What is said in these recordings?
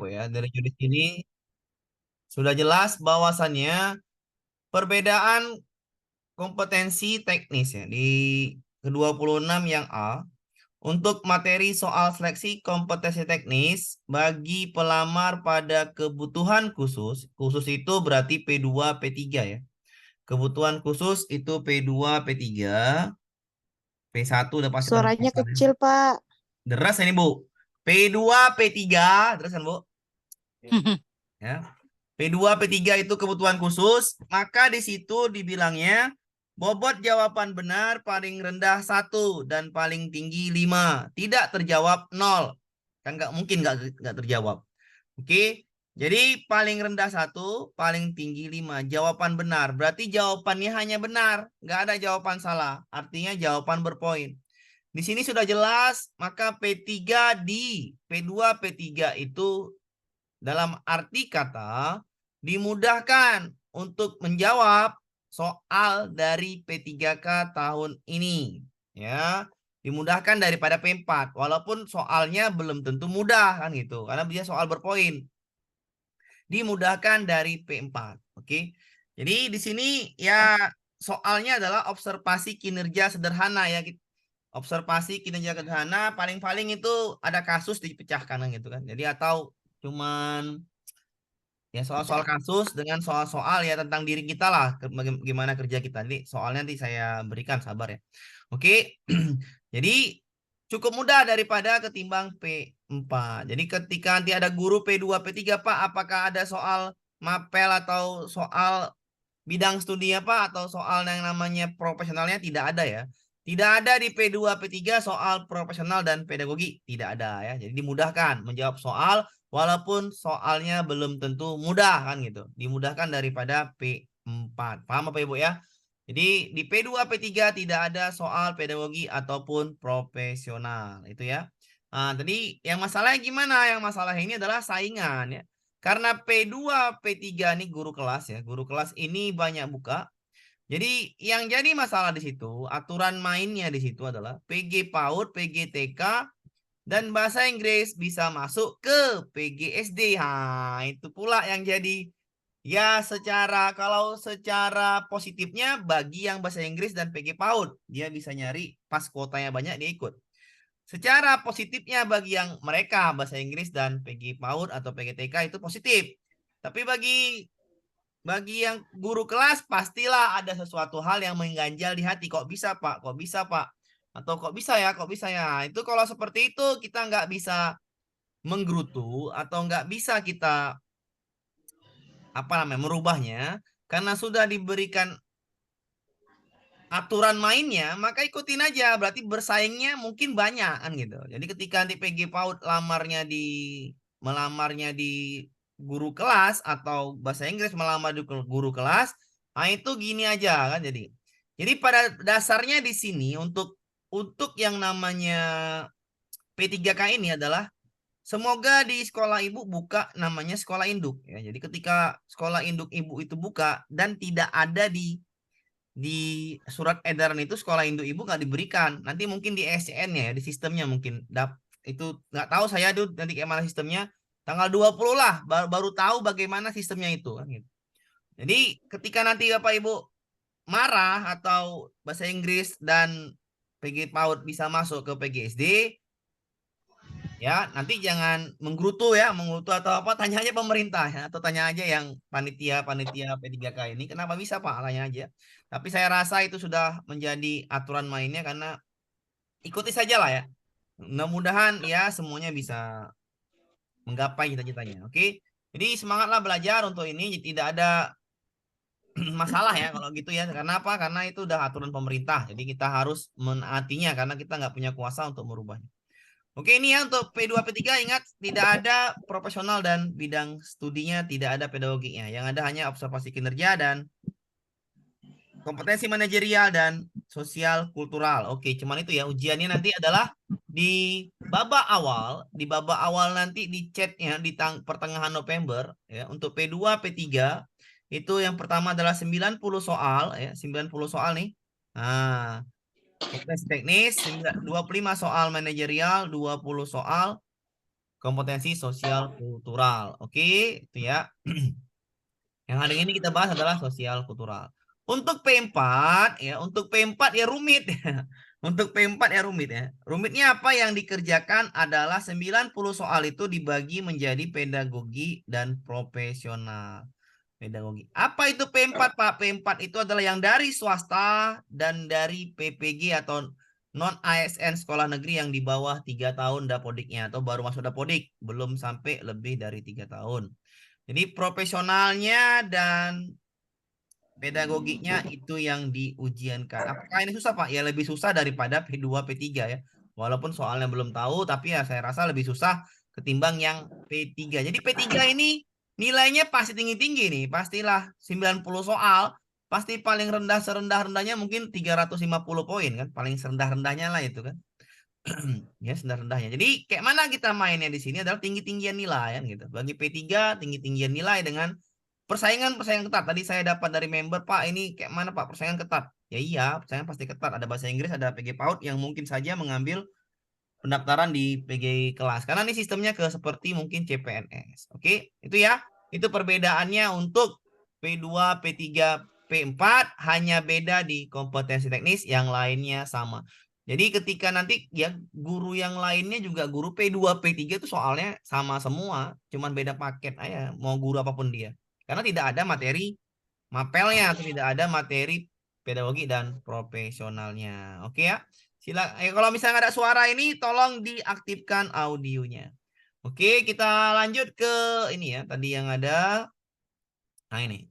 Bu ya. Dari judis ini sudah jelas bahwasannya perbedaan kompetensi teknis ya di ke-26 yang A untuk materi soal seleksi kompetensi teknis bagi pelamar pada kebutuhan khusus. Khusus itu berarti P2, P3 ya. Kebutuhan khusus itu P2, P3. P1 udah pasti pada Suaranya hafal ya. kecil, Pak. Deras ini Bu. P2, P3, terus kan Bu? Ya. P2, P3 itu kebutuhan khusus, maka di situ dibilangnya bobot jawaban benar paling rendah 1 dan paling tinggi 5. Tidak terjawab 0. Kan nggak mungkin nggak terjawab. Oke, jadi paling rendah 1, paling tinggi 5. Jawaban benar, berarti jawabannya hanya benar. Nggak ada jawaban salah, artinya jawaban berpoin. Di sini sudah jelas, maka P3 di P2, P3 itu dalam arti kata dimudahkan untuk menjawab soal dari P3K tahun ini. Ya, dimudahkan daripada P4 walaupun soalnya belum tentu mudah kan gitu karena dia soal berpoin. Dimudahkan dari P4. Oke. Jadi di sini ya soalnya adalah observasi kinerja sederhana ya. Observasi kinerja sederhana paling-paling itu ada kasus dipecahkan gitu kan. Jadi atau cuman ya soal-soal kasus dengan soal-soal ya tentang diri kita lah, bagaimana kerja kita. Nanti soalnya nanti saya berikan, sabar ya. Oke, jadi cukup mudah daripada ketimbang P4. Jadi ketika nanti ada guru P2, P3, Pak, apakah ada soal mapel atau soal bidang studinya Pak atau soal yang namanya profesionalnya tidak ada ya. Tidak ada di P2, P3 soal profesional dan pedagogi. Tidak ada ya. Jadi dimudahkan menjawab soal walaupun soalnya belum tentu mudah kan gitu. Dimudahkan daripada P4. Paham apa Ibu ya? Jadi di P2, P3 tidak ada soal pedagogi ataupun profesional. Itu ya. Nah, tadi yang masalahnya gimana? Yang masalah ini adalah saingan ya. Karena P2, P3 ini guru kelas ya. Guru kelas ini banyak buka. Jadi yang jadi masalah di situ, aturan mainnya di situ adalah PG PAUD, PG TK, dan bahasa Inggris bisa masuk ke PGSD. Nah, itu pula yang jadi ya kalau secara positifnya bagi yang bahasa Inggris dan PG PAUD, dia bisa nyari pas kuotanya banyak dia ikut. Secara positifnya bagi yang mereka bahasa Inggris dan PG PAUD atau PGTK itu positif. Tapi bagi yang guru kelas pastilah ada sesuatu hal yang mengganjal di hati. Kok bisa Pak? Kok bisa Pak? Atau kok bisa ya? Kok bisa ya? Itu kalau seperti itu kita nggak bisa menggerutu atau nggak bisa kita apa namanya merubahnya karena sudah diberikan aturan mainnya maka ikutin aja berarti bersaingnya mungkin banyak kan gitu. Jadi ketika nanti PG PAUD melamarnya di guru kelas atau bahasa Inggris melamar di guru kelas, nah itu gini aja kan jadi pada dasarnya di sini untuk yang namanya P3K ini adalah semoga di sekolah ibu buka namanya sekolah induk ya. Jadi ketika sekolah induk ibu itu buka dan tidak ada di surat edaran itu sekolah induk ibu nggak diberikan. Nanti mungkin di SCN-nya ya, di sistemnya mungkin itu nggak tahu saya tuh nanti kayak mana sistemnya. Tanggal 20 lah baru tahu bagaimana sistemnya itu kan gitu. Jadi ketika nanti Bapak Ibu marah atau bahasa Inggris dan PG PAUD bisa masuk ke PGSD, ya nanti jangan menggerutu atau apa, tanya aja pemerintah ya, atau tanya aja yang panitia P3K ini kenapa bisa Pak, tanya aja. Tapi saya rasa itu sudah menjadi aturan mainnya karena ikuti saja lah ya. Mudah-mudahan ya semuanya bisa menggapai cita-citanya. Oke, jadi semangatlah belajar untuk ini, tidak ada masalah ya kalau gitu ya. Karena apa? Karena itu udah aturan pemerintah, jadi kita harus menaatinya karena kita nggak punya kuasa untuk merubahnya. Oke, ini ya untuk P2, P3 ingat tidak ada profesional dan bidang studinya, tidak ada pedagoginya. Yang ada hanya observasi kinerja dan kompetensi manajerial dan sosial kultural. Oke, cuman itu ya ujiannya nanti adalah di babak awal nanti di chatnya di pertengahan November ya untuk P2, P3 itu yang pertama adalah 90 soal ya, 90 soal nih. Nah, kompetensi teknis 25 soal manajerial, 20 soal kompetensi sosial kultural. Oke, itu ya. Yang hari ini kita bahas adalah sosial kultural. Untuk P4 ya, untuk P4 ya rumit. Untuk P4 ya rumit ya. Rumitnya apa yang dikerjakan adalah 90 soal itu dibagi menjadi pedagogi dan profesional. Pedagogi. Apa itu P4, Pak? P4 itu adalah yang dari swasta dan dari PPG atau non ASN sekolah negeri yang di bawah 3 tahun dapodiknya atau baru masuk dapodik, belum sampai lebih dari 3 tahun. Jadi profesionalnya dan pedagogiknya itu yang diujiankan. Apakah ini susah, Pak? Ya lebih susah daripada P2, P3 ya. Walaupun soalnya belum tahu, tapi ya saya rasa lebih susah ketimbang yang P3. Jadi P3 ini nilainya pasti tinggi-tinggi nih. Pastilah 90 soal. Pasti paling rendah serendah-rendahnya mungkin 350 poin kan. Paling serendah-rendahnya lah itu kan. Ya, serendah-rendahnya. Jadi kayak mana kita mainnya di sini adalah tinggi-tinggian nilai kan gitu. Bagi P3 tinggi-tinggian nilai dengan persaingan ketat. Tadi saya dapat dari member, Pak, ini kayak mana, Pak? Persaingan ketat. Ya iya, persaingan pasti ketat. Ada bahasa Inggris, ada PG PAUD yang mungkin saja mengambil pendaftaran di PG kelas. Karena ini sistemnya ke seperti mungkin CPNS. Oke, itu ya. Itu perbedaannya untuk P2, P3, P4 hanya beda di kompetensi teknis, yang lainnya sama. Jadi ketika nanti ya guru yang lainnya juga guru P2, P3 itu soalnya sama semua, cuman beda paket aja, mau guru apapun dia. Karena tidak ada materi mapelnya atau tidak ada materi pedagogi dan profesionalnya. Oke ya. Kalau misalnya ada suara ini tolong diaktifkan audionya. Oke, kita lanjut ke ini ya. Tadi yang ada. Nah ini.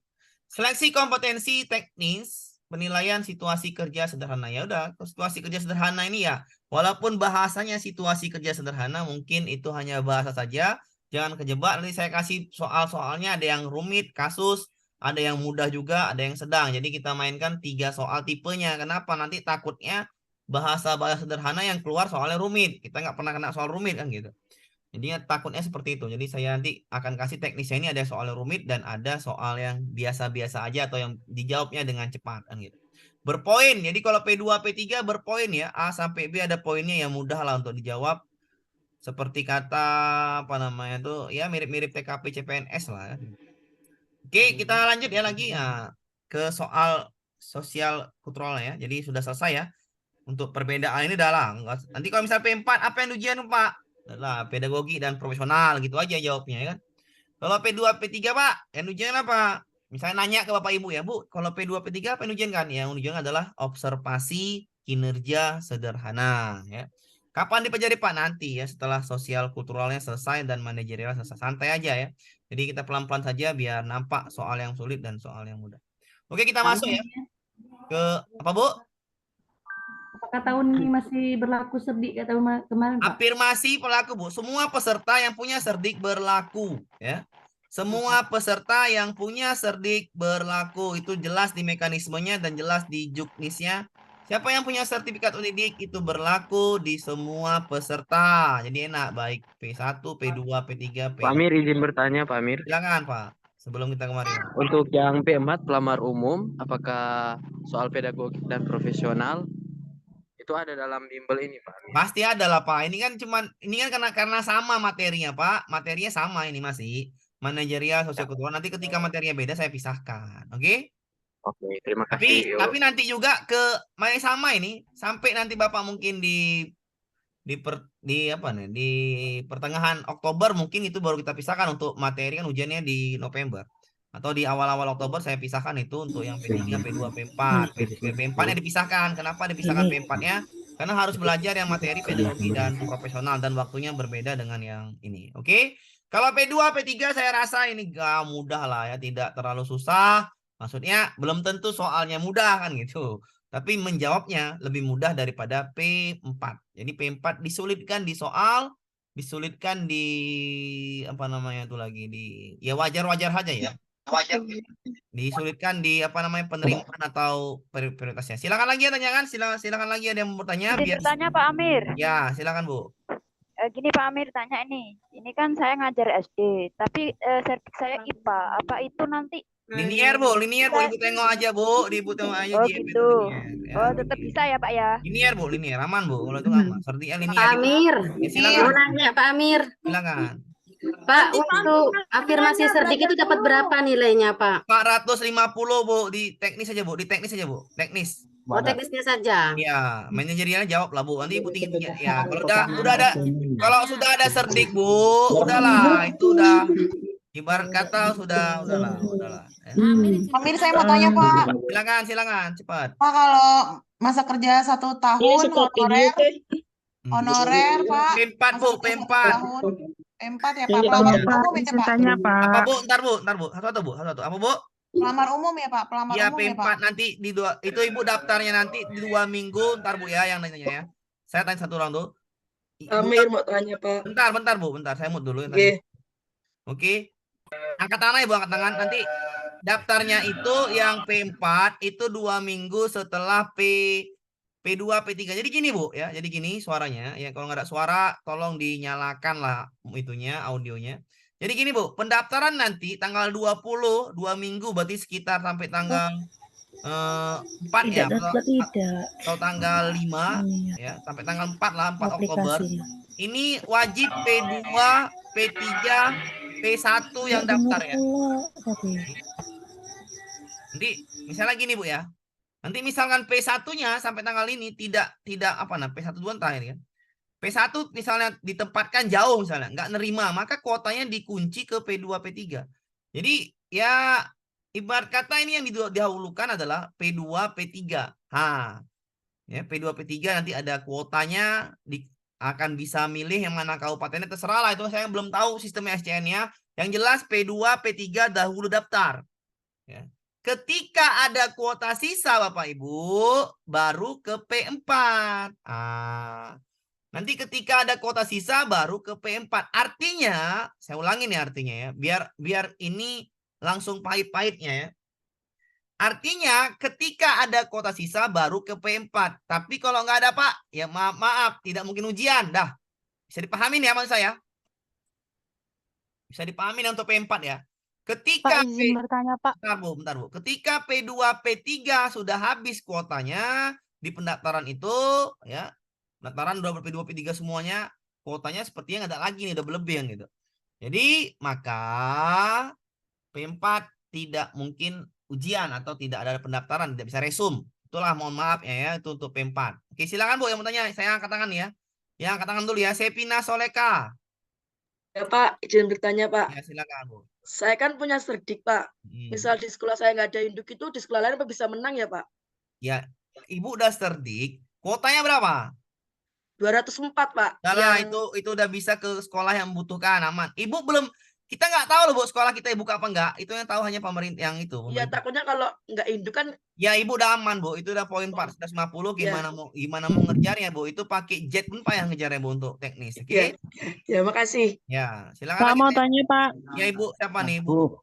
Seleksi kompetensi teknis penilaian situasi kerja sederhana. Ya udah, situasi kerja sederhana ini ya. Walaupun bahasanya situasi kerja sederhana, mungkin itu hanya bahasa saja. Jangan kejebak. Nanti saya kasih soal-soalnya, ada yang rumit, kasus, ada yang mudah juga, ada yang sedang. Jadi kita mainkan 3 soal tipenya. Kenapa? Nanti takutnya bahasa-bahasa sederhana yang keluar soalnya rumit. Kita nggak pernah kena soal rumit kan gitu. Jadi takutnya seperti itu. Jadi saya nanti akan kasih teknisnya, ini ada soal yang rumit dan ada soal yang biasa-biasa aja atau yang dijawabnya dengan cepat kan gitu. Berpoin. Jadi kalau P2, P3 berpoin ya. A sampai B ada poinnya yang mudah lah untuk dijawab. Seperti kata apa namanya tuh ya, mirip-mirip TKP CPNS lah. Oke, kita lanjut ya lagi ya, ke soal sosial kultural ya. Jadi sudah selesai ya. Untuk perbedaan ini dalam. Nanti kalau misal P4 apa yang ujian, Pak? Lah, pedagogi dan profesional gitu aja jawabnya ya kan. Kalau P2 P3, Pak, yang ujian apa? Misalnya nanya ke Bapak Ibu ya, Bu, kalau P2 P3 apa yang ujian kan? Yang ujian adalah observasi kinerja sederhana ya. Kapan dipelajari, Pak? Nanti ya, setelah sosial kulturalnya selesai dan manajerial selesai. Santai aja ya. Jadi kita pelan-pelan saja biar nampak soal yang sulit dan soal yang mudah. Oke, kita masuk ya ke apa, Bu? Apakah tahun ini masih berlaku Serdik kayak tahun kemarin, Pak? Afirmasi pelaku, Bu. Semua peserta yang punya Serdik berlaku, ya. Semua peserta yang punya Serdik berlaku, itu jelas di mekanismenya dan jelas di juknisnya. Siapa yang punya sertifikat Unidik itu berlaku di semua peserta. Jadi enak, baik P1, P2, P3, Pak P4. Amir izin bertanya, Pak Amir. Silakan, Pak. Sebelum kita kemarin. Untuk yang P4 pelamar umum, apakah soal pedagogik dan profesional itu ada dalam bimbel ini, Pak Amir? Pasti ada lah, Pak. Ini kan karena sama materinya, Pak. Materinya sama ini masih manajerial sosiokultural. Nanti ketika materinya beda saya pisahkan. Oke? Oke, terima Tapi kasih. tapi nanti juga ke sama ini sampai nanti Bapak mungkin di apa nih? Di pertengahan Oktober mungkin itu baru kita pisahkan untuk materi, kan ujiannya di November. Atau di awal-awal Oktober saya pisahkan itu untuk yang P3, P2, P4. P4-nya dipisahkan. Kenapa dipisahkan P4-nya? Karena harus belajar yang materi pedagogi dan profesional dan waktunya berbeda dengan yang ini. Oke? Kalau P2, P3 saya rasa ini gak mudah lah ya, tidak terlalu susah. Maksudnya belum tentu soalnya mudah kan gitu. Tapi menjawabnya lebih mudah daripada P4. Jadi P4 disulitkan di soal, disulitkan di apa namanya itu lagi di ya wajar-wajar saja ya. Wajar. Disulitkan di apa namanya penerimaan atau prioritasnya. Silakan lagi ya tanyakan, silakan lagi ada yang mau bertanya Izin biar bertanya Pak Amir. ya, silakan Bu. Gini Pak Amir tanya ini kan saya ngajar SD, tapi sertif saya IPA. Apa itu nanti Linier, Bu. Linier, Bu. Bisa. Ibu tengok aja, Bu. Ibu tengok aja Oh JP itu gitu. linier. Ya, Oh tetap linier. bisa ya Pak ya. Linier, Bu. Linier. Aman, Bu. Kalau itu aman. Sertiknya Pak linier. Amir, Ya, mau silakan. nanya Pak Amir. Silakan. Pak, waktu afirmasi cerdik itu dapat berapa nilainya Pak? 450, Bu. Di teknis aja, Bu. Di teknis aja, Bu. Teknis. Oh, teknisnya saja. Iya, manajerialnya jawab lah, Bu. Nanti Ibu tinggi ya. Kalau sudah ada cerdik, Bu, udahlah, itu udah ibarat kata udahlah. Ya. Amir, saya mau tanya Pak. Silakan, cepat. Pak, kalau masa kerja 1 tahun honorer Pak. P4, Masa Bu, kerja 1 P4. tahun. P4 ya Pak. Pelamar umum itu Pak. Apa, Bu? Ntar, Bu. Satu-satu, Bu. Satu-satu. Apa, Bu? Pelamar umum ya Pak. Pelamar Ya, umum ya P4 Pak. nanti di itu Ibu daftarnya nanti di 2 minggu, ntar Bu ya yang nanya ya. Saya tanya satu orang tuh. Amir mau tanya Pak. Bentar, Bu. Bentar, saya mute dulu yang Oke. tadi. Oke. Angkat tangan ya, Bu, angkat tangan. Nanti daftarnya itu yang P4 itu 2 minggu setelah P2, P3. Jadi gini, Bu, ya. Jadi gini suaranya. Ya, kalau nggak ada suara, tolong dinyalakan lah itunya, audionya. Jadi gini, Bu, pendaftaran nanti tanggal 20, 2 minggu, berarti sekitar sampai tanggal 4 ya. Atau tanggal 5, ya. Sampai tanggal 4 lah, 4 Oktober. Ini wajib P2, P3, P1 yang daftar ya. Nanti misalnya gini, Bu ya. Nanti misalkan P1-nya sampai tanggal ini tidak apa nah, P1 duluan terakhir kan. P1 misalnya ditempatkan jauh misalnya, nggak nerima, maka kuotanya dikunci ke P2, P3. Jadi ya ibarat kata ini yang didahulukan adalah P2, P3. Ya, P2, P3 nanti ada kuotanya, akan bisa milih yang mana kabupatennya, terserah lah, itu saya belum tahu sistem SCN-nya. Yang jelas P2, P3 dahulu daftar. Ya. Ketika ada kuota sisa Bapak Ibu, baru ke P4. Nanti ketika ada kuota sisa baru ke P4. Artinya, saya ulangin ya artinya ya, biar ini langsung pahit-pahitnya ya. Artinya ketika ada kuota sisa baru ke P4. Tapi kalau nggak ada Pak, ya maaf, tidak mungkin ujian. Dah, bisa dipahamin ya maksud saya? Bisa dipahamin untuk P4 ya. Ketika Pak, izin bertanya Pak. Bentar, Bu. Ketika P2, P3 sudah habis kuotanya di pendaftaran itu, ya, pendaftaran udah P2, P3 semuanya, kuotanya sepertinya nggak ada lagi nih, udah berlebihan gitu. Jadi maka P4 tidak mungkin ujian atau tidak ada pendaftaran, tidak bisa resum. Itulah, mohon maaf ya, itu untuk P4. Oke, silakan Bu yang mau tanya. Saya angkat tangan ya. Ya, angkat tangan dulu ya. Sepina Soleka. Ya Pak, izin bertanya Pak. Ya, silakan Bu. Saya kan punya cerdik Pak. Misal di sekolah saya nggak ada induk itu, di sekolah lain apa bisa menang ya Pak? Ya, Ibu udah cerdik. Kuotanya berapa? 204 Pak. Nah, itu udah bisa ke sekolah yang membutuhkan, aman. Ibu belum, kita nggak tahu loh Bu sekolah kita buka apa enggak. Itu yang tahu hanya pemerintah yang itu. Iya, takutnya kalau nggak induk kan. Ya, Ibu udah aman Bu. Itu udah poin 450. Gimana mau ngejarnya Bu? Itu pakai jet pun payah ngejarnya Bu untuk teknis. Oke? Ya, makasih. Ya, silakan. Pak lagi, mau Teh. tanya Pak. Ya, Ibu siapa nih, Ibu?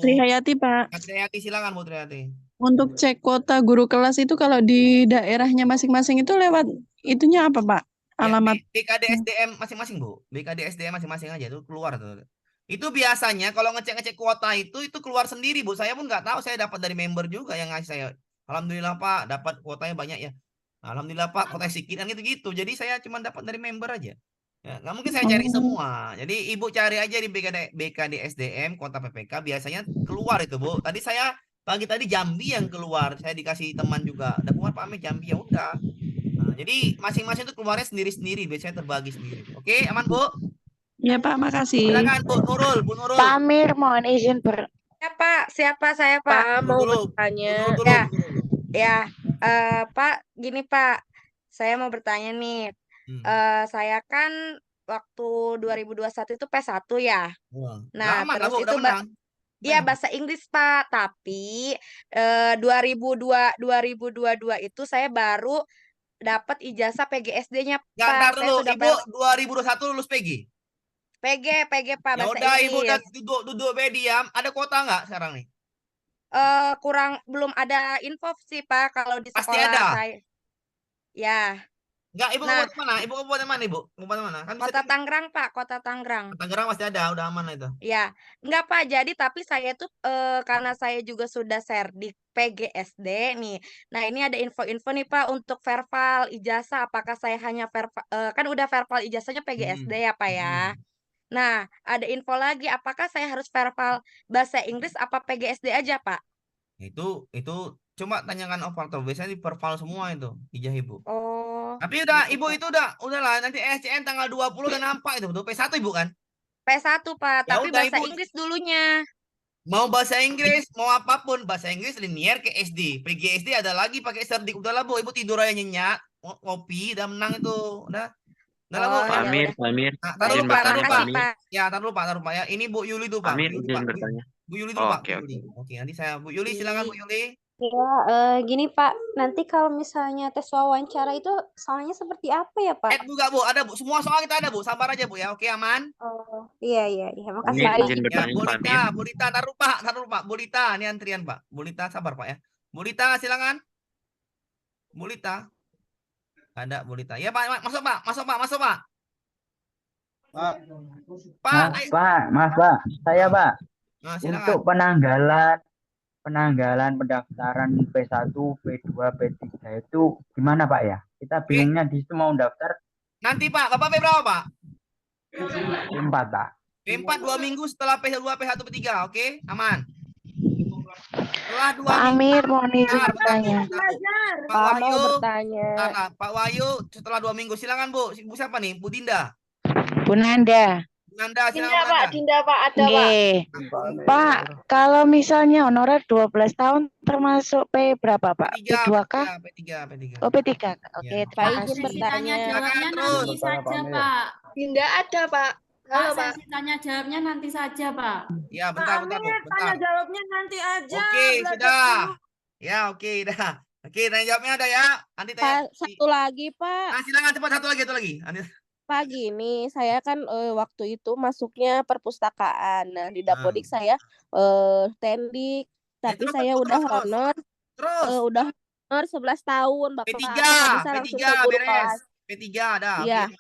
Trihayati Pak. Trihayati, silakan Bu Trihayati. Untuk cek kuota guru kelas itu kalau di daerahnya masing-masing itu lewat itunya apa Pak? Alamat. Ya, BKD SDM masing-masing Bu. BKD SDM masing-masing aja itu keluar tuh. Itu biasanya kalau ngecek kuota itu keluar sendiri Bu. Saya pun nggak tahu, saya dapat dari member juga yang ngasih saya. Alhamdulillah Pak, dapat kuotanya banyak ya. Alhamdulillah Pak, kuotanya sedikit kan gitu. Jadi saya cuma dapat dari member aja. Ya, nggak mungkin saya cari semua. Jadi Ibu cari aja di BKD SDM kuota PPK, biasanya keluar itu Bu. Tadi pagi Jambi yang keluar, saya dikasih teman juga. Ada keluar Pak Amir Jambi, ya udah. Nah, jadi masing-masing itu keluarnya sendiri-sendiri, biasanya terbagi sendiri. Oke, aman Bu? Ya Pak, makasih. Silakan Bu Nurul. Pak Amir mohon izin siapa saya Pak? Mau Dulu. bertanya. Dulu. Ya, Pak, gini Pak, saya mau bertanya nih. Saya kan waktu 2021 itu P1 ya. Wah, Nah, lama, terus Bu, itu udah menang. Iya bahasa Inggris Pak, tapi 2022 itu saya baru dapat ijazah PGSD-nya Nggak, Pak. ntar Saya dulu, sudah Ibu 2021 lulus PG. PG Pak Ya bahasa udah Ibu udah Inggris. duduk diam. Ada kuota nggak sekarang nih? Belum ada info sih Pak kalau di Pasti sekolah ada. saya. Ya. Enggak, Ibu Nah, kabupaten mana? Ibu kabupaten mana, Ibu? Kabupaten mana? Kan bisa Kota Tangerang, Pak, Kota Tangerang. Tangerang masih ada, udah aman itu. Ya, enggak Pak. Jadi tapi saya tuh karena saya juga sudah serdik PGSD nih. Nah, ini ada info-info nih Pak untuk verbal ijazah. Apakah saya hanya verbal kan udah verbal ijazahnya PGSD ya Pak ya. Nah, ada info lagi. Apakah saya harus verbal bahasa Inggris apa PGSD aja Pak? Itu coba tanyakan operator. Biasanya di perval semua itu ijazah Ibu. Oh, Tapi udah gitu, Ibu Pak. itu udahlah nanti SCN tanggal 20 udah nampak itu betul. P1 Ibu kan? P1 Pak, Ya tapi udah bahasa Ibu Inggris dulunya. mau bahasa Inggris, mau apapun bahasa Inggris linear ke SD. PGSD ada lagi pakai serdik. Udahlah Bu, Ibu tidur aja nyenyak, ngopi, udah menang itu. Udahlah Bu. Oh, Pak ya Amir, udah. Pak Amir, Nah, taruh izin dulu Pak, bertanya, Pak Makasih Amir. Pak. Ya, taruh Pak ya. Ini Bu Yuli tuh Pak Pak. Amir, Bu Yuli, izin Pak. bertanya. Bu Yuli dulu Pak. Oke, Bu Yuli. Oke, nanti saya Bu Yuli silakan Bu Yuli. Ya, gini Pak, nanti kalau misalnya tes wawancara itu soalnya seperti apa ya Pak? Juga Bu, ada Bu. Semua soal kita ada Bu. Sabar aja Bu ya. Oke, aman. Oh, iya. Makasih Amir, Pak. izin Ya, bertanya, Pak Amir. Bu Lita, taruh Pak. Bu Lita, ini antrian Pak. Bu Lita sabar Pak ya. Bu Lita silakan. Bu Lita. Ada Bu Lita. Ya Pak, masuk Pak. Pak, ayo. Pak, saya Pak, Nah, silakan. untuk penanggalan pendaftaran P1, P2, P3 itu gimana Pak ya? Kita bingungnya di situ mau daftar Nanti Pak, Bapak P berapa Pak? P4 Pak. P4 2 minggu setelah P2, P1, P3, oke? Aman. Setelah 2 Pak minggu. Amir mau nih Bentar, bertanya. Pak Pak mau Wahyu. bertanya. Bentar, Pak Wahyu setelah 2 minggu. Silakan Bu. Bu siapa nih? Bu Dinda. Bu Nanda. Bu Nanda, silakan Dinda Bu Pak, Nanda. Dinda Pak, ada Pak. Nggih. Pak, kalau misalnya honorer 12 tahun termasuk P berapa Pak? P2 kah? P3. Oh, P3. Oke, Ya. terima Pak izin kasih. bertanya. Silakan terus. Nanti saja, Pak. Dinda ada Pak. Halo Pak. Sesi tanya jawabnya nanti saja, Pak. Ya, bentar Bu. Bentar. jawabnya nanti aja. Oke, sudah. Ya, oke, dah. Oke, tanya jawabnya ada ya. Nanti tanya. Pak, satu lagi Pak. Nah, silakan cepat satu lagi. Nanti. Pak gini, saya kan waktu itu masuknya perpustakaan. Nah, di Dapodik saya tendik, tapi terus, saya terus, udah terus. honor. Terus. Udah honor 11 tahun, Bapak. P3 bisa langsung ke guru beres. kelas. P3 ada. Iya. Oke.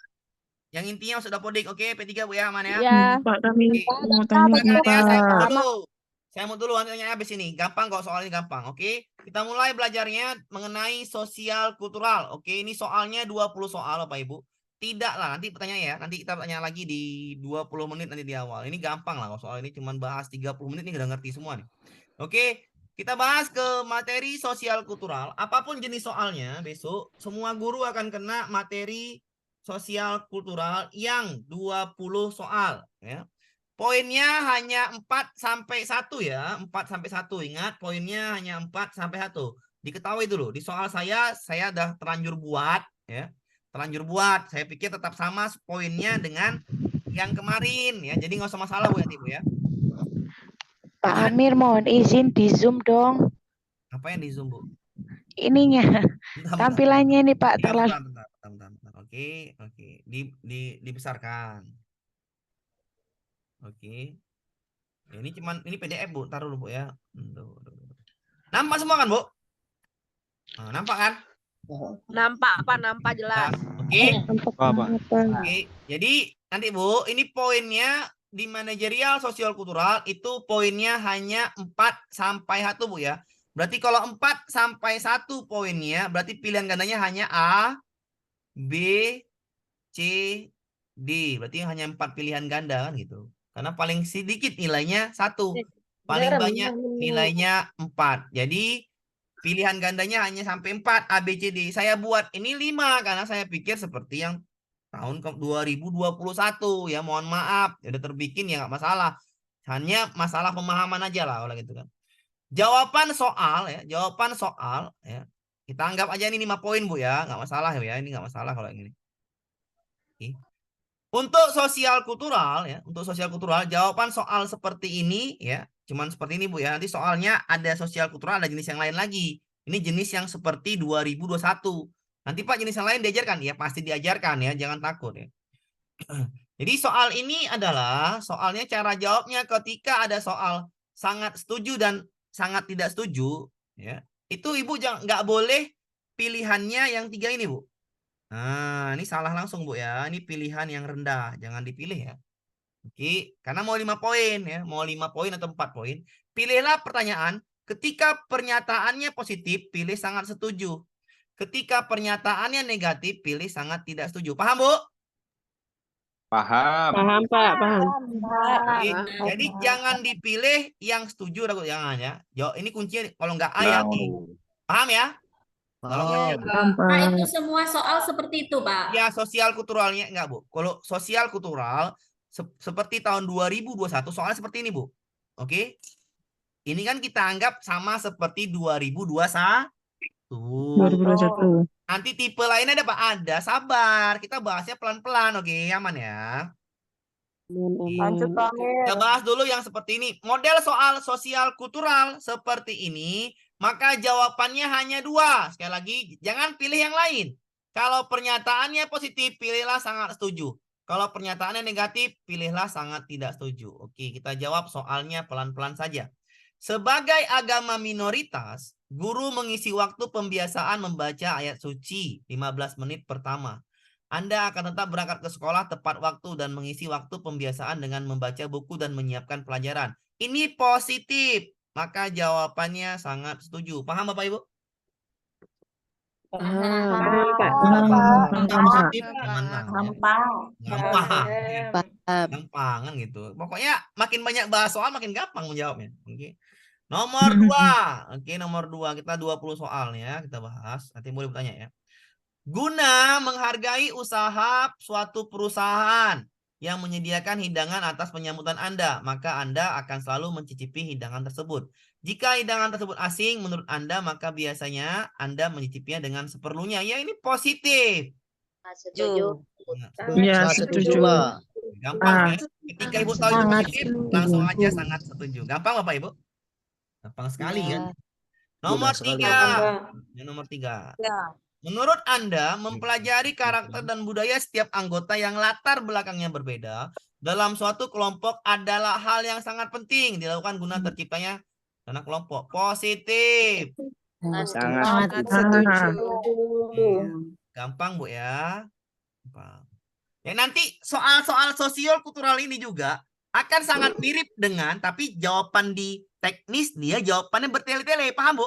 Yang intinya sudah Podik. Oke, P3 Bu ya, aman ya. Iya. Pak, kami Oke. mau tanya nih, Silakan ya, saya mau Pak. dulu. Saya mau dulu nanti tanya habis ini. Gampang kok, soal ini gampang. Oke. Kita mulai belajarnya mengenai sosial kultural. Oke, ini soalnya 20 soal Bapak Ibu. Tidak lah, nanti pertanyaan ya. Nanti kita tanya lagi di 20 menit nanti di awal. Ini gampang lah, soal ini cuma bahas 30 menit nih udah ngerti semua nih. Oke, kita bahas ke materi sosial kultural. Apapun jenis soalnya besok, semua guru akan kena materi sosial kultural yang 20 soal ya. Poinnya hanya 4 sampai 1 ya, 4 sampai 1. Ingat, poinnya hanya 4 sampai 1. Diketahui dulu, di soal saya udah terlanjur buat ya. Saya pikir tetap sama poinnya dengan yang kemarin ya. Jadi nggak usah masalah Bu ya, Bu ya. Pak Amir mohon izin di Zoom dong. Apa yang di Zoom Bu? Ininya, Bentar. tampilannya nih Pak, Ya, terlalu. bentar. Oke. Dibesarkan. Oke. Ya, ini PDF Bu, taruh dulu Bu ya. Nampak semua kan Bu? Nah, nampak kan? Nampak Pak, nampak jelas. Oke. Oke. Jadi nanti Bu, ini poinnya di manajerial sosial kultural itu poinnya hanya 4 sampai 1 Bu ya. Berarti kalau 4 sampai 1 poinnya berarti pilihan gandanya hanya A, B, C, D. Berarti hanya 4 pilihan ganda kan gitu. Karena paling sedikit nilainya 1. Paling banyak nilainya 4. Jadi pilihan gandanya hanya sampai 4 A, B, C, D. Saya buat ini 5 karena saya pikir seperti yang tahun 2021 ya, mohon maaf udah terbikin ya nggak masalah, hanya masalah pemahaman aja lah kalau gitu kan. Jawaban soal ya kita anggap aja ini 5 poin Bu ya, nggak masalah ya, ini nggak masalah kalau ini. Oke. Untuk sosial kultural jawaban soal seperti ini ya, cuman seperti ini Bu ya. Nanti soalnya ada sosial kultural, ada jenis yang lain lagi. Ini jenis yang seperti 2021. Nanti Pak jenis yang lain diajarkan? Ya pasti diajarkan ya, jangan takut ya. Jadi soal ini adalah soalnya cara jawabnya ketika ada soal sangat setuju dan sangat tidak setuju ya. Itu Ibu nggak boleh pilihannya yang 3 ini Bu. Nah, ini salah langsung, Bu ya. Ini pilihan yang rendah, jangan dipilih ya. Oke, karena mau 5 poin ya, mau 5 poin atau 4 poin. Pilihlah pertanyaan, ketika pernyataannya positif, pilih sangat setuju. Ketika pernyataannya negatif, pilih sangat tidak setuju. Paham, Bu? Paham. Paham, Pak, paham. Oke, jadi jangan dipilih yang setuju, ragu jangan ya. Ini kuncinya kalau nggak A ya E. Paham ya? Kalau nggak Pak, itu semua soal seperti itu, Pak. ya sosial kulturalnya enggak, Bu. Kalau sosial kultural seperti tahun 2021 soalnya seperti ini, Bu. Oke. Ini kan kita anggap sama seperti 2021. 2021. Nanti tipe lainnya ada Pak, ada. Sabar, kita bahasnya pelan-pelan, oke, aman ya. Lanjut, Pak Amir. Kita bahas dulu yang seperti ini. Model soal sosial kultural seperti ini, maka jawabannya hanya 2. Sekali lagi, jangan pilih yang lain. Kalau pernyataannya positif, pilihlah sangat setuju. Kalau pernyataannya negatif, pilihlah sangat tidak setuju. Oke, kita jawab soalnya pelan-pelan saja. Sebagai agama minoritas, guru mengisi waktu pembiasaan membaca ayat suci 15 menit pertama. Anda akan tetap berangkat ke sekolah tepat waktu dan mengisi waktu pembiasaan dengan membaca buku dan menyiapkan pelajaran. Ini positif, maka jawabannya sangat setuju. Paham Bapak Ibu? Gampang gitu. Pokoknya makin banyak bahas soal makin gampang menjawabnya. Oke. Nomor 2. Oke, nomor 2 kita 20 soal ya, kita bahas. Nanti boleh bertanya ya. Guna menghargai usaha suatu perusahaan yang menyediakan hidangan atas penyambutan Anda, maka Anda akan selalu mencicipi hidangan tersebut. Jika hidangan tersebut asing menurut Anda, maka biasanya Anda mencicipinya dengan seperlunya. Ya, ini positif. Setuju. Ya, setuju. Gampang ya. Ketika Ibu tahu itu positif, langsung aja sangat setuju. Gampang Bapak Ibu? Gampang sekali kan? Nomor 3. Nomor 3. Menurut Anda, mempelajari karakter dan budaya setiap anggota yang latar belakangnya berbeda dalam suatu kelompok adalah hal yang sangat penting dilakukan guna terciptanya anak kelompok. Positif. Sangat setuju. Gampang, Bu ya. Gampang. Ya, nanti soal-soal sosial kultural ini juga akan sangat mirip dengan, tapi jawaban di teknis dia jawabannya bertele-tele. Paham, Bu?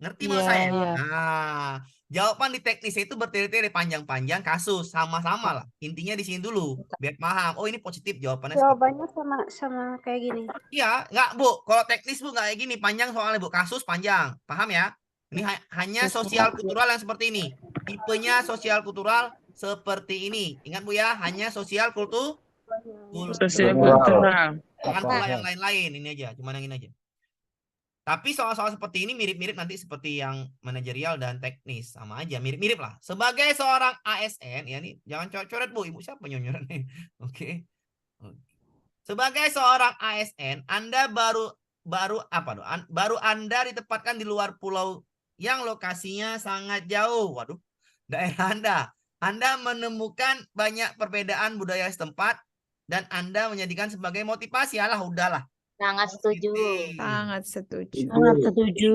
Ngerti maksud saya? Nah, jawaban di teknis itu bertele-tele, panjang-panjang, kasus sama-sama lah. Intinya di sini dulu biar paham. Oh, ini positif jawabannya. Jawabannya sama kayak gini. Iya, enggak, Bu. Kalau teknis Bu enggak kayak gini, panjang soalnya, Bu. Kasus panjang. Paham ya? Ini hanya sosial kultural yang seperti ini. Tipenya sosial kultural seperti ini. Ingat Bu ya, hanya sosial kultural. Sosial kultural. Jangan pula yang lain-lain, ini aja, cuma yang ini aja. Tapi soal-soal seperti ini mirip-mirip nanti seperti yang manajerial dan teknis, sama aja, mirip-mirip lah. Sebagai seorang ASN, ya nih, jangan coret-coret Bu, Ibu siapa nyonyoran nih? Oke. Sebagai seorang ASN, Anda baru Anda ditempatkan di luar pulau yang lokasinya sangat jauh. Waduh, daerah Anda. Anda menemukan banyak perbedaan budaya setempat dan Anda menjadikan sebagai motivasi. Alah, udahlah. Sangat setuju. Sangat setuju. Sangat setuju.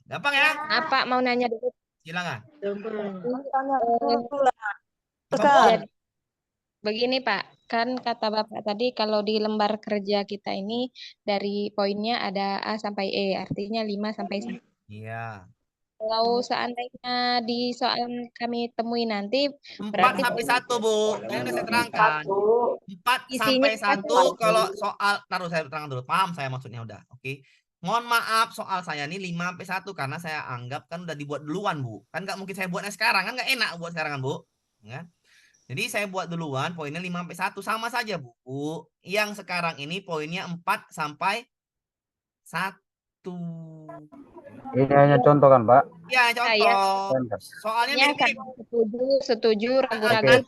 Gampang ya? Apa mau nanya dulu? Silakan. Jadi, begini Pak, kan kata Bapak tadi kalau di lembar kerja kita ini dari poinnya ada A sampai E, artinya 5 sampai 1. Iya. Kalau seandainya di soal kami temui nanti 4 berarti sampai 1, Bu. Yang udah saya terangkan. 4 Isinya sampai 1 kalau soal, taruh saya terangkan dulu. Paham saya maksudnya udah. Oke. Mohon maaf soal saya ini 5 sampai 1 karena saya anggap kan udah dibuat duluan, Bu. Kan nggak mungkin saya buatnya sekarang, kan nggak enak buat sekarang kan, Bu. Ya. Jadi saya buat duluan poinnya 5 sampai 1 sama saja, Bu. Yang sekarang ini poinnya 4 sampai 1. Ini hanya contoh kan, Pak? Ya, contoh. Soalnya mirip-mirip. Setuju, ragu-ragu.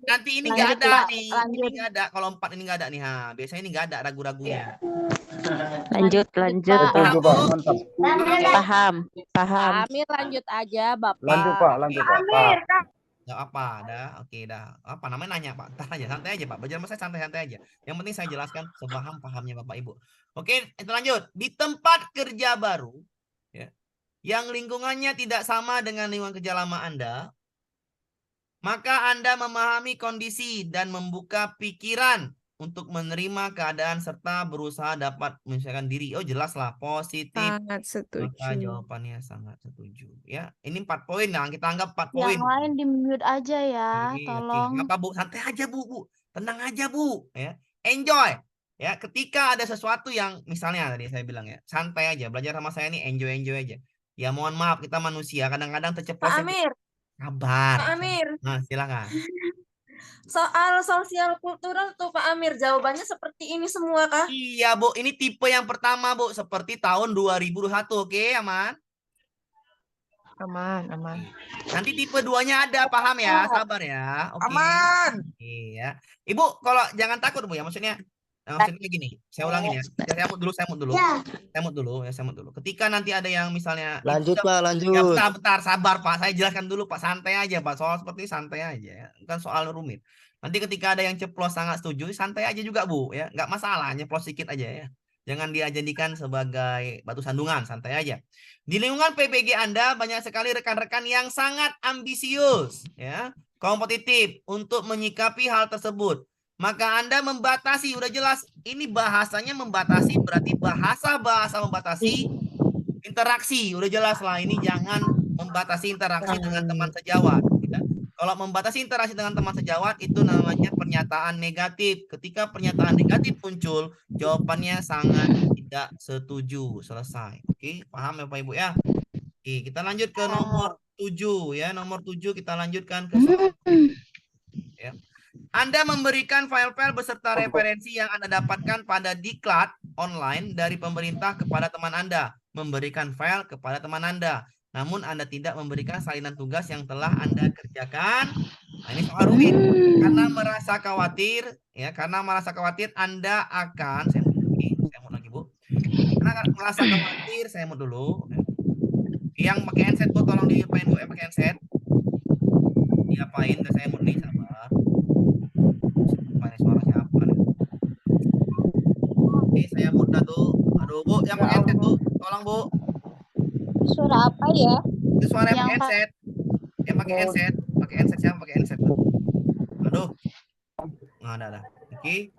Nanti ini nggak ada nih. Ini nggak ada. Kalau 4 ini nggak ada nih. Biasanya ini nggak ada ragu-ragunya. Lanjut. Setuju, Pak. Mantap. Paham. Amir lanjut aja, Bapak. Lanjut, Pak. Paham. Nggak apa, dah. Oke, dah. Apa namanya nanya, Pak? Ntar aja, santai aja, Pak. Belajar sama saya santai-santai aja. Yang penting saya jelaskan sepaham-pahamnya Bapak Ibu. Oke, itu lanjut. Di tempat kerja baru, ya, yang lingkungannya tidak sama dengan lingkungan kerja lama Anda, maka Anda memahami kondisi dan membuka pikiran untuk menerima keadaan serta berusaha dapat menyelesaikan diri. Oh, jelas lah, positif. Sangat Maka setuju. jawabannya sangat setuju. Ya, ini 4 poin. Nah, kita anggap 4 poin. Yang lain di-mute aja ya, Oke, tolong. Apa Bu? Santai aja Bu. Tenang aja Bu. Ya, enjoy. Ya, ketika ada sesuatu yang misalnya tadi saya bilang ya, santai aja. Belajar sama saya nih enjoy aja. Ya mohon maaf, kita manusia kadang-kadang terceplos. Pak Amir. Sabar. Pak Amir. Nah, silakan. Soal sosial kultural tuh Pak Amir, jawabannya seperti ini semua kah? Iya, Bu. Ini tipe yang pertama, Bu. Seperti tahun 2021. Oke, aman? Aman. Nanti tipe 2-nya ada, paham ya? Sabar ya. Oke. Aman. Iya. Ibu, kalau jangan takut, Bu ya. Maksudnya gini. Saya ulangin ya. Saya mut dulu. Saya mut dulu. Ketika nanti ada yang misalnya Lanjut, Pak, lanjut. Ya, bentar, sabar, Pak. Saya jelaskan dulu, Pak. Santai aja, Pak. Soal seperti ini santai aja ya. Bukan soal rumit. Nanti ketika ada yang ceplos sangat setuju, santai aja juga, Bu, ya. Nggak masalah, nyeplos sedikit aja ya. Jangan dia jadikan sebagai batu sandungan, santai aja. Di lingkungan PPG Anda banyak sekali rekan-rekan yang sangat ambisius, ya, kompetitif untuk menyikapi hal tersebut. Maka Anda membatasi, udah jelas, ini bahasanya membatasi, berarti bahasa membatasi interaksi, udah jelas lah, ini jangan membatasi interaksi dengan teman sejawat. Ya. Kalau membatasi interaksi dengan teman sejawat itu namanya pernyataan negatif. Ketika pernyataan negatif muncul, jawabannya sangat tidak setuju. Selesai. Oke, paham ya Pak Ibu ya? Oke, kita lanjut ke nomor 7 ya. Nomor 7 kita lanjutkan ke soal. Ya. Anda memberikan file-file beserta referensi yang Anda dapatkan pada diklat online dari pemerintah kepada teman Anda. Memberikan file kepada teman Anda. Namun Anda tidak memberikan salinan tugas yang telah Anda kerjakan. Nah, ini soal rumit. Karena merasa khawatir, ya, karena merasa khawatir Anda akan, saya mau lagi Bu. Karena merasa khawatir, saya mau dulu. Yang pakai handset Bu, tolong diapain Bu, pakai handset. Diapain, saya mau nih, sabar. Ini suara siapa nih? Oke, saya mudah tuh. Aduh Bu, yang pakai handset tuh, tolong Bu. Suara apa ya? Itu suara yang pakai headset. Yang pakai headset. Pakai headset siapa? Pakai headset. Aduh. Nah, ada. Oke.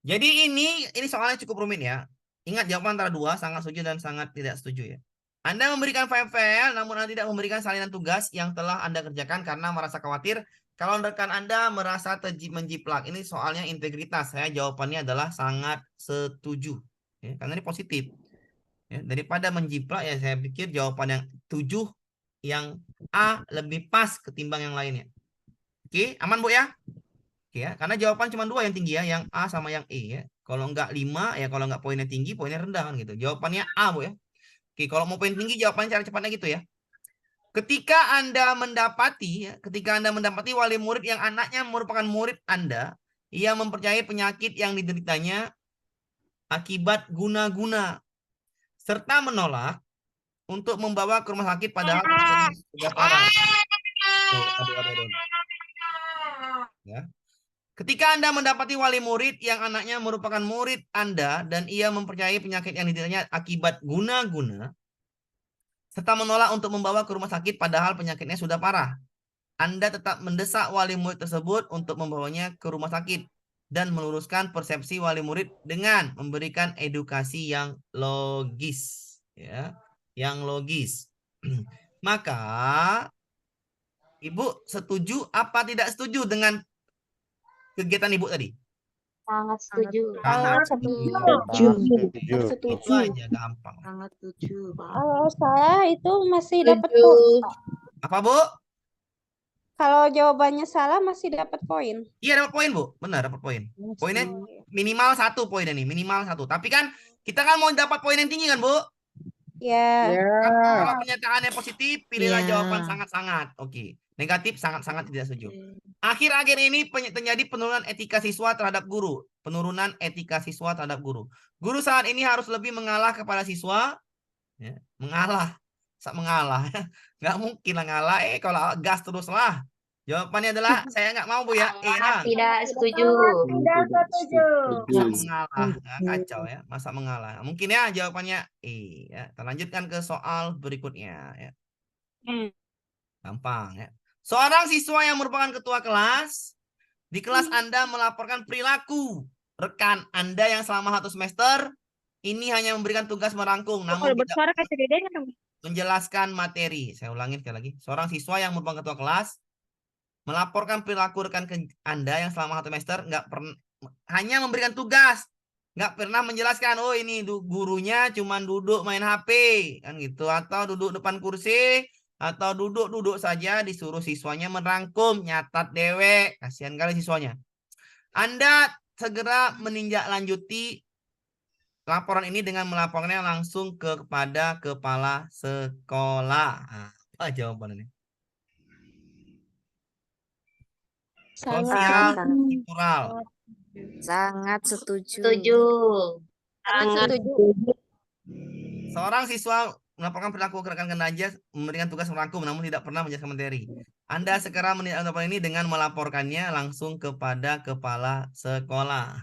Jadi ini soalnya cukup rumit ya. Ingat jawaban antara dua, sangat setuju dan sangat tidak setuju ya. Anda memberikan file-file, namun Anda tidak memberikan salinan tugas yang telah Anda kerjakan karena merasa khawatir kalau rekan Anda merasa menjiplak. Ini soalnya integritas. Saya jawabannya adalah sangat setuju. Ya, karena ini positif. Ya, daripada menjiplak ya saya pikir jawaban yang 7 yang A lebih pas ketimbang yang lainnya. Oke, aman Bu ya? Oke ya, karena jawaban cuma 2 yang tinggi ya, yang A sama yang E ya. Kalau enggak 5 ya, kalau enggak poinnya tinggi, poinnya rendah kan gitu. Jawabannya A Bu ya. Oke, kalau mau poin tinggi jawabannya cara cepatnya gitu ya. Ketika Anda mendapati wali murid yang anaknya merupakan murid Anda, ia mempercayai penyakit yang dideritanya akibat guna-guna serta menolak untuk membawa ke rumah sakit padahal sudah parah. Ya. Ketika Anda mendapati wali murid yang anaknya merupakan murid Anda dan ia mempercayai penyakit yang dideritanya akibat guna-guna serta menolak untuk membawa ke rumah sakit padahal penyakitnya sudah parah, Anda tetap mendesak wali murid tersebut untuk membawanya ke rumah sakit dan meluruskan persepsi wali murid dengan memberikan edukasi yang logis, ya, yang logis. Maka Ibu setuju apa tidak setuju dengan kegiatan Ibu tadi? Sangat setuju. Sangat setuju. Itu aja gampang. Sangat setuju, Pak. Kalau saya itu masih dapat poin, Pak. Apa Bu? Kalau jawabannya salah masih dapat poin. Iya dapat poin Bu, benar dapat poin. Poinnya minimal 1 poinnya nih, minimal 1. Tapi kan kita kan mau dapat poin yang tinggi kan Bu? Ya. Kalau pernyataannya positif, pilihlah jawaban sangat-sangat. Oke. Negatif sangat-sangat tidak setuju. Akhir-akhir ini terjadi penurunan etika siswa terhadap guru. Penurunan etika siswa terhadap guru. Guru saat ini harus lebih mengalah kepada siswa. Ya, mengalah. Mengalah. Nggak mungkin lah ngalah. Kalau gas terus lah. Jawabannya adalah saya nggak mau Bu ya. Tidak setuju. Tidak setuju. Masa mengalah. Nah, kacau ya. Masa mengalah. Mungkin ya jawabannya ya. Kita lanjutkan ke soal berikutnya ya. Gampang ya. Seorang siswa yang merupakan ketua kelas, di kelas Anda melaporkan perilaku rekan Anda yang selama 1 semester ini hanya memberikan tugas merangkum, namun tidak menjelaskan materi. Saya ulangin sekali lagi. Seorang siswa yang merupakan ketua kelas melaporkan perilaku rekan Anda yang selama 1 semester hanya memberikan tugas, nggak pernah menjelaskan, oh ini gurunya cuman duduk main HP kan gitu, atau duduk depan kursi, atau duduk saja, disuruh siswanya merangkum, nyatat dewek. Kasihan kali siswanya. Anda segera menindaklanjuti laporan ini dengan melaporkannya langsung kepada kepala sekolah. Apa jawaban ini? Sosial kultural. Sangat setuju. Setuju. Sangat setuju. Seorang siswa melaporkan perilaku rekan Anda memberikan tugas merangkum namun tidak pernah menjelaskan materi. Anda segera menindaklanjuti ini dengan melaporkannya langsung kepada kepala sekolah.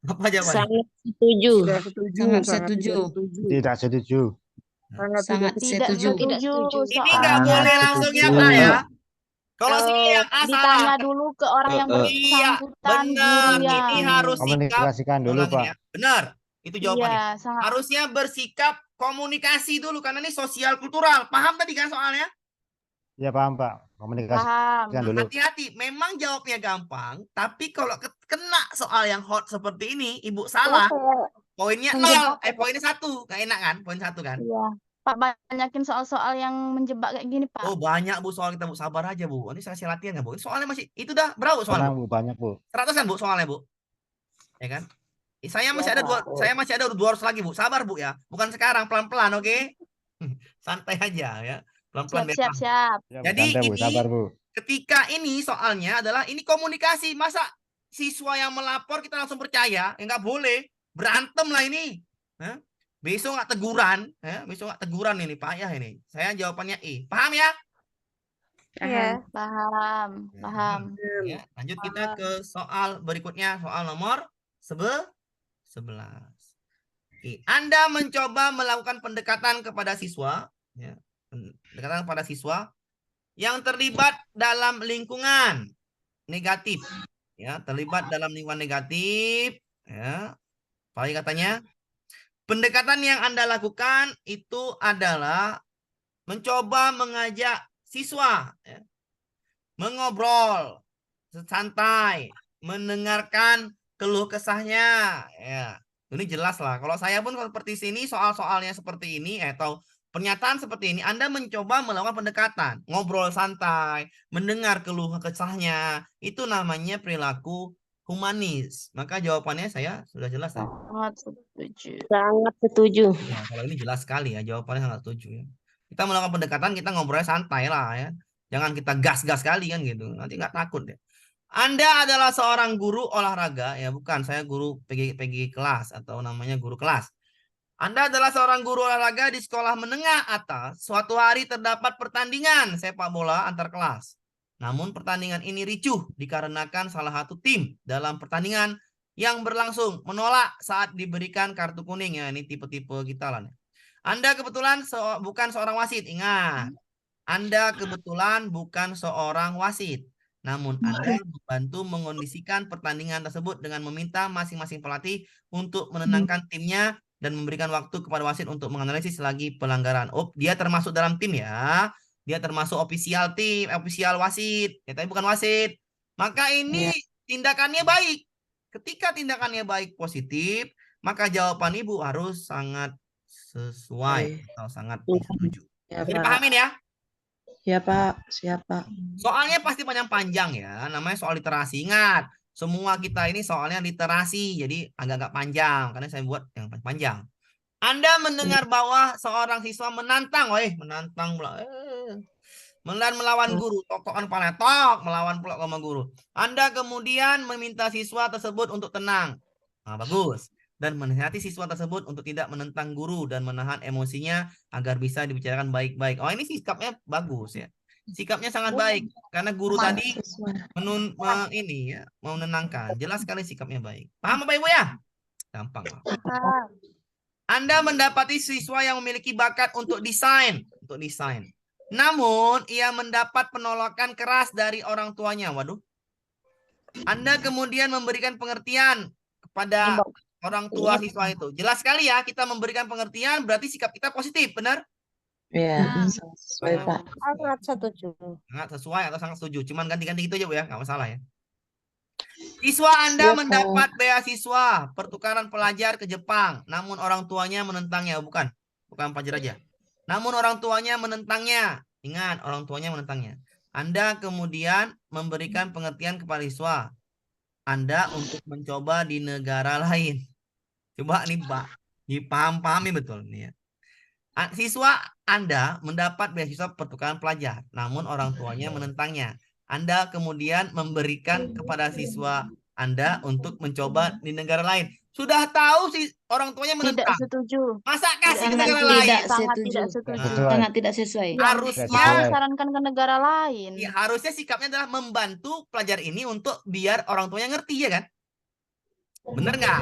Apa jawabannya? Sangat setuju. Sangat setuju. Tidak setuju. Sangat setuju. Ini nggak boleh langsung ya Pak ya. Kalau yang A ditanya salah. dulu ke orang yang Iya, bersangkutan, benar. gurunya. Ini harus sikap. Komunikasikan dulu, Ulangin Pak. ya. Benar. Itu jawabannya. Iya, sangat. Harusnya bersikap komunikasi dulu karena ini sosial kultural. Paham tadi kan soalnya? Ya paham Pak. Komunikasikan dulu. Hati-hati. Memang jawabnya gampang, tapi kalau kena soal yang hot seperti ini, Ibu salah. Poinnya 0, poinnya 1. Gak enak kan? Poin 1 kan? Iya. Pak, banyakin soal-soal yang menjebak kayak gini, Pak. Oh, banyak Bu soal kita, Bu. Sabar aja, Bu. Ini saya kasih latihan ya, Bu. Ini soalnya masih itu dah berapa Bu soalnya? Bu, banyak Bu. 100 kan Bu soalnya, Bu. Ya kan? Saya masih ada 200 lagi, Bu. Sabar, Bu ya. Bukan sekarang, pelan-pelan, oke? Santai aja ya. Pelan-pelan Siap. Jadi santai, Bu. ini Sabar, Bu. ketika ini soalnya adalah ini komunikasi. Masa siswa yang melapor kita langsung percaya? Ya nggak boleh. Berantem lah ini. Hah? Besok nggak teguran, ya? Besok nggak teguran ini, payah ini. Saya jawabannya E. Paham ya? Iya, paham. Ya, lanjut kita ke soal berikutnya, soal nomor 11. Oke. Anda mencoba melakukan pendekatan kepada siswa, ya, pendekatan kepada siswa yang terlibat dalam lingkungan negatif, ya, terlibat dalam lingkungan negatif, ya. Apalagi katanya? Pendekatan yang Anda lakukan itu adalah mencoba mengajak siswa ya, mengobrol santai, mendengarkan keluh kesahnya. Ya, ini jelas lah. Kalau saya pun seperti sini soal-soalnya seperti ini atau pernyataan seperti ini, Anda mencoba melakukan pendekatan, ngobrol santai, mendengar keluh kesahnya. Itu namanya perilaku humanis. Maka jawabannya saya sudah jelas ya. Sangat setuju. Ya, kalau ini jelas sekali ya, jawabannya sangat setuju ya. Kita melakukan pendekatan, kita ngobrolnya santai lah ya. Jangan kita gas-gas kali kan gitu. Nanti nggak takut ya. Anda adalah seorang guru olahraga ya, bukan saya guru PG kelas atau namanya guru kelas. Anda adalah seorang guru olahraga di sekolah menengah atas. Suatu hari terdapat pertandingan sepak bola antar kelas. Namun pertandingan ini ricuh dikarenakan salah satu tim dalam pertandingan yang berlangsung menolak saat diberikan kartu kuning. Ya, ini tipe-tipe kita lah. Anda kebetulan bukan seorang wasit. Ingat, Anda kebetulan bukan seorang wasit. Namun Anda membantu mengondisikan pertandingan tersebut dengan meminta masing-masing pelatih untuk menenangkan timnya dan memberikan waktu kepada wasit untuk menganalisis lagi pelanggaran. Oh, dia termasuk dalam tim ya. Dia termasuk official tim, official wasit. Ya, tapi bukan wasit. Maka ini tindakannya baik. Ketika tindakannya baik positif, maka jawaban Ibu harus sangat sesuai atau sangat setuju. Ya, Jadi Pak. pahamin ya. Ya Pak, siap Pak. Soalnya pasti panjang-panjang ya. Namanya soal literasi. Ingat, semua kita ini soalnya literasi. Jadi agak-agak panjang. Karena saya buat yang panjang. Anda mendengar bahwa seorang siswa menantang. Menantang pula. Melawan guru. Tokokan paletok. Melawan pula sama guru. Anda kemudian meminta siswa tersebut untuk tenang. Nah, bagus. Dan menasihati siswa tersebut untuk tidak menentang guru dan menahan emosinya agar bisa dibicarakan baik-baik. Oh, ini sikapnya bagus ya. Sikapnya sangat baik karena guru tadi mau menenangkan. Jelas sekali sikapnya baik. Paham Bapak Ibu ya? Gampang. Anda mendapati siswa yang memiliki bakat untuk desain, Namun ia mendapat penolakan keras dari orang tuanya. Waduh. Anda kemudian memberikan pengertian kepada orang tua siswa itu. Jelas sekali ya, kita memberikan pengertian berarti sikap kita positif, benar? Iya, sesuai Pak. Sangat setuju. Sangat sesuai atau sangat setuju. Cuman ganti-ganti gitu aja Bu ya, nggak masalah ya. Siswa Anda Siap, Pak. mendapat beasiswa pertukaran pelajar ke Jepang, namun orang tuanya menentangnya. Bukan pelajar aja. Namun orang tuanya menentangnya. Ingat, orang tuanya menentangnya. Anda kemudian memberikan pengertian kepada siswa Anda untuk mencoba di negara lain. Coba nih Pak, dipaham-pahami betul nih ya. Siswa Anda mendapat beasiswa pertukaran pelajar, namun orang tuanya menentangnya. Anda kemudian memberikan kepada siswa Anda untuk mencoba di negara lain. Sudah tahu sih orang tuanya menentang. Tidak setuju. Masa kasih ke Sangat negara tidak lain? Sangat setuju. tidak setuju. Sangat tidak sesuai. Harusnya Disarankan ke negara lain. ya, harusnya sikapnya adalah membantu pelajar ini untuk biar orang tuanya ngerti, ya kan? Bener nggak?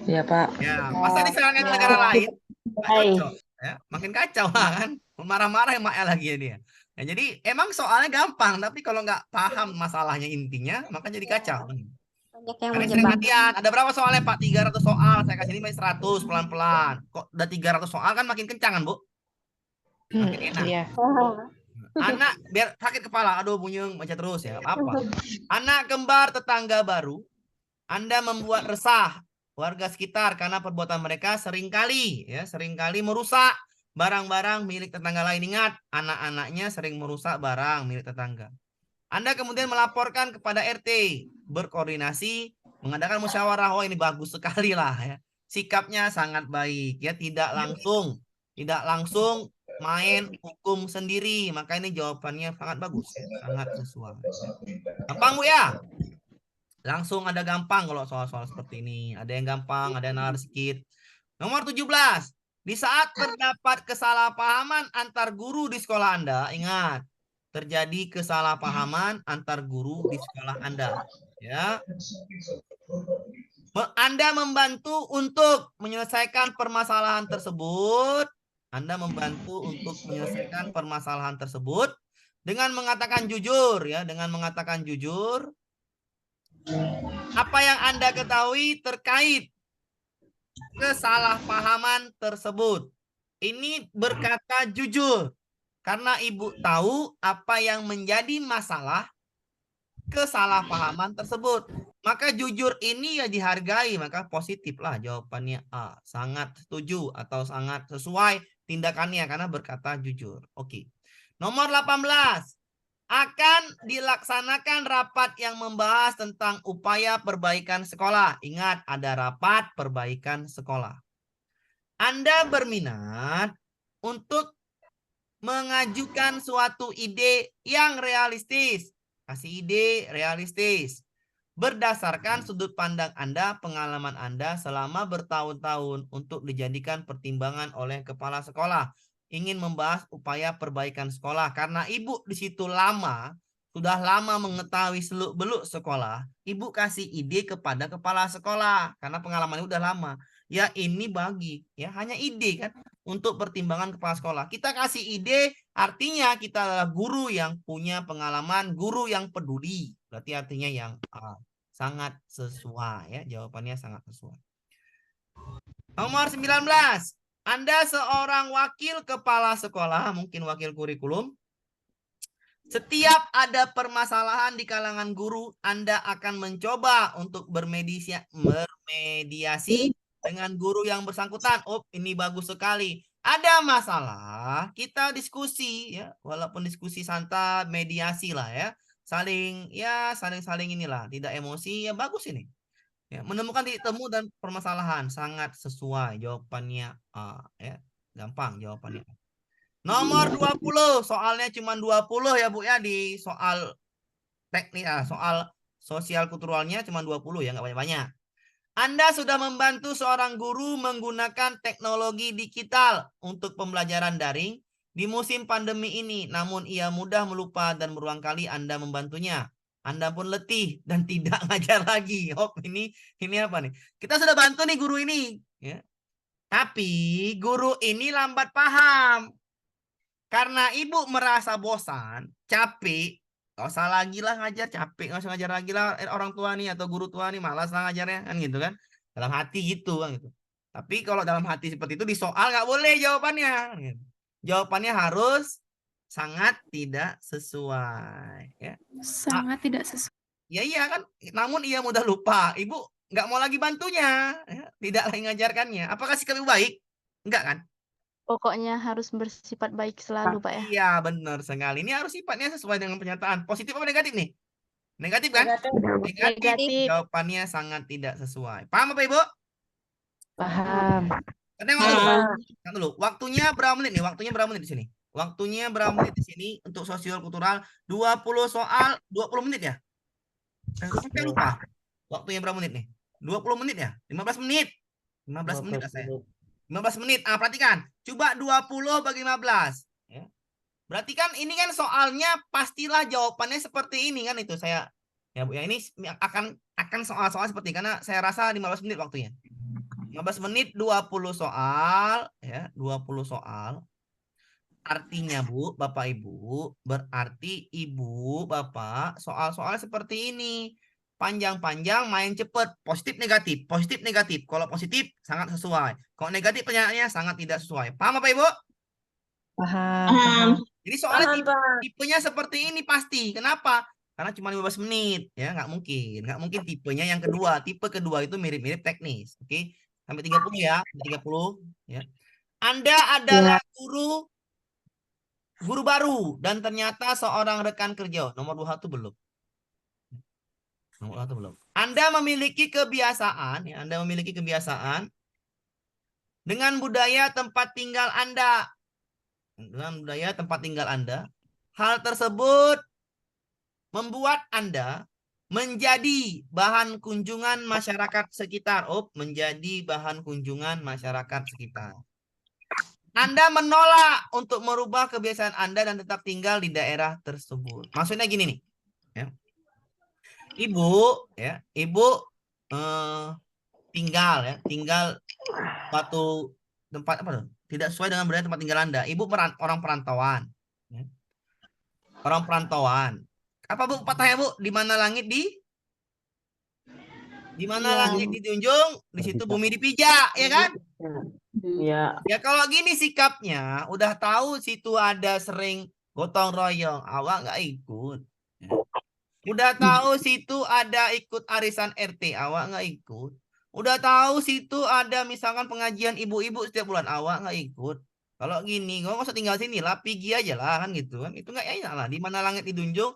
Iya Pak. Ya, masa disarankan ke negara lain? Nggak cocok, ya. Makin kacau lah kan? Marah-marah yang Mak lagi ya dia. Ya, jadi emang soalnya gampang, tapi kalau nggak paham masalahnya intinya, maka jadi kacau. Banyak yang Karena sering latihan. Ada berapa soalnya Pak? 300 soal. Saya kasih ini 100 pelan-pelan. Kok udah 300 soal kan makin kencang kan Bu? Makin enak. Iya. Anak biar sakit kepala. Aduh bunyung baca terus ya. Apa? Anak kembar tetangga baru. Anda membuat resah warga sekitar karena perbuatan mereka seringkali merusak barang-barang milik tetangga lain. Ingat, anak-anaknya sering merusak barang milik tetangga. Anda kemudian melaporkan kepada RT, berkoordinasi, mengadakan musyawarah. Oh ini bagus sekali lah ya. Sikapnya sangat baik ya, tidak langsung main hukum sendiri. Maka ini jawabannya sangat bagus ya, sangat sesuai. Gampang Bu ya? Langsung ada gampang kalau soal-soal seperti ini. Ada yang gampang, ada yang nalar sedikit. Nomor 17. Di saat terdapat kesalahpahaman antar guru di sekolah Anda, ingat, terjadi kesalahpahaman antar guru di sekolah Anda. Ya. Anda membantu untuk menyelesaikan permasalahan tersebut. Anda membantu untuk menyelesaikan permasalahan tersebut dengan mengatakan jujur ya, dengan mengatakan jujur apa yang Anda ketahui terkait kesalahpahaman tersebut. Ini berkata jujur karena Ibu tahu apa yang menjadi masalah kesalahpahaman tersebut. Maka jujur ini ya dihargai, maka positif lah jawabannya A. Sangat setuju atau sangat sesuai tindakannya karena berkata jujur. Oke. Nomor 18. Akan dilaksanakan rapat yang membahas tentang upaya perbaikan sekolah. Ingat, ada rapat perbaikan sekolah. Anda berminat untuk mengajukan suatu ide yang realistis. Kasih ide realistis. Berdasarkan sudut pandang Anda, pengalaman Anda selama bertahun-tahun untuk dijadikan pertimbangan oleh kepala sekolah. Ingin membahas upaya perbaikan sekolah. Karena Ibu di situ sudah lama mengetahui seluk-beluk sekolah. Ibu kasih ide kepada kepala sekolah. Karena pengalamannya udah lama. Ya ini hanya ide kan. Untuk pertimbangan kepala sekolah. Kita kasih ide, artinya kita adalah guru yang punya pengalaman, guru yang peduli. Berarti artinya yang sangat sesuai ya. Jawabannya sangat sesuai. Nomor 19. Anda seorang wakil kepala sekolah, mungkin wakil kurikulum. Setiap ada permasalahan di kalangan guru, Anda akan mencoba untuk bermediasi dengan guru yang bersangkutan. Oh, ini bagus sekali. Ada masalah, kita diskusi ya, walaupun diskusi santai, mediasi lah ya. Saling inilah, tidak emosi ya, bagus ini. Ya, menemukan titik temu dan permasalahan sangat sesuai jawabannya A ya. Gampang jawabannya. Nomor 20, soalnya cuma 20 ya Bu ya di soal teknik soal sosial kulturalnya cuma 20 ya, nggak banyak-banyak. Anda sudah membantu seorang guru menggunakan teknologi digital untuk pembelajaran daring di musim pandemi ini, namun ia mudah melupa dan berulang kali Anda membantunya. Anda pun letih dan tidak ngajar lagi. Oh, ini apa nih? Kita sudah bantu nih guru ini, ya. Tapi guru ini lambat paham. Karena ibu merasa bosan, capek, gak usah lagi lah ngajar, capek, gak usah ngajar lagi lah orang tua nih atau guru tua nih, malas lah ngajarnya, kan gitu kan. Dalam hati gitu kan gitu. Tapi kalau dalam hati seperti itu di soal nggak boleh jawabannya. Kan gitu. Jawabannya harus sangat tidak sesuai. Ya. Sangat tidak sesuai. Ya iya kan, namun ia mudah lupa. Ibu nggak mau lagi bantunya, ya. Tidak lagi ngajarkannya. Apakah sikap ibu baik? Enggak kan? Pokoknya harus bersifat baik selalu, Pak ya. Iya, benar sekali. Ini harus sifatnya sesuai dengan pernyataan. Positif apa negatif nih? Negatif kan? Negatif. Jawabannya sangat tidak sesuai. Paham apa Ibu? Paham. Tengok dulu. Tengok dulu. Waktunya berapa menit nih? Waktunya berapa menit di sini? Waktunya berapa menit di sini untuk sosial kultural? 20 soal, 20 menit ya? Saya lupa. Waktunya berapa menit nih? 20 menit ya? 15 menit. 15 menit lah saya. 15 menit. Ah, perhatikan. Coba 20 bagi 15. Ya. Berarti kan ini kan soalnya pastilah jawabannya seperti ini kan itu saya. Ya Bu, ya ini akan soal-soal seperti ini karena saya rasa 15 menit waktunya. 15 menit 20 soal ya, 20 soal. Artinya Bu, Bapak Ibu, berarti Ibu, Bapak, soal-soalnya seperti ini. Panjang-panjang, main cepet, positif negatif, positif negatif. Kalau positif sangat sesuai, kalau negatif pernyataannya sangat tidak sesuai. Paham apa Ibu? Paham. Jadi soalnya tipenya seperti ini pasti. Kenapa? Karena cuma 15 menit, ya nggak mungkin tipenya yang kedua. Tipe kedua itu mirip-mirip teknis, oke? Sampai 30 ya, 30 ya. Anda adalah guru baru dan ternyata seorang rekan kerja. Nomor 21 belum. Nomor 1 belum. Anda memiliki kebiasaan, ya, Anda memiliki kebiasaan dengan budaya tempat tinggal Anda. Dengan budaya tempat tinggal Anda. Hal tersebut membuat Anda menjadi bahan kunjungan masyarakat sekitar. Menjadi bahan kunjungan masyarakat sekitar. Anda menolak untuk merubah kebiasaan Anda dan tetap tinggal di daerah tersebut. Maksudnya gini nih. Ya. Ibu tinggal suatu tempat apa tuh? Tidak sesuai dengan budaya tempat tinggal Anda. Ibu orang perantauan. Ya. Orang perantauan. Apa Bu patahnya Bu? Di mana langit di mana langit dijunjung, di situ bumi dipijak, ya kan? Iya. Ya kalau gini sikapnya, udah tahu situ ada sering gotong royong, awak nggak ikut. Ya. Udah tahu situ ada ikut arisan RT, awak nggak ikut. Udah tahu situ ada misalkan pengajian ibu-ibu setiap bulan, awak nggak ikut. Kalau gini, nggak usah tinggal sini lah, pergi aja lah kan gitu kan. Itu nggak enak lah. Di mana langit dijunjung,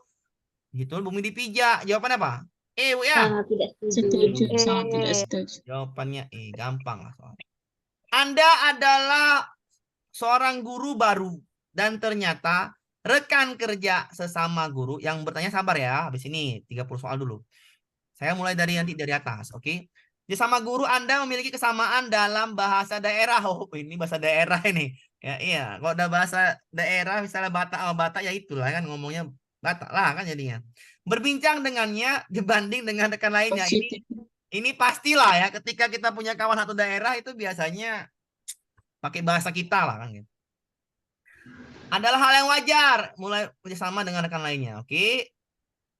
gitu bumi dipijak. Jawabannya apa? Bu ya? Sangat tidak setuju. Sangat tidak setuju. Jawabannya gampang lah soalnya. Anda adalah seorang guru baru dan ternyata rekan kerja sesama guru yang bertanya sabar ya. Habis ini 30 soal dulu. Saya mulai dari atas, oke? Sesama guru Anda memiliki kesamaan dalam bahasa daerah. Ini bahasa daerah ini. Ya iya, kalau ada bahasa daerah misalnya Batak sama Batak ya itulah kan ngomongnya Batak lah kan jadinya. Berbincang dengannya dibanding dengan rekan lainnya. Ini pastilah ya ketika kita punya kawan satu daerah itu biasanya pakai bahasa kita lah kan gitu. Adalah hal yang wajar mulai bersama dengan rekan lainnya, oke?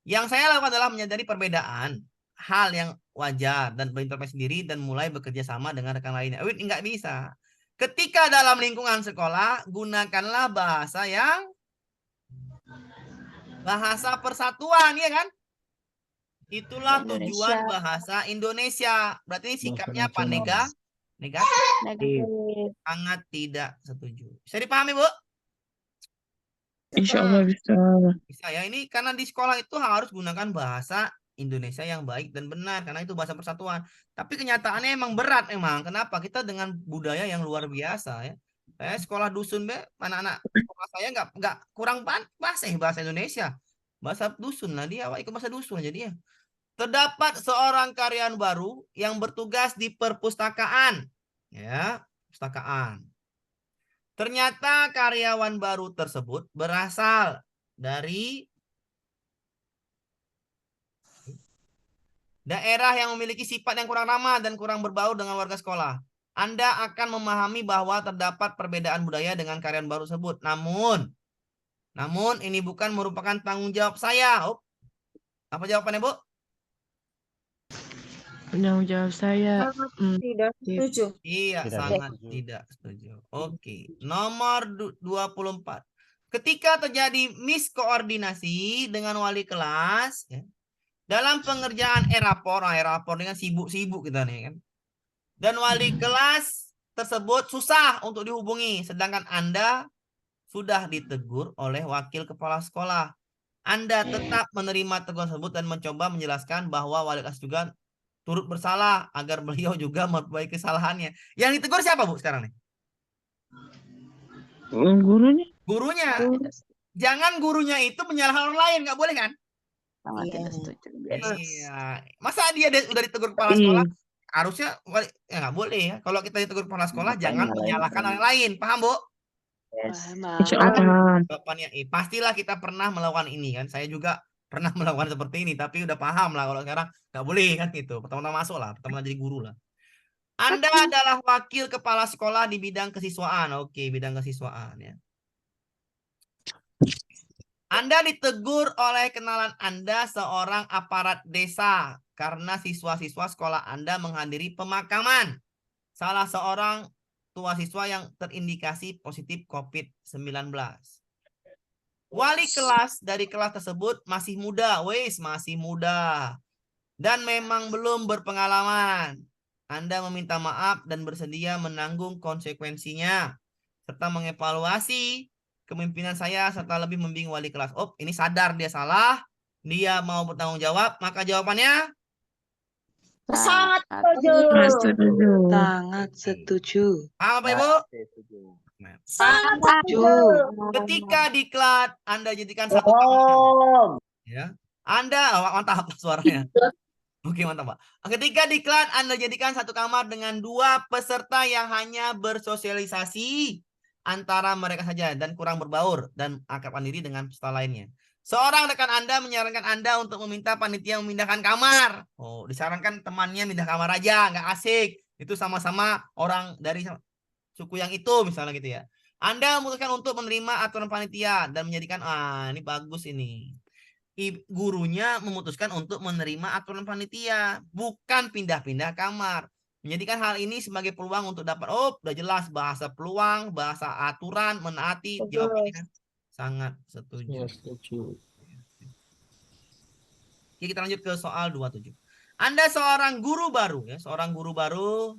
Yang saya lakukan adalah menyadari perbedaan, hal yang wajar dan berintrospeksi sendiri dan mulai bekerja sama dengan rekan lainnya. Enggak bisa. Ketika dalam lingkungan sekolah, gunakanlah bahasa persatuan, ya kan? Itulah tujuan bahasa Indonesia. Berarti ini sikapnya apa? Negatif. Sangat tidak setuju. Bisa dipahami, Bu? Insya Allah bisa. Bisa ya. Ini karena di sekolah itu harus gunakan bahasa Indonesia yang baik dan benar. Karena itu bahasa persatuan. Tapi kenyataannya emang berat emang. Kenapa? Kita dengan budaya yang luar biasa ya. Saya sekolah dusun, anak-anak sekolah saya nggak kurang bahasa Indonesia. Bahasa dusun lah dia, ikut bahasa dusun jadi ya. Terdapat seorang karyawan baru yang bertugas di perpustakaan. Ya, perpustakaan. Ternyata karyawan baru tersebut berasal dari daerah yang memiliki sifat yang kurang ramah dan kurang berbaur dengan warga sekolah. Anda akan memahami bahwa terdapat perbedaan budaya dengan karyawan baru tersebut. Namun ini bukan merupakan tanggung jawab saya. Oh, apa jawabannya, Bu? Tanggung jawab saya. Tidak setuju. Iya, Tidak sangat setuju. tidak setuju. Oke, nomor 24. Ketika terjadi miskoordinasi dengan wali kelas, ya, dalam pengerjaan e-rapor, e-rapor dengan sibuk-sibuk kita nih kan. Dan wali kelas tersebut susah untuk dihubungi, sedangkan Anda sudah ditegur oleh wakil kepala sekolah. Anda tetap menerima teguran tersebut dan mencoba menjelaskan bahwa wali kelas juga turut bersalah agar beliau juga memperbaiki kesalahannya. Yang ditegur siapa, Bu, sekarang nih? Gurunya. Gurunya. Jangan gurunya itu menyalahkan orang lain, nggak boleh kan? Sangat tidak setuju. Iya. Masa dia udah ditegur kepala sekolah? Harusnya ya nggak boleh ya. Kalau kita ditegur kepala sekolah, jangan menyalahkan orang lain. Paham, Bu? Jawabannya pastilah kita pernah melakukan ini kan. Saya juga pernah melakukan seperti ini, tapi udah paham lah kalau sekarang nggak boleh kan gitu. Pertama-tama masuk lah, pertama jadi guru lah. Anda adalah wakil kepala sekolah di bidang kesiswaan. Oke, bidang kesiswaan ya. Anda ditegur oleh kenalan Anda seorang aparat desa karena siswa-siswa sekolah Anda menghadiri pemakaman salah seorang tua siswa yang terindikasi positif COVID-19. Wali kelas dari kelas tersebut masih muda, masih muda, dan memang belum berpengalaman. Anda meminta maaf dan bersedia menanggung konsekuensinya, serta mengevaluasi kepemimpinan saya serta lebih membimbing wali kelas. Oh, ini sadar dia salah, dia mau bertanggung jawab, maka jawabannya Sangat setuju. Sangat setuju. apa, Ibu? Sangat setuju. Ketika diklat Anda jadikan satu kamar, ya. Anda mantap suaranya. Oke, mantap, Pak. Ketika diklat Anda jadikan satu kamar dengan 2 peserta yang hanya bersosialisasi antara mereka saja dan kurang berbaur dan akrabkan diri dengan peserta lainnya. Seorang rekan Anda menyarankan Anda untuk meminta panitia memindahkan kamar. Oh, disarankan temannya pindah kamar aja, nggak asik. Itu sama-sama orang dari suku yang itu, misalnya gitu ya. Anda memutuskan untuk menerima aturan panitia dan menjadikan, ini bagus ini. Gurunya memutuskan untuk menerima aturan panitia, bukan pindah-pindah kamar. Menjadikan hal ini sebagai peluang untuk dapat, udah jelas bahasa peluang, bahasa aturan, menaati, jawabannya sangat setuju. Oke, kita lanjut ke soal 27. Anda seorang guru baru, ya, seorang guru baru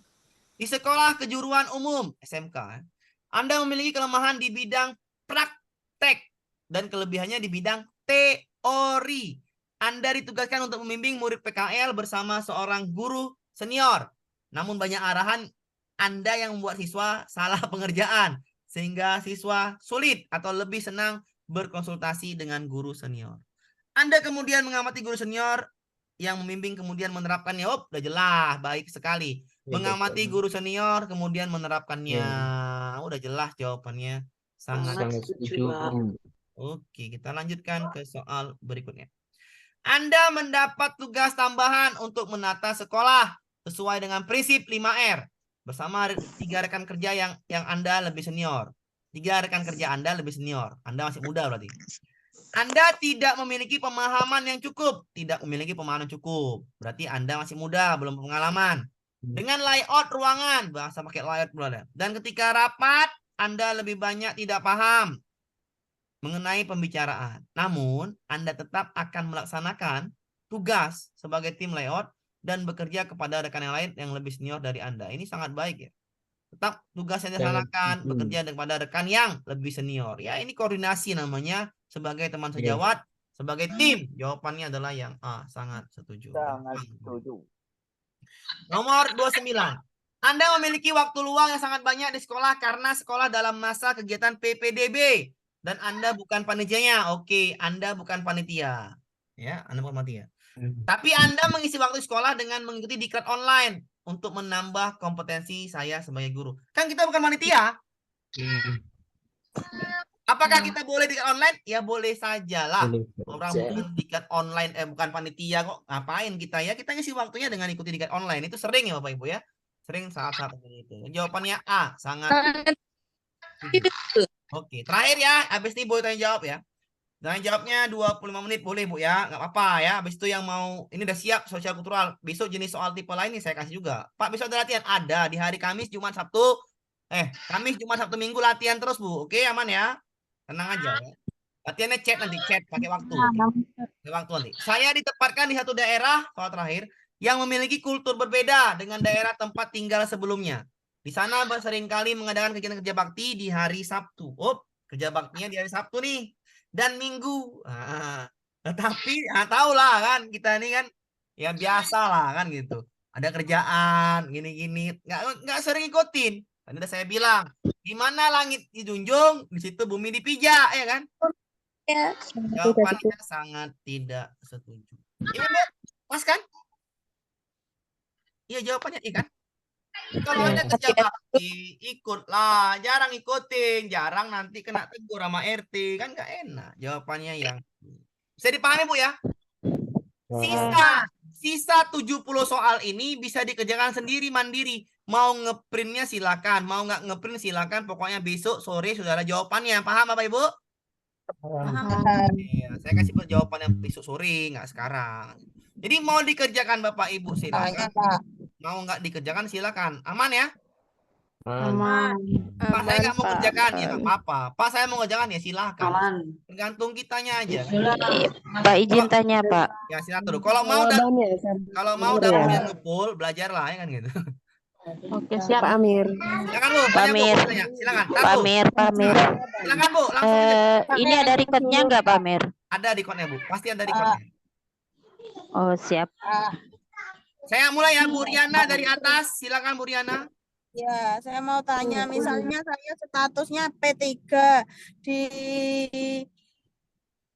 di sekolah kejuruan umum SMK. Anda memiliki kelemahan di bidang praktek dan kelebihannya di bidang teori. Anda ditugaskan untuk membimbing murid PKL bersama seorang guru senior. Namun banyak arahan Anda yang membuat siswa salah pengerjaan, sehingga siswa sulit atau lebih senang berkonsultasi dengan guru senior. Anda kemudian mengamati guru senior yang membimbing kemudian menerapkannya. Udah jelas, baik sekali. Mengamati guru senior kemudian menerapkannya. Udah jelas jawabannya. Sangat setuju. Oke, kita lanjutkan ke soal berikutnya. Anda mendapat tugas tambahan untuk menata sekolah sesuai dengan prinsip 5R. Bersama 3 rekan kerja yang Anda lebih senior. 3 rekan kerja Anda lebih senior. Anda masih muda berarti. Anda tidak memiliki pemahaman yang cukup. Tidak memiliki pemahaman yang cukup. Berarti Anda masih muda, belum pengalaman. Dengan layout ruangan. Bahasa pakai layout berada. Dan ketika rapat, Anda lebih banyak tidak paham mengenai pembicaraan. Namun, Anda tetap akan melaksanakan tugas sebagai tim layout dan bekerja kepada rekan yang lain yang lebih senior dari Anda. Ini sangat baik ya. Tetap tugas yang dilaksanakan, bekerja kepada rekan yang lebih senior. Ya, ini koordinasi namanya sebagai teman sejawat, sebagai tim. Jawabannya adalah yang A, sangat setuju. Sangat setuju. Nomor 29. Anda memiliki waktu luang yang sangat banyak di sekolah karena sekolah dalam masa kegiatan PPDB dan Anda bukan panitianya. Oke, Anda bukan panitia. Ya, Anda bukan panitia. Tapi Anda mengisi waktu sekolah dengan mengikuti diklat online untuk menambah kompetensi saya sebagai guru. Kan kita bukan panitia. Apakah kita boleh diklat online? Ya boleh sajalah. Orang bukan diklat online, bukan panitia kok. Ngapain kita ya? Kita ngisi waktunya dengan ikuti diklat online. Itu sering ya Bapak Ibu ya. Sering salah seperti itu. Jawabannya A, sangat setuju. Oke, terakhir ya. Habis ini boleh tanya jawab ya. Tanya jawabnya 25 menit boleh Bu ya. Nggak apa-apa ya. Habis itu yang mau, ini udah siap sosial kultural. Besok jenis soal tipe lain nih saya kasih juga. Pak, besok ada latihan? Ada di hari Kamis, Jumat, Sabtu. Kamis, Jumat, Sabtu, Minggu latihan terus Bu. Oke, aman ya. Tenang aja ya. Latihannya chat nanti, chat pakai waktu. Pakai waktu nanti. Saya ditempatkan di satu daerah, soal terakhir, yang memiliki kultur berbeda dengan daerah tempat tinggal sebelumnya. Di sana seringkali mengadakan kegiatan kerja bakti di hari Sabtu. Kerja baktinya di hari Sabtu nih. Dan Minggu. Tetapi tahu lah kan kita ini kan ya biasa lah kan gitu. Ada kerjaan gini-gini, nggak sering ikutin. Tadi udah saya bilang, di mana langit dijunjung, di situ bumi dipijak, ya kan? Ya. Jawabannya sangat tidak setuju. Iya, Bu? Mas kan? Iya, jawabannya iya kan? Kalau ada kerja bakti, ikutlah. Jarang ikutin, jarang nanti kena tegur sama RT, kan nggak enak. Jawabannya yang bisa dipahami Bu ya? Sisa 70 soal ini bisa dikerjakan sendiri mandiri. Mau ngeprintnya silakan, mau nggak ngeprint silakan. Pokoknya besok sore sudah ada jawabannya. Paham Bapak Ibu? Paham. Ya, saya kasih jawabannya besok sore, nggak sekarang. Jadi mau dikerjakan Bapak Ibu silakan. Mau nggak dikerjakan silakan. Aman ya? Aman. Pak, saya nggak mau kerjakan ya nggak apa-apa. Pak, saya mau kerjakan ya silakan. Tergantung kitanya aja. Pak izin tanya Pak. Ya silakan dulu. Kalau mau dapatnya ngepul, belajarlah ya kan gitu. Oke, siap Pak Amir. Silakan Bu. Pak Amir. Silakan. Pak Amir. Silakan Bu. Langsung aja. Ini ada recordnya nggak Pak Amir? Ada recordnya Bu. Pasti ada recordnya. Oh siap. Saya mulai ya Bu Riana dari atas. Silakan Bu Riana. Ya, saya mau tanya, misalnya saya statusnya P3 di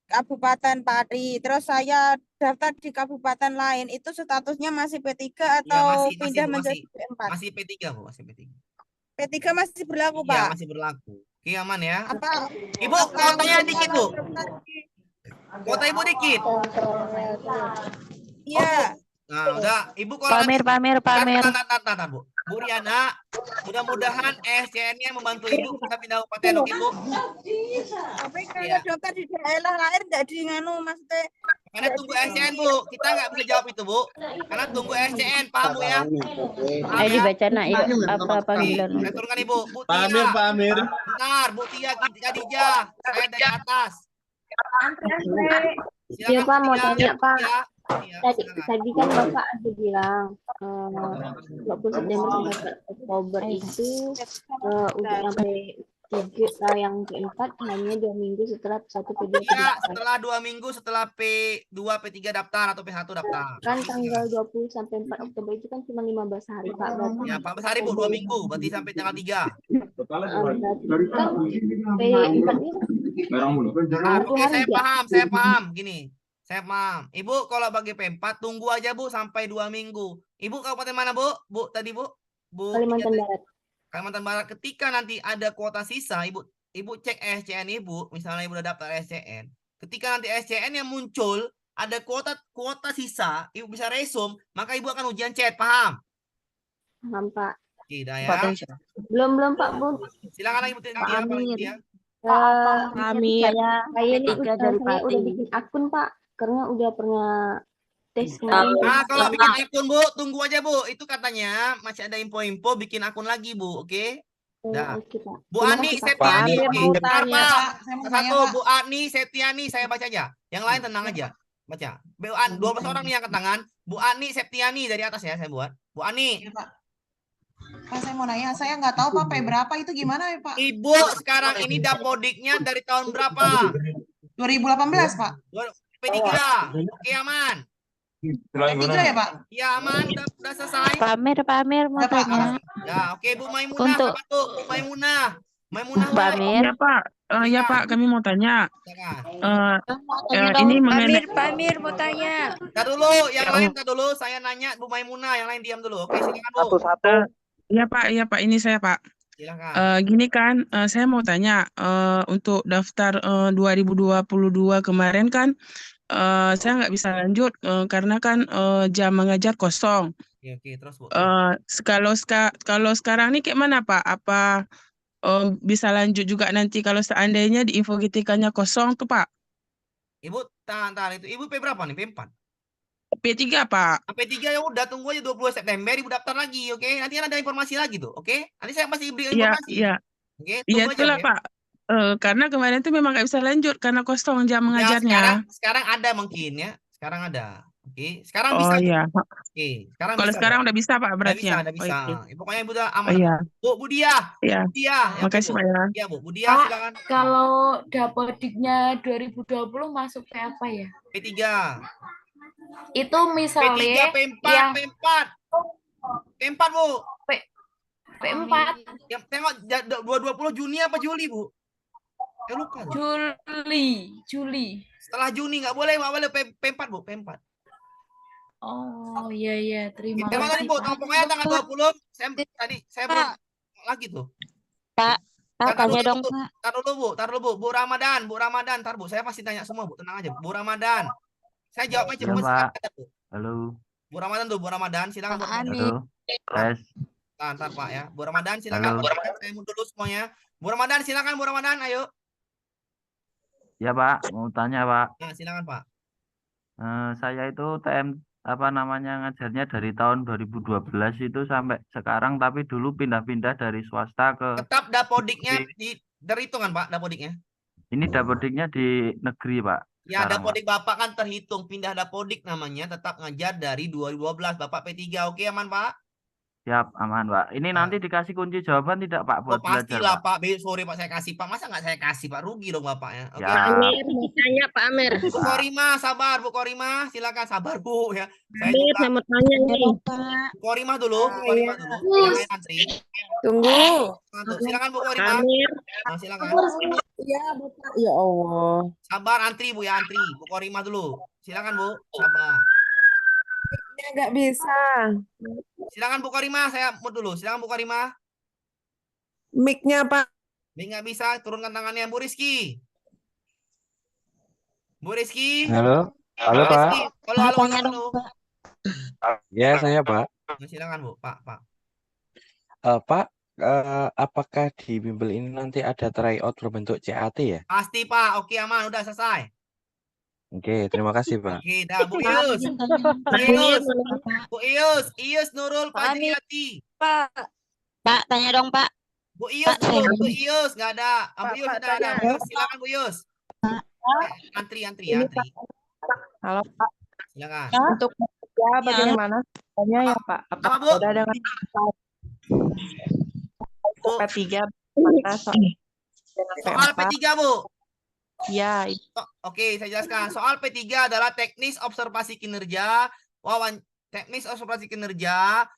Kabupaten Pati, terus saya daftar di kabupaten lain, itu statusnya masih P3 atau pindah menjadi P4? Masih P3 Bu, masih P3. P3 masih berlaku, Iya, Pak? masih berlaku. Oke, aman ya. Apa? Ibu, kuotanya dikit Bu. Kuota Ibu dikit. Iya. Nah, udah. Ibu kalau Pak Amir. Tar, Bu. Bu Riana, mudah-mudahan SCN-nya membantu Ibu bisa pindah kabupaten, oke Bu? Tapi kalau daftar di daerah lain nggak di nganu, maksudnya. Karena tunggu SCN Bu, kita nggak bisa jawab itu Bu. Karena tunggu SCN, paham Bu ya? Ayo dibaca nak yuk apa panggilan. Saya turunkan Ibu. Bu Tia. Pak Amir. Bentar, Bu Tia Khadijah. Saya dari atas. Iya Pak, mau tanya Pak. Tadi kan Bapak ada bilang 20 September sampai Oktober itu udah sampai 3 yang P4 hanya 2 minggu setelah 1 P2 Iya, setelah 2 minggu setelah P2, P3 daftar atau P1 daftar. Kan tanggal 20 sampai 4 Oktober itu kan cuma 15 hari Pak. Berarti ya, 14 hari Bu, 2 minggu. Berarti sampai tanggal 3. Berarti kan P4-nya Oke, saya paham. Gini, saya paham. Ibu kalau bagi P4 tunggu aja Bu sampai 2 minggu. Ibu kabupaten mana Bu? Bu tadi Bu? Kalimantan Barat. Kalimantan Barat. Ketika nanti ada kuota sisa, Ibu cek SCN Ibu, misalnya Ibu udah daftar SCN. Ketika nanti SCN yang muncul ada kuota sisa, Ibu bisa resume, maka Ibu akan ujian chat, paham? Paham Pak. Tidak ya. Belum Pak Bu. Silakan Ibu Tia. Amir. Saya ini udah bikin akun Pak, karena udah pernah tes. Nah, kalau bikin akun Bu, tunggu aja Bu. Itu katanya masih ada info-info bikin akun lagi Bu, oke? Nah, Bu Ani Septiani, satu Bu Ani Septiani, saya baca aja. Yang lain tenang aja, baca. 12 orang nih yang angkat tangan. Bu Ani Septiani dari atas ya, saya buat. Bu Ani. Pak, saya mau nanya, saya nggak tahu Pak, berapa itu gimana ya Pak? Ibu sekarang ini dapodiknya dari tahun berapa? 2018 Pak. P3, oke aman. P3 ya Pak? Iya aman, udah selesai. Pak Amir mau tanya. Ya oke Bu Maimunah, apa tuh? Bu Maimunah. Pak Amir. Ya Pak, ya Pak, kami mau tanya. Ini mengenai Pak Amir mau tanya. Ntar dulu, yang lain ntar dulu. Saya nanya Bu Maimunah, yang lain diam dulu. Oke, silakan Bu. Ya Pak, ini saya Pak. Gini kan, saya mau tanya untuk daftar 2022 kemarin kan saya nggak bisa lanjut karena kan jam mengajar kosong. Oke, terus Bu. Kalau sekarang nih kayak mana Pak? Apa bisa lanjut juga nanti kalau seandainya di infogetikanya kosong tuh Pak? Ibu, tahan itu. Ibu P berapa nih? P4. P3 Pak. P3 ya udah, tunggu aja 20 September Ibu daftar lagi, oke? Nanti kan ada informasi lagi tuh, oke? Nanti saya masih beri Iya, informasi. iya. Oke, Iya tunggu aja itulah ya. Pak. Karena kemarin tuh memang nggak bisa lanjut karena kosong jam Ya, mengajarnya. sekarang ada mungkin ya. Sekarang ada. Oke, sekarang Oh bisa. iya. Oke, sekarang Kalau bisa. sekarang udah bisa Pak Udah berarti bisa, ya. udah bisa. Oke. Pokoknya Ibu udah aman. Iya. Bu Dia. Iya. Bu Dia. Ya, oke, Makasih Bu. Pak ya. Iya, Bu. Bu Dia, Pak, silakan. kalau Dapodiknya 2020 masuk ke apa ya? P3. Itu misalnya P3, P4, yang P4. P4, Bu. P4 Yang tengok 2020 Juni apa Juli, Bu? Ya lupa. Bu. Juli. Setelah Juni nggak boleh P4, Bu, P4. Oh iya, terima Tengok tadi, kasih Bu. Pak. Pokoknya tanggal 20 saya belum lagi tuh. Pak, tanya dong Pak. Tar dulu, Bu. Bu Ramadan, tar Bu. Saya pasti tanya semua, Bu. Tenang aja, Bu. Ramadan. Saya jawab aja, Ya, Bu. Pak. Halo. Bu Ramadan tuh, Bu Ramadan. Silakan, Bu Ramadan. Halo. Tes. Ntar Pak ya. Bu Ramadan silakan. Halo. Bu Ramadan, saya mundur dulu semuanya. Bu Ramadan silakan, Bu Ramadan, ayo. Ya Pak, mau tanya Pak. Nah, silakan Pak. Saya itu ngajarnya dari tahun 2012 itu sampai sekarang, tapi dulu pindah-pindah dari swasta ke Tetap dapodiknya terhitungan Pak, dapodiknya. ini dapodiknya di negeri Pak. Ya, Sekarang, dapodik Bapak kan terhitung pindah dapodik namanya, tetap ngajar dari 2012. Bapak P3, oke aman Pak? Siap, aman Pak. Ini nanti dikasih kunci jawaban tidak Pak buat belajar Pastilah Pak? Pak. Sore Pak saya kasih Pak. Masa nggak saya kasih Pak? Rugi dong Bapaknya. Oke. Ya. Amir mau tanya Pak Amir. Bu Korima, sabar Bu Korima. Silakan sabar Bu ya. Amir, saya mau tanya nih. Bu Korima dulu, Bu Korima dulu. Yang lain antri. Tunggu. Silakan Bu Korima. Amir. Nah, silakan. Iya, Bapak. Ya Allah. Sabar antri Bu ya, antri. Bu Korima dulu. Silakan Bu, sabar. Nggak bisa. Silakan Bu Korima, saya mute dulu. Silakan Bu Korima. Mic-nya Pak. Mic nggak bisa, turunkan tangannya Bu Rizky. Bu Rizky. Halo, halo Bu Pak. Rizky. Halo. Ya saya Pak. Nah, silakan Bu, Pak. Pak, apakah di bimbel ini nanti ada tryout berbentuk CAT ya? Pasti Pak, oke aman, udah selesai. Oke, terima kasih Pak. Oke, dah Bu Ius. Bu Ius Nurul Fajriati. Pak, tanya dong Pak. Bu Ius dulu, Bu Ius nggak ada. Bu Ius udah ada. Bu Ius, silakan Bu Ius. Antri. Halo Pak. Silakan. Untuk ya bagaimana caranya ya Pak? Apakah Bu? udah dengan P3 mana Soal P3 Bu. Ya, Oke, saya jelaskan. Soal P3 adalah teknis observasi kinerja, teknis observasi kinerja,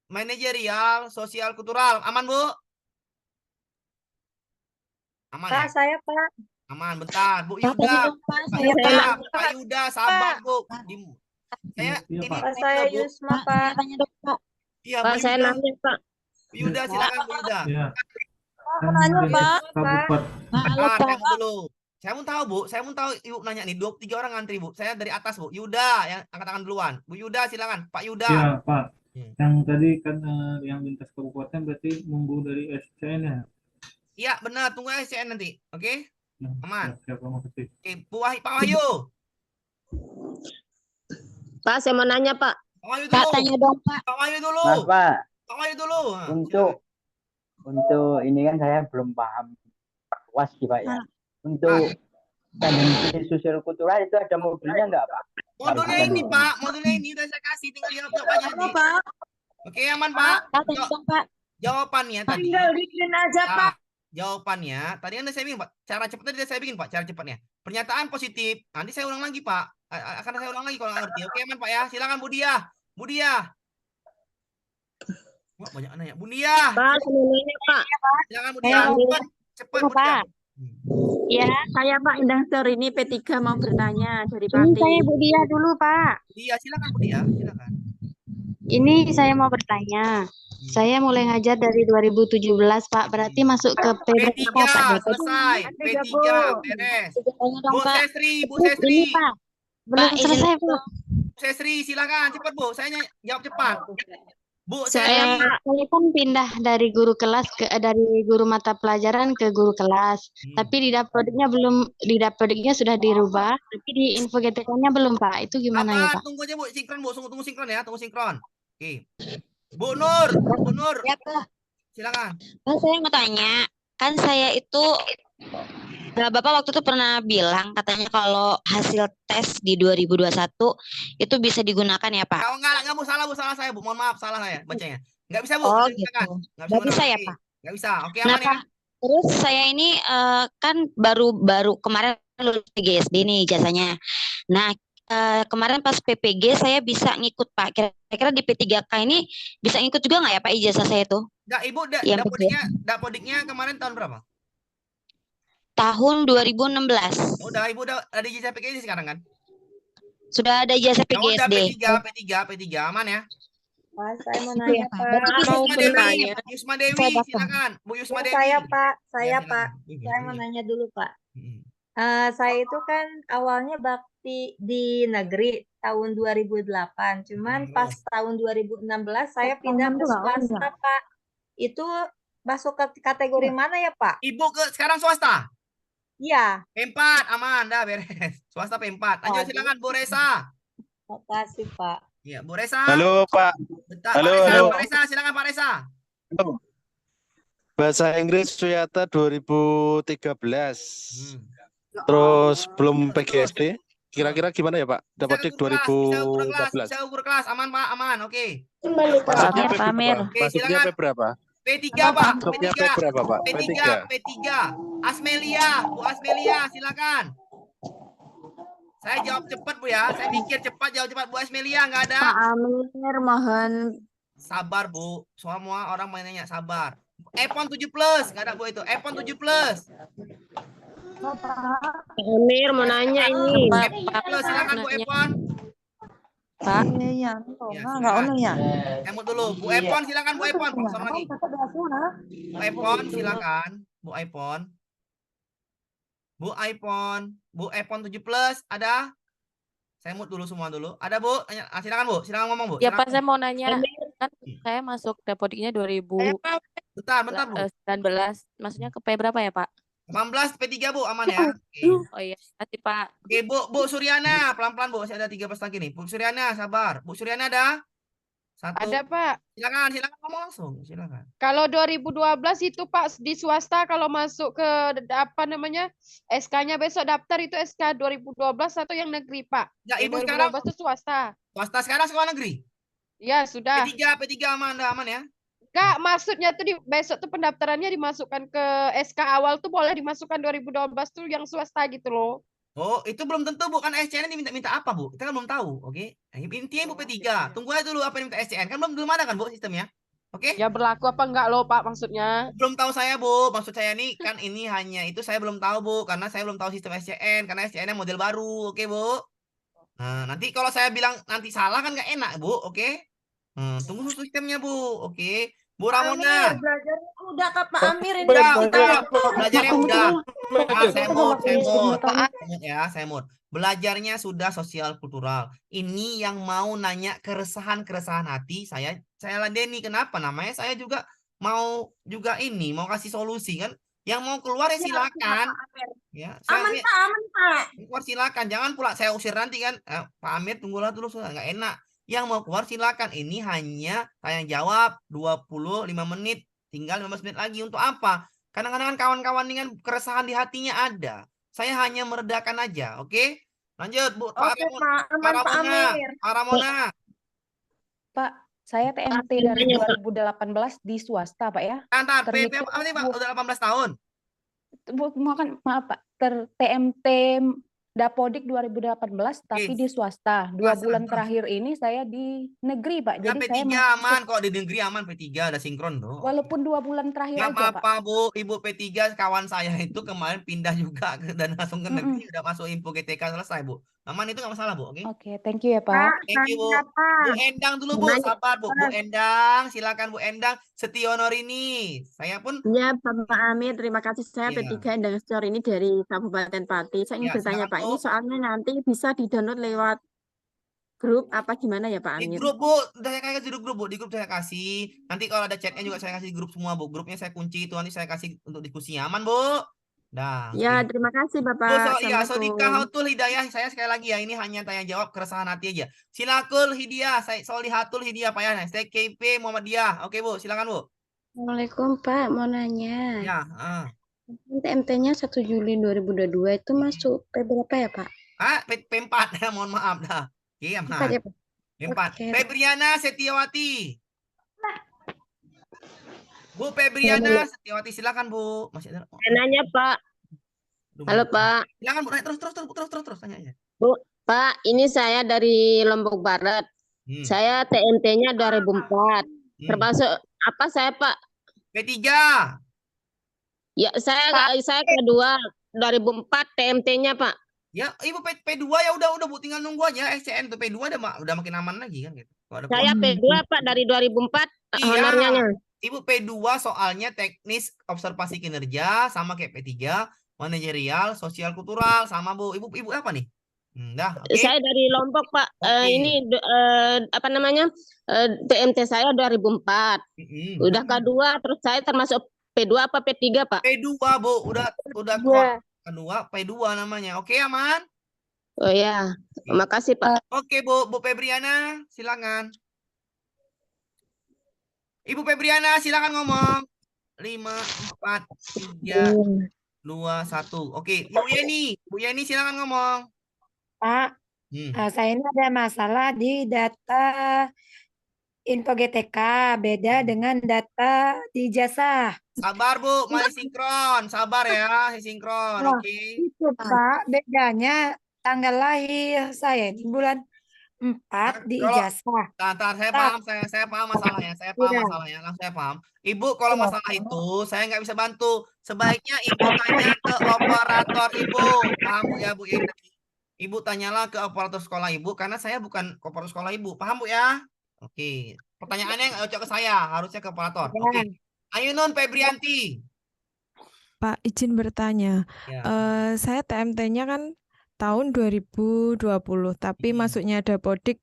manajerial, sosial, kultural. Aman, Bu? Aman Pak, ya? saya Pak. Aman, bentar. Bu Yuda. Pak Yuda, sabar, Bu. Saya ini Pak, saya Yusma, Pak. Iya, Pak, Bu saya Yuda. nanya Pak. Bu Yuda, silakan Bu Yuda. Aku nanya Pak. Saya mau tahu Bu, saya mau tahu Ibu nanya nih, 23 orang ngantri Bu. Saya dari atas Bu. Yuda yang angkat tangan duluan. Bu Yuda silakan, Pak Yuda. Ya Pak, yang tadi kan yang lintas kabupaten berarti nunggu dari SCN ya? Iya benar, tunggu SCN nanti, oke? Aman. Siap, makasih. Oke, Pak Wahyu. Pak, saya mau nanya Pak. Pak Wahyu dulu. Pak, tanya dong Pak. Pak Wahyu dulu. Mas Pak, Pak Wahyu dulu. untuk ini kan saya belum paham luas sih Pak ya. Untuk tendensi sosial kultural itu ada modulnya nggak Pak? Modulnya ini Pak, modulnya ini udah saya kasih, tinggal jawab aja nih. Pak. Oke, aman Pak. Pak. Jawabannya tadi. Tinggal bikin aja Pak. Jawabannya tadi kan saya bikin Pak. Cara cepatnya tadi saya bikin Pak, cara cepatnya. Pernyataan positif. Nanti saya ulang lagi Pak. Akan saya ulang lagi kalau nggak ngerti. Oke, aman Pak ya. Silakan Bu Dia. Bu Dia. Wah, banyak nanya. Bu Dia. Pak, saya mau nanya Pak. Silakan Bu Dia. Cepat Bu Dia. Pak. Ya, saya Pak Indahtor ini P3 mau bertanya dari Ini Pati. saya Bu Dia dulu, Pak. Bu Dia, silakan Bu Dia. Silakan. Ini saya mau bertanya. Saya mulai ngajar dari 2017, Pak. Berarti masuk ke P P3 berapa, Pak? selesai. P3 beres. Tanya dong Bu Pak. Sestri, Bu Sestri. Ini, Pak. Belum Pak, izin selesai, Pak. Sesri, silakan cepat Bu. Saya jawab cepat. Bu Saya Sesri. kan pindah dari guru kelas dari guru mata pelajaran ke guru kelas. Tapi di dapodiknya sudah dirubah, tapi di info GTK-nya belum, Pak. Itu gimana ya, Pak? Tunggu aja Bu, sinkron Bu, tunggu sinkron ya, tunggu sinkron. Oke. Bu Nur. Ya, Pak. Silakan. Pak, saya mau tanya, kan saya itu Bapak waktu itu pernah bilang katanya kalau hasil tes di 2021 itu bisa digunakan ya, Pak? Enggak Bu, salah saya Bu. Mohon maaf, salah saya bacanya. Enggak bisa Bu. Oh, Gitu. Nggak bisa ya, Pak? Enggak bisa. Oke, Nah, aman ya. Pak, terus saya ini kan baru kemarin lulus PGSD nih jasanya. Nah, kemarin pas PPG saya bisa ngikut, Pak. Kira-kira di P3K ini bisa ngikut juga nggak ya, Pak, ijazah saya tuh? Enggak, Ibu Yang dapodiknya kemarin tahun berapa? tahun 2016. Udah, Ibu udah ada ijazah PGSD sekarang kan? Sudah ada ijazah Ya udah PGSD. P3 aman ya. Pak, saya mau Iya, nanya, Pak. Pak. Berarti Yusma Dewi, silakan. Bu Yusma Dewi. Saya, Pak. Saya, silakan. Pak. Saya mau nanya dulu, Pak. Saya itu kan awalnya bakti di negeri tahun 2008. Cuman pas tahun 2016 saya pindah ke swasta, Pak. Itu masuk ke kategori mana ya, Pak? Ibu sekarang swasta? Iya. P4, aman, dah beres. Swasta P4. Lanjut silakan Bu Resa. Makasih, Pak. Iya, Bu Resa. Halo, Pak. Bentar, Halo, Pak Resa, halo. Pak Resa, silakan Pak Resa. Bahasa Inggris Suyata 2013. Terus belum PGSD. Kira-kira gimana ya, Pak? Dapodik 2012. Bisa ukur kelas, aman Pak, aman. Oke. Masuknya Pak Amir. Oke, Masuknya silakan. P berapa? P3 Pak. Masuknya P berapa, Pak? P3. Asmelia, Bu Asmelia, silakan. Saya jawab cepat Bu ya. Saya mikir cepat, jawab cepat. Bu Asmelia nggak ada. Pak Amir, mohon Sabar Bu. Semua orang mau nanya, sabar. iPhone 7 Plus, nggak ada Bu itu. iPhone 7 Plus. Amir mau nanya ini. Silakan Bu iPhone. Pak. Ya, emot dulu. Bu iPhone silakan Bu iPhone. Kosong lagi. Bu iPhone silakan. Bu iPhone. Bu iPhone. Bu iPhone 7 Plus ada? Saya mute dulu semua dulu. Ada Bu? Silakan Bu. Silakan ngomong Bu. Ya Silakan. Pak, saya mau nanya, kan saya masuk dapodiknya 2019. Bentar Bu. Maksudnya ke P berapa ya Pak? 18 P3 Bu, aman ya. Oh iya, nanti Pak. Oke, Bu Suryana, pelan-pelan Bu, masih ada 13 lagi nih. Bu Suryana, sabar. Bu Suryana ada? Satu. Ada Pak. Silakan ngomong langsung, silakan. Kalau 2012 itu Pak di swasta kalau masuk ke apa namanya SK-nya besok daftar itu SK 2012 atau yang negeri Pak? Ya, Ibu 2012 sekarang itu swasta. Swasta sekarang sekolah negeri? Ya sudah. P3 aman ya? Kak, maksudnya tuh besok tuh pendaftarannya dimasukkan ke SK awal tuh boleh dimasukkan 2012 tuh yang swasta gitu loh. Oh, itu belum tentu Bu, kan SCN diminta apa Bu? Kita kan belum tahu, oke? Intinya Bu P3, tunggu aja dulu apa yang minta SCN, kan belum ada kan Bu sistemnya? Oke? Ya berlaku apa enggak loh Pak maksudnya? Belum tahu saya Bu, maksud saya nih kan ini hanya itu saya belum tahu Bu, karena saya belum tahu sistem SCN, karena SCN-nya model baru, oke Bu? Nah, nanti kalau saya bilang nanti salah kan nggak enak Bu, oke? Tunggu sistemnya Bu, oke? Bu Ramona. Belajarnya udah Kak Pak Amir ini. Belajarnya udah. Saya mau. Belajarnya sudah sosial kultural. Ini yang mau nanya keresahan hati saya ladeni. Kenapa? Namanya saya juga mau mau kasih solusi kan. Yang mau keluar ya silakan. Ya, aman Pak. Keluar silakan. Jangan pula saya usir nanti kan. Pak Amir tunggulah dulu, sudah nggak enak. Yang mau keluar silakan. Ini hanya tanya jawab 25 menit. Tinggal 15 menit lagi. Untuk apa? Kadang-kadang kawan-kawan dengan keresahan di hatinya ada. Saya hanya meredakan aja. Oke? Lanjut Bu. Pak Ramona. Pak, saya TMT dari 2018 di swasta Pak ya. Antar PP apa nih Pak? Udah 18 tahun. Maaf Pak, TMT Dapodik 2018 tapi di swasta. 2 bulan terakhir ini saya di negeri Pak. Ya, Jadi P3 saya aman kok, di negeri aman P3 ada sinkron tuh. Walaupun 2 bulan terakhir Gak aja apa-apa Pak. Bu, Ibu P3 kawan saya itu kemarin pindah juga dan langsung ke negeri, udah masuk info GTK selesai Bu. Aman itu gak masalah Bu, oke? Oke, thank you ya Pak. Thank you Bu. Bu Endang dulu Bu, sabar Bu. Bu Endang, silakan Bu Endang. Setionorini. Saya pun ya Bapak Amir, terima kasih. Saya P3 Endang Setionorini dari Kabupaten Pati. Saya ingin bertanya Pak, ini soalnya nanti bisa di-download lewat grup apa gimana ya Pak Di Amir? grup, Bu. Udah saya kasih di grup, Bu. Di grup saya kasih. Nanti kalau ada chatnya juga saya kasih di grup semua, Bu. Grupnya saya kunci itu, nanti saya kasih untuk diskusi. Aman, Bu? Dah. Ya, Oke. terima kasih Bu, Bapak. iya, Sodika Assalamualaikum. Hatul Hidayah. Saya sekali lagi ya, ini hanya tanya jawab keresahan hati aja. Silakul Hidayah, saya Solihatul Hidayah Pak ya. Saya KP Muhammadiyah. Oke, Bu, silakan, Bu. Assalamualaikum Pak, mau nanya. Ya, TMT-nya 1 Juli 2022 itu masuk P berapa ya Pak? P4 ya, mohon maaf dah. Oke, aman. 4 ya Pak? P4. Oke. Febriana Setiawati. Bu Febriana Setiawati, silakan, Bu. Masih ada. Nanya Pak. Halo Pak. Silakan, Bu. Terus tanya aja. Bu, Pak, ini saya dari Lombok Barat. Saya TMT-nya 2004. Termasuk apa saya, Pak? P3. Ya, saya kedua 2004 TMT-nya, Pak. Ya, Ibu P2 ya udah Bu, tinggal nunggu aja SCN tuh P2 udah makin aman lagi kan gitu. Saya P2 Pak dari 2004 Iya. honornya. Ibu P2 soalnya teknis observasi kinerja sama kayak P3, manajerial, sosial kultural sama Bu. Ibu apa nih? Dah, oke. Saya dari Lombok, Pak. Ini apa namanya? TMT saya 2004. Udah kedua, terus saya termasuk P2 apa P3, Pak? P2, Bu. Udah kedua P2 namanya. Oke, aman? Oh ya, makasih Pak. Oke, Bu Febriana, silakan. Ibu Febriana, silakan ngomong. 5, 4, 3, 2, 1. Oke, Bu Yeni silakan ngomong. Pak, saya ini ada masalah di data info GTK, beda dengan data di ijazah. Sabar Bu, masih sinkron. Sabar ya, sinkron. Nah, Oke. itu Pak, bedanya tanggal lahir saya di bulan 4 di ijazah. Saya paham masalahnya. Langsung saya paham. Ibu, kalau masalah itu saya nggak bisa bantu. Sebaiknya Ibu tanya ke operator Ibu. Paham Bu ya, Bu? Ibu tanyalah ke operator sekolah Ibu, karena saya bukan operator sekolah Ibu. Paham Bu ya? Oke. Pertanyaannya nggak cocok ke saya, harusnya ke operator. Oke. Ayunun Febrianti. Pak, izin bertanya. Saya TMT-nya kan tahun 2020, tapi masuknya Dapodik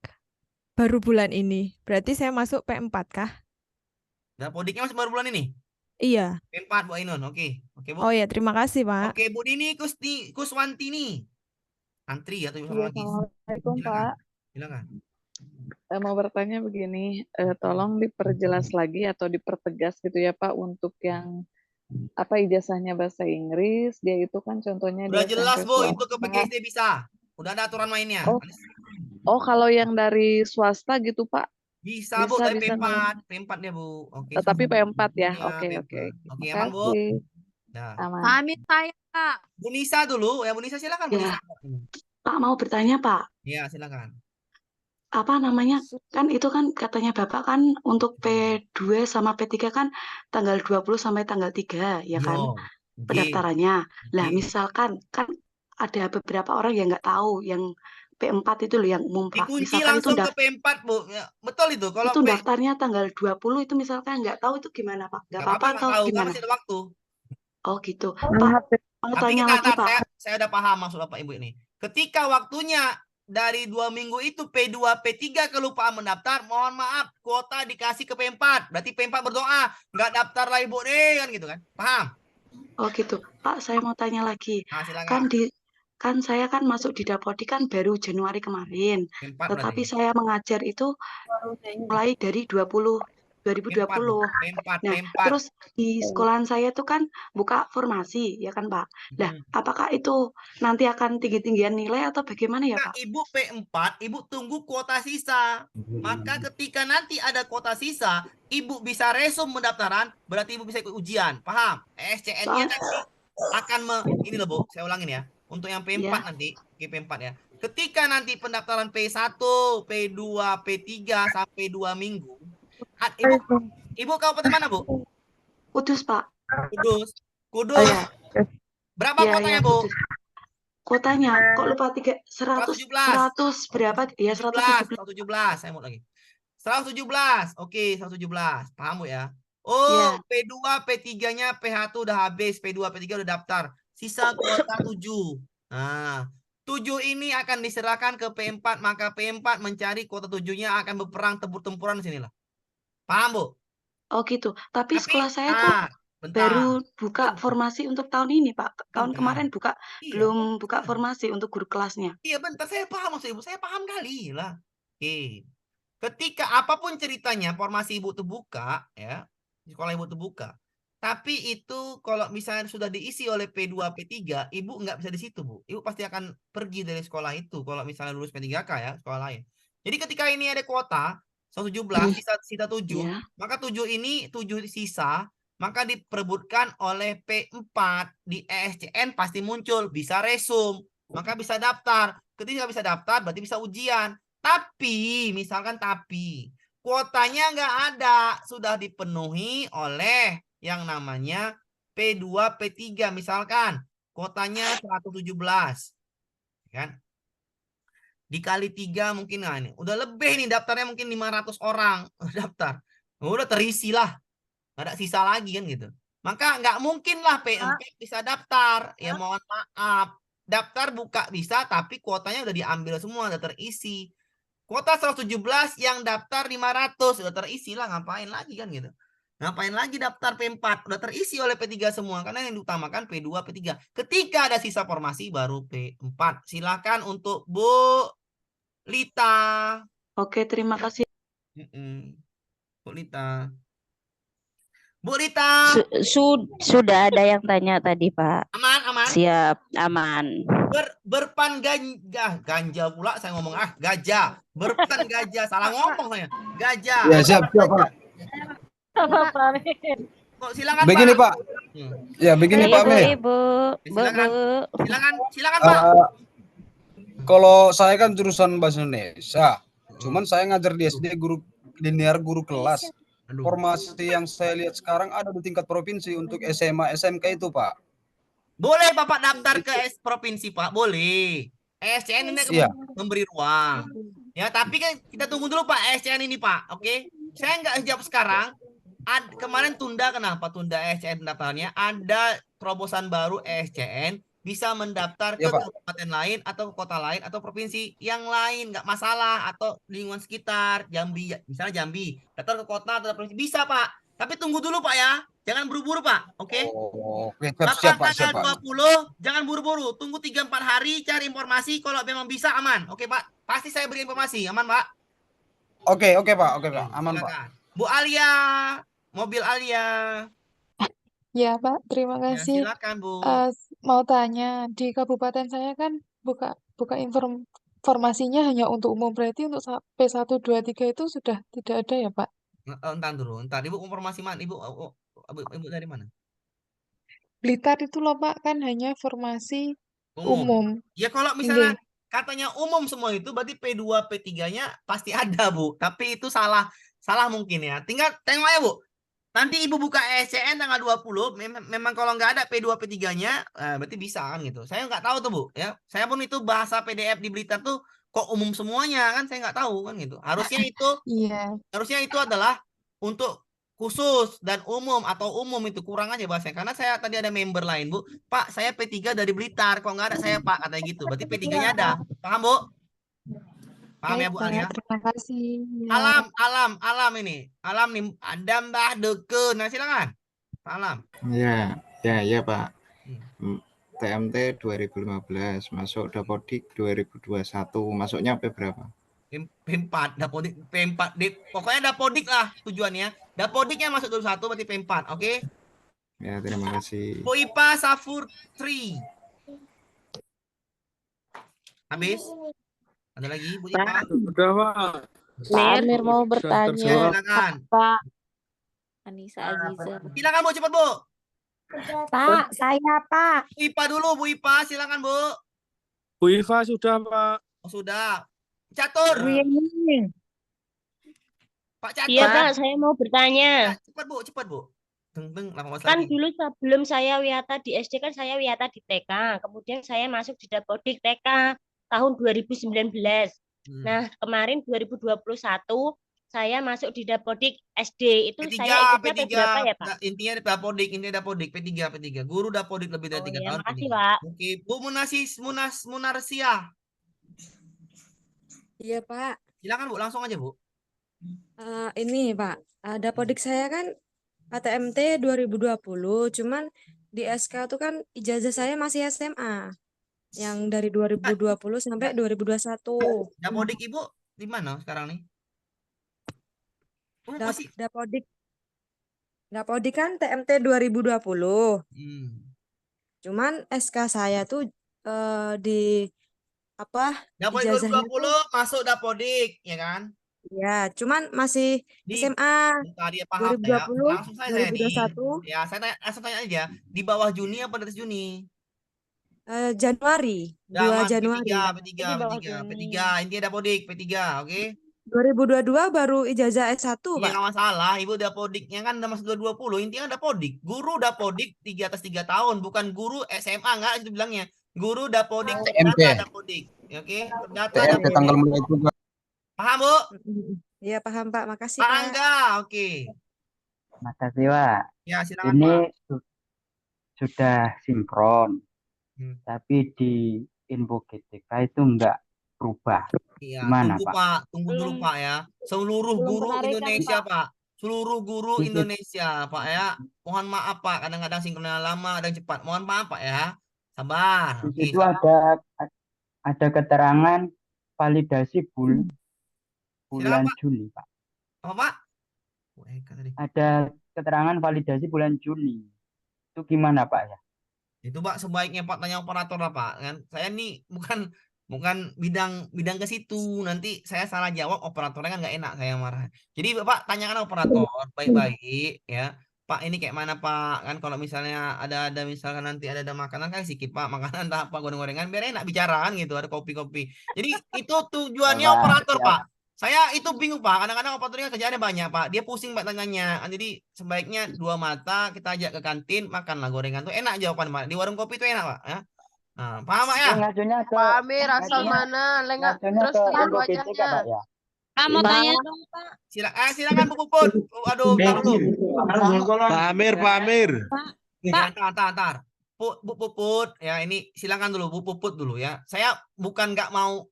baru bulan ini. Berarti saya masuk P4 kah? Dapodiknya masih baru bulan ini? Iya. P4 Bu Ainun. Oke, Bu. Oh ya, terima kasih, Pak. Oke, Bu Dini Kuswantini. Antri atau lagi? Assalamualaikum Pak. Silakan. Mau bertanya begini, tolong diperjelas lagi atau dipertegas gitu ya Pak untuk yang apa ijazahnya bahasa Inggris, dia itu kan contohnya Udah dia jelas SMP Bu, swasta. itu ke PGSD bisa. Udah ada aturan mainnya. Oh, kalau yang dari swasta gitu Pak? Bisa Bu, tapi bisa P4 dia Bu. Oke. Tapi P4 ya. Iya, Oke. Oke, aman Bu. Nah. Aman. Amin saya Pak. Bu Nisa dulu, ya Bu Nisa silakan Bu Nisa. Pak mau bertanya Pak. Iya, silakan. Apa namanya, kan itu kan katanya Bapak kan untuk P2 sama P3 kan tanggal 20 sampai tanggal 3 ya kan pendaftarannya. Lah misalkan kan ada beberapa orang yang nggak tahu yang P4 itu loh yang umum Pak. Dikunci Misalkan langsung itu ke P4 Bu. Ya, betul itu. Kalau itu daftarnya tanggal 20 itu misalkan nggak tahu itu gimana Pak? Nggak apa-apa atau gimana? Masih ada waktu. Oh gitu. Pak, mau tanya lagi Pak. Saya udah paham maksud Bapak Ibu ini. Ketika waktunya dari 2 minggu itu P2, P3 kelupaan mendaftar, mohon maaf, kuota dikasih ke P4. Berarti P4 berdoa, nggak daftar lah Ibu nih, kan gitu kan. Paham? Oh gitu. Pak, saya mau tanya lagi. Silakan. Kan saya kan masuk di Dapodik kan baru Januari kemarin. Tetapi saya mengajar itu mulai dari 2020. Nah, terus di sekolahan saya itu kan buka formasi, ya kan Pak? Nah, apakah itu nanti akan tinggi-tinggian nilai atau bagaimana ya Pak? Ibu P4, Ibu tunggu kuota sisa. Maka ketika nanti ada kuota sisa, Ibu bisa resume pendaftaran, berarti Ibu bisa ikut ujian. Paham? SCN-nya nanti akan ini loh Bu, saya ulangin ya. Untuk yang P4 nanti, P4 ya. Ketika nanti pendaftaran P1, P2, P3 sampai 2 minggu, Ibu kabupaten mana Bu? Kudus Pak. Kudus. Berapa kuotanya Bu? Kuotanya kok lupa 100 berapa? Ya 117. Saya mau lagi. 117. Oke, 117. Paham Bu ya? Oh, P2, P3-nya PH1 udah habis, P2, P3 udah daftar. Sisa kuota 7. Nah, 7 ini akan diserahkan ke P4, maka P4 mencari kuota 7-nya akan berperang tempur-tempuran di sinilah. Paham, Bu? Oh gitu. Tapi sekolah saya tuh baru buka formasi untuk tahun ini, Pak. Tahun kemarin buka belum buka formasi untuk guru kelasnya. Iya, bentar, saya paham maksud Ibu. Saya paham kali lah. Oke. Ketika apapun ceritanya formasi Ibu tuh buka, ya, sekolah Ibu tuh buka. Tapi itu kalau misalnya sudah diisi oleh P2, P3, Ibu nggak bisa di situ, Bu. Ibu pasti akan pergi dari sekolah itu kalau misalnya lulus P3K ya, sekolah lain. Jadi ketika ini ada kuota 117, sisa 7, maka 7 ini 7 sisa, maka diperebutkan oleh P4 di ESCN pasti muncul, bisa resum, maka bisa daftar. Ketika bisa daftar berarti bisa ujian. Tapi, misalkan kuotanya nggak ada, sudah dipenuhi oleh yang namanya P2, P3 misalkan kuotanya 117 kan, dikali 3 mungkin ini udah lebih nih, daftarnya mungkin 500 orang daftar, udah terisi lah, nggak ada sisa lagi kan gitu, maka nggak mungkin lah P4 bisa daftar, ya mohon maaf, daftar buka bisa tapi kuotanya udah diambil semua, udah terisi. Kuota 117 yang daftar 500 udah terisi lah, ngapain lagi kan gitu. Ngapain lagi daftar P4? Udah terisi oleh P3 semua. Karena yang diutamakan P2, P3. Ketika ada sisa formasi baru P4. Silakan untuk Bu Lita. Oke, terima kasih. Bu Lita. Bu Lita. Sudah ada yang tanya tadi, Pak. Aman. Siap, aman. Berpan ganja pula saya ngomong, gajah. Berpan gajah. Salah ngomong saya. Gajah. Ya, siap, Pak. Silakan begini Pak. Ya begini Pak Mir. Silakan Pak. Kalau saya kan jurusan bahasa Indonesia, cuman saya ngajar di SD guru linear, guru kelas. Formasi yang saya lihat sekarang ada di tingkat provinsi untuk SMA, SMK itu Pak. Boleh Bapak daftar ke provinsi Pak, boleh. ESCN ini memberi ruang. Ya, tapi kan kita tunggu dulu Pak ESCN ini Pak, oke? Saya nggak jawab sekarang. Kemarin tunda, kenapa tunda ESCN pendaftarannya? Ada terobosan baru ESCN bisa mendaftar ke kabupaten lain atau ke kota lain atau provinsi yang lain, nggak masalah, atau lingkungan sekitar Jambi, misalnya Jambi, daftar ke kota atau provinsi bisa Pak. Tapi tunggu dulu Pak ya, jangan buru-buru Pak, oke? Siap Pak. Tanggal 20, jangan buru-buru, tunggu 3-4 hari, cari informasi, kalau memang bisa aman, oke Pak? Pasti saya beri informasi, aman Pak? Oke Pak, aman silakan. Pak. Bu Alia, mobil Alia. Ya Pak, terima Ya, kasih. silakan Bu. Mau tanya, di kabupaten saya kan buka informasinya hanya untuk umum, berarti untuk P1, 2, 3 itu sudah tidak ada ya Pak? Entar dulu, Ibu informasi mana? Ibu dari mana? Blitar itu loh Pak, kan hanya formasi umum. Ya kalau misalnya katanya umum semua itu berarti P2, P3-nya pasti ada Bu. Tapi itu salah mungkin ya. Tinggal tengok ya Bu. Nanti Ibu buka ESCN tanggal 20, memang kalau nggak ada P2, P3-nya, berarti bisa kan gitu. Saya nggak tahu tuh Bu. Ya, saya pun itu bahasa PDF di Blitar tuh kok umum semuanya kan, saya nggak tahu kan gitu. Harusnya itu adalah untuk khusus dan umum atau umum, itu kurang aja bahasanya. Karena saya tadi ada member lain Bu, Pak saya P3 dari Blitar, kok nggak ada saya Pak, katanya gitu. Berarti P3-nya ada, paham Bu? Paham ya Bu Alia? Terima kasih. Alam ini. Alam nih, ada Mbah Deke. Nah silakan. Alam. Ya Pak. TMT 2015, masuk Dapodik 2021. Masuknya P berapa? P4, Dapodik P4. Pokoknya Dapodik lah tujuannya. Dapodiknya masuk 21 berarti P4, oke? Ya, terima kasih. Bu Ipa Safur 3. Habis? Ada lagi Bu Ipa? Sudah Pak. Amir mau bertanya. Silakan. Pak Anissa Aziza. Silakan Bu, cepat Bu. Pak, saya Pak. Bu Ipa dulu, Bu Ipa, silakan Bu. Bu Iva sudah Pak. Oh, sudah. Catur. Pak Catur. Iya Pak, saya mau bertanya. Cepat Bu. Kan dulu sebelum saya wiyata di SD kan saya wiyata di TK, kemudian saya masuk di Dapodik TK tahun 2019. Nah, kemarin 2021 saya masuk di Dapodik SD itu saya ikutnya P3. berapa ya, Pak? Nah, intinya Dapodik, P3. Guru Dapodik lebih dari 3 ya, tahun. makasih, P3. Pak. Oke, Bu Munarsia. Iya, Pak. Silakan Bu, langsung aja Bu. Ini Pak, Dapodik saya kan ATMT 2020, cuman di SK tuh kan ijazah saya masih SMA, yang dari 2020 sampai 2021. Dapodik Ibu di mana sekarang nih? Dapodik kan TMT 2020. Cuman SK saya tuh di Dapodik ijazahnya 2020 masuk Dapodik, ya kan? Ya, cuman masih SMA Tadi paham 2020, ya. Langsung saya nih. 2021. Ya, saya tanya aja. Di bawah Juni apa di atas Juni? Januari, 2 Januari. P3. Intinya Dapodik, P3, oke? 2022 baru ijazah S1, Iya, Pak. nggak masalah. Ibu Dapodiknya kan udah masuk 2020. Intinya Dapodik. Guru Dapodik 3 atas 3 tahun. Bukan guru SMA, nggak itu bilangnya. Guru Dapodik, TMT. terdata Dapodik. Oke? Terdata TMT Dapodik. tanggal mulai juga. Paham, Bu? Iya, paham, Pak. Makasih, Pak Pak. Angga, oke. Makasih, Pak. Ya, silakan, Ini Pak. sudah sinkron, tapi di info GTK itu enggak berubah. Iya, Gimana, tunggu Pak? Pak, tunggu dulu Pak ya. Seluruh guru Indonesia, Pak. Seluruh guru Di- Indonesia, Pak ya. Mohon maaf, Pak. Kadang-kadang sinkronnya lama, kadang cepat. Mohon maaf, Pak ya. Sabar. Di Oke. situ ada keterangan validasi bulan Pak. Juli, Pak. Apa, Pak? Ada keterangan validasi bulan Juli. Itu gimana, Pak ya? Itu Pak sebaiknya Pak tanya operator lah Pak. Kan saya nih bukan bidang ke situ. Nanti saya salah jawab operatornya kan nggak enak saya marah. Jadi Bapak tanyakan operator baik-baik ya. Pak ini kayak mana Pak? Kan kalau misalnya ada misalkan nanti ada makanan kan sedikit Pak, makanan entah apa goreng-gorengan biar enak bicara kan gitu, ada kopi-kopi. Jadi itu tujuannya Pak, operator siap. Pak. Saya itu bingung Pak, kadang-kadang operatornya kerjaannya banyak Pak, dia pusing Pak tanyanya. Jadi sebaiknya dua mata kita ajak ke kantin, makanlah gorengan tuh enak jawaban Pak. Di warung kopi itu enak Pak ya. Nah, paham Pak ya? Ngajunya ke Pak Amir asal mana? Lengah ngajunya terus ke lihat info GTK, wajahnya. Pak ya? Kamu Pak. tanya dong, Pak. Silakan Bu Puput. Aduh, bentar dulu. Pak Amir. Ya, antar. Bu Puput, ya ini silakan dulu Bu Puput dulu ya. Saya bukan nggak mau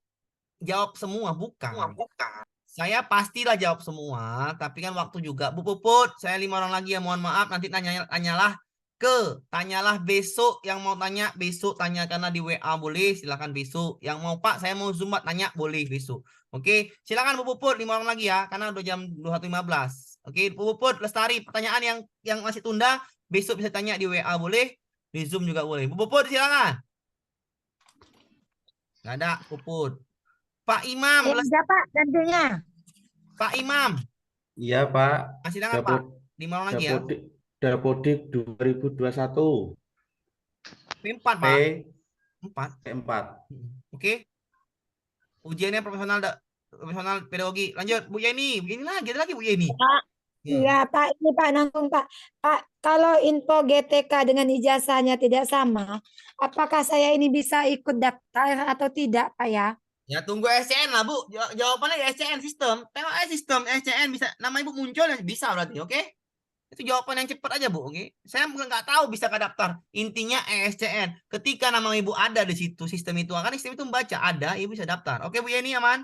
jawab semua, bukan. Saya pastilah jawab semua, tapi kan waktu juga. Bu Puput, saya 5 orang lagi ya, mohon maaf nanti tanyalah besok yang mau tanya besok tanya karena di WA boleh, silakan besok. Yang mau Pak, saya mau Zoom tanya boleh besok. Oke, silakan Bu Puput 5 orang lagi ya karena udah jam 21.15. Oke, Bu Puput Lestari, pertanyaan yang masih tunda besok bisa tanya di WA boleh, di Zoom juga boleh. Bu Puput silakan. Nggak ada Puput. Pak Imam. Siapa gantinya? Pak Imam. Iya, Pak. Silakan Pak. 5 orang lagi ya. Dapodik 2021. P4 Pak. P4. Oke. Ujiannya profesional pedagogi. Lanjut Bu Yeni. Begini lagi, ada lagi Bu Yeni. Iya Pak, ini Pak nanggung Pak. Pak, kalau info GTK dengan ijazahnya tidak sama, apakah saya ini bisa ikut daftar atau tidak Pak ya? Ya tunggu SCN lah Bu. Jawabannya ya SCN sistem. Tengok aja sistem SCN bisa nama Ibu muncul ya bisa berarti, oke? Itu jawaban yang cepat aja Bu, oke? Saya nggak tahu bisa ke daftar. Intinya SCN. Ketika nama Ibu ada di situ sistem itu akan sistem itu membaca ada, Ibu bisa daftar. Oke Bu Yeni aman?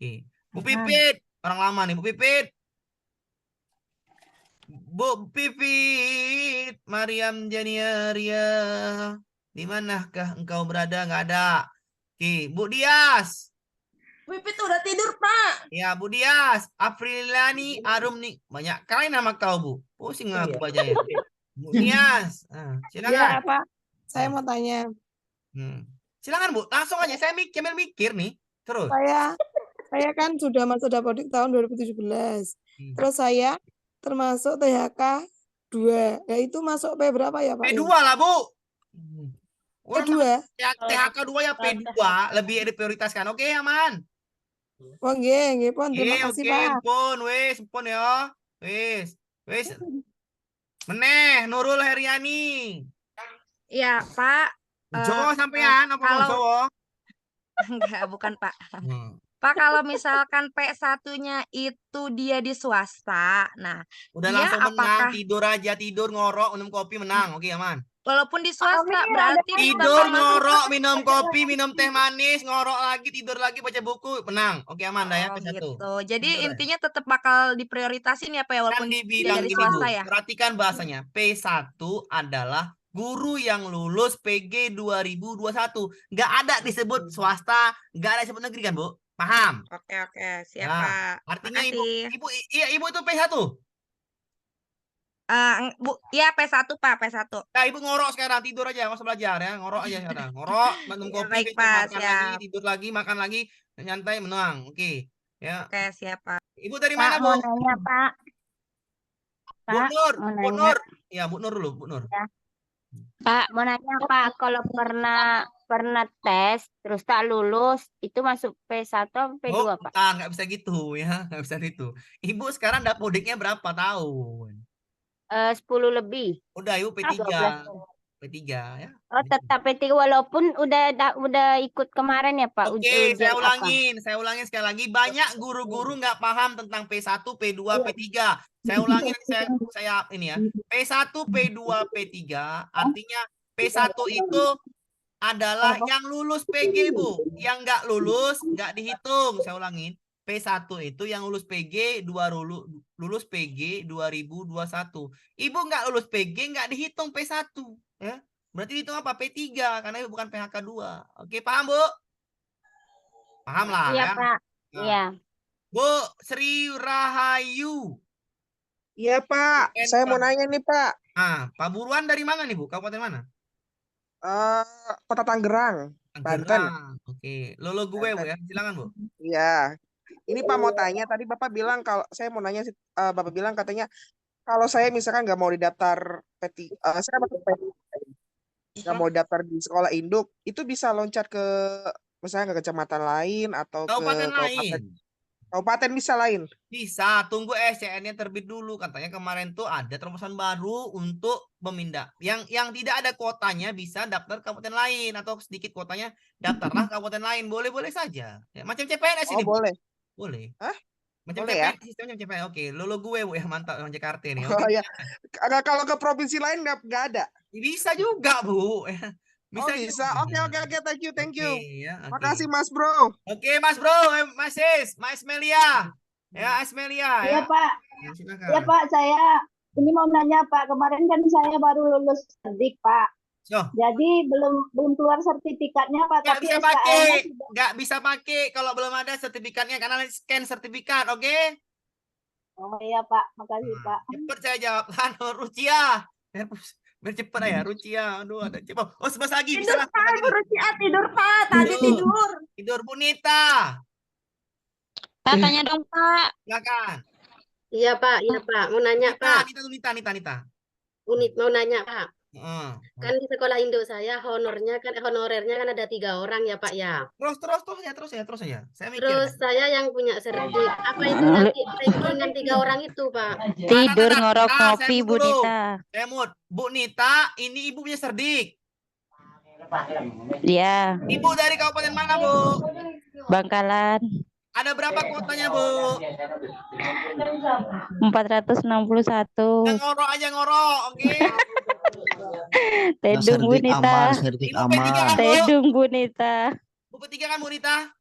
Oke. Bu Pipit, orang lama nih Bu Pipit. Bu Pipit, Mariam Janiaria, di manakah engkau berada? Nggak ada. Oke, Bu Dias. Pipit udah tidur, Pak. Ya, Bu Dias, Aprilani Arumni. Banyak kali nama kau, Bu. Pusing aku bacanya. Bu Dias, silakan. Iya, Pak. Saya mau tanya. Silakan, Bu. Langsung aja. Saya sambil mikir nih. Terus. Saya kan sudah masuk Dapodik tahun 2017. Terus saya termasuk THK 2. Nah, itu masuk P berapa ya, Pak? P2 lah, Bu. P2. THK 2 ya P2. Lebih diprioritaskan. Oke, aman. Oh, nggih, pun. Terima kasih, Pak. Pun ya. Wis. Meneh, Nurul Heriani. Iya, Pak. Jawa sampean apa kalau... Jawa? Enggak, bukan Pak. Pak, kalau misalkan P1-nya itu dia di swasta, nah Udah dia langsung menang, apakah tidur aja, tidur, ngorok, minum kopi, menang. Oke, aman. walaupun di swasta berarti tetap Tidur, termasuk ngorok, minum kopi, minum teh manis, ngorok lagi, tidur lagi, baca buku, menang. Oke, aman dah ya, Oh P1. gitu. Jadi Tidur ya. intinya tetap bakal diprioritasin ya Pak ya, Kan walaupun dia dibilang dari gini, Bu. swasta ya. Perhatikan bahasanya. P1 adalah guru yang lulus PG 2021. Nggak ada disebut swasta, nggak ada disebut negeri kan, Bu? Paham? Oke, siap Nah, Pak. artinya ibu Makasih. ibu itu P1. Bu, ya P1 Pak, P1. Nah, ibu ngorok sekarang, tidur aja, nggak usah belajar ya, ngorok aja sekarang. Ngorok, minum Ya, kopi, baik besok Pak, makan lagi, siap. tidur lagi, makan lagi, nyantai, menang. Oke, ya. Oke, siap Pak. Ibu dari Pak, mana, Bu? mau nanya Pak. Bu Pak, Nur, mau Bu nanya. Nur. Ya, Bu Nur dulu, Bu Nur. Ya. Pak, mau nanya Pak, kalau pernah tes terus tak lulus, itu masuk P1 atau P2 Pak? Nggak bisa gitu ya, nggak bisa gitu. Ibu sekarang dapodiknya berapa tahun? 10 lebih. Udah, ibu P3. 12. P3 ya. Oh, tetap P3 walaupun udah ikut kemarin ya Pak Oke, ujian apa? saya ulangin sekali lagi. Banyak guru-guru nggak paham tentang P1, P2, P3. Saya ulangin, saya ini ya. P1, P2, P3 artinya P1 itu adalah yang lulus PG, Bu. Yang nggak lulus nggak dihitung. Saya ulangin. P1 itu yang lulus PG, lulus PG 2021. Ibu nggak lulus PG nggak dihitung P1, ya. Berarti dihitung apa? P3 karena ibu bukan PHK 2. Oke, paham, Bu? Paham lah Iya ya. Pak. Nah. Iya. Bu Sri Rahayu. Iya Pak, saya mau nanya nih Pak. Pak Buruan dari mana nih, Bu? Kabupaten mana? Kota Tangerang, Banten. Oke, lolo gue, Bu ya. Silakan, Bu. Iya. Ini Pak mau tanya, tadi Bapak bilang kalau saya mau nanya, Bapak bilang katanya kalau saya misalkan nggak mau didaftar P3, saya masuk P3, nggak mau daftar di sekolah induk, itu bisa loncat ke misalnya ke kecamatan lain atau Kabupaten ke lain. Kabupaten bisa lain. Bisa, tunggu SCN-nya terbit dulu. Katanya kemarin tuh ada terobosan baru untuk pemindah. Yang tidak ada kuotanya bisa daftar kabupaten lain atau sedikit kuotanya daftarlah kabupaten lain. Boleh-boleh saja. Ya, macam CPNS ini. Boleh. Boleh. Hah? Macam Boleh CPNS, ya? sistemnya CPNS. Oke, lolo gue, Bu ya, mantap orang Jakarta nih. Oh ya. Kalau ke provinsi lain nggak ada. Bisa juga, Bu. Bisa. Oke, thank you. Ya, Makasih Mas Bro. Oke, Mas Bro, Mas Esmelia. Ya, Esmelia Iya ya. Pak. Ya, silakan. Iya Pak, saya ini mau nanya Pak, kemarin kan saya baru lulus cerdik Pak. Jadi belum keluar sertifikatnya Pak, Nggak tapi bisa SKM-nya pakai, sudah. nggak bisa pakai kalau belum ada sertifikatnya karena scan sertifikat, oke? Oh iya Pak, makasih Pak. Cepet saya jawab. Rucia. Biar cepet ya, Rucia. Aduh, ada cepet. Oh, sebelas lagi. Tidur Bisa Pak, lah. Rucia tidur Pak, tadi tidur. Tidur Bunita. Pak, tanya dong Pak. Silakan. Iya Pak, mau nanya Pak. Nita. Unit mau nanya Pak. Kan di sekolah Indo saya honorernya kan ada 3 orang ya Pak ya. Terus ya. Saya mikir. Terus saya yang punya serdik. Apa itu nanti rankingan 3 orang itu Pak? Tidur ngorok kopi Bu Nita. Bu Nita, ini ibu punya serdik. Iya. Ibu dari kabupaten mana, Bu? Bangkalan. Ada berapa kuotanya, Bu? 461. Yang ngorok aja ngorok, oke? Tedung Bu Nita. Tedung Bu Nita. Bu P3 kan, Bu Nita?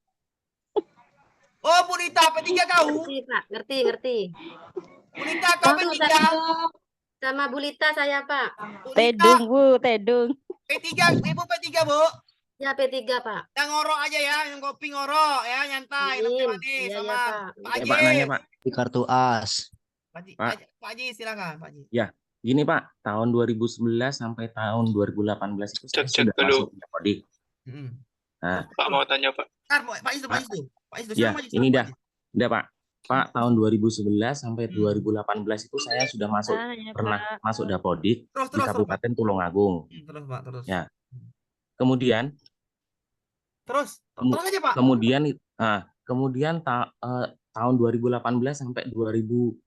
Oh, Bu Nita, P3 kau? Ngerti, Pak. Ngerti. Bu Nita, kau P3? Sama Bu Lita saya, Pak. Tedung, Bu, Tedung. P3, Ibu P3, Bu? Ya, P3, Pak. Yang ngorok aja ya, yang kopi ngorok ya, nyantai, minum teh manis Iya, sama Pak Haji. Pak nanya Pak, di kartu as. Pak Haji, silakan, Pak Haji. Ya, gini Pak, tahun 2011 sampai tahun 2018 itu saya sudah masuk Dapodik. Nah, Pak mau tanya Pak. Pak Isdu. Ya, ini dah Pak. Pak, tahun 2011 sampai 2018 itu saya sudah pernah masuk Dapodik di Kabupaten Tulungagung. Terus, Pak, terus. Ya. Kemudian terus aja, Pak. Kemudian tahun 2018 sampai 2021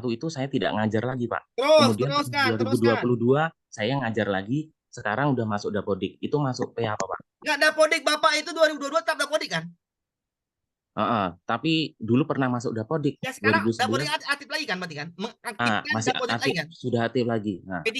itu saya tidak ngajar lagi, Pak. Kemudian 2022 saya ngajar lagi, sekarang udah masuk Dapodik. Itu masuk P apa, Pak? Nggak Dapodik, Bapak itu 2022 tetap Dapodik kan? Tapi dulu pernah masuk Dapodik Ya sekarang 2011. Dapodik aktif lagi kan berarti kan? Mengaktifkan Masih Dapodik lagi aktif, kan? sudah aktif lagi. Nah, P3.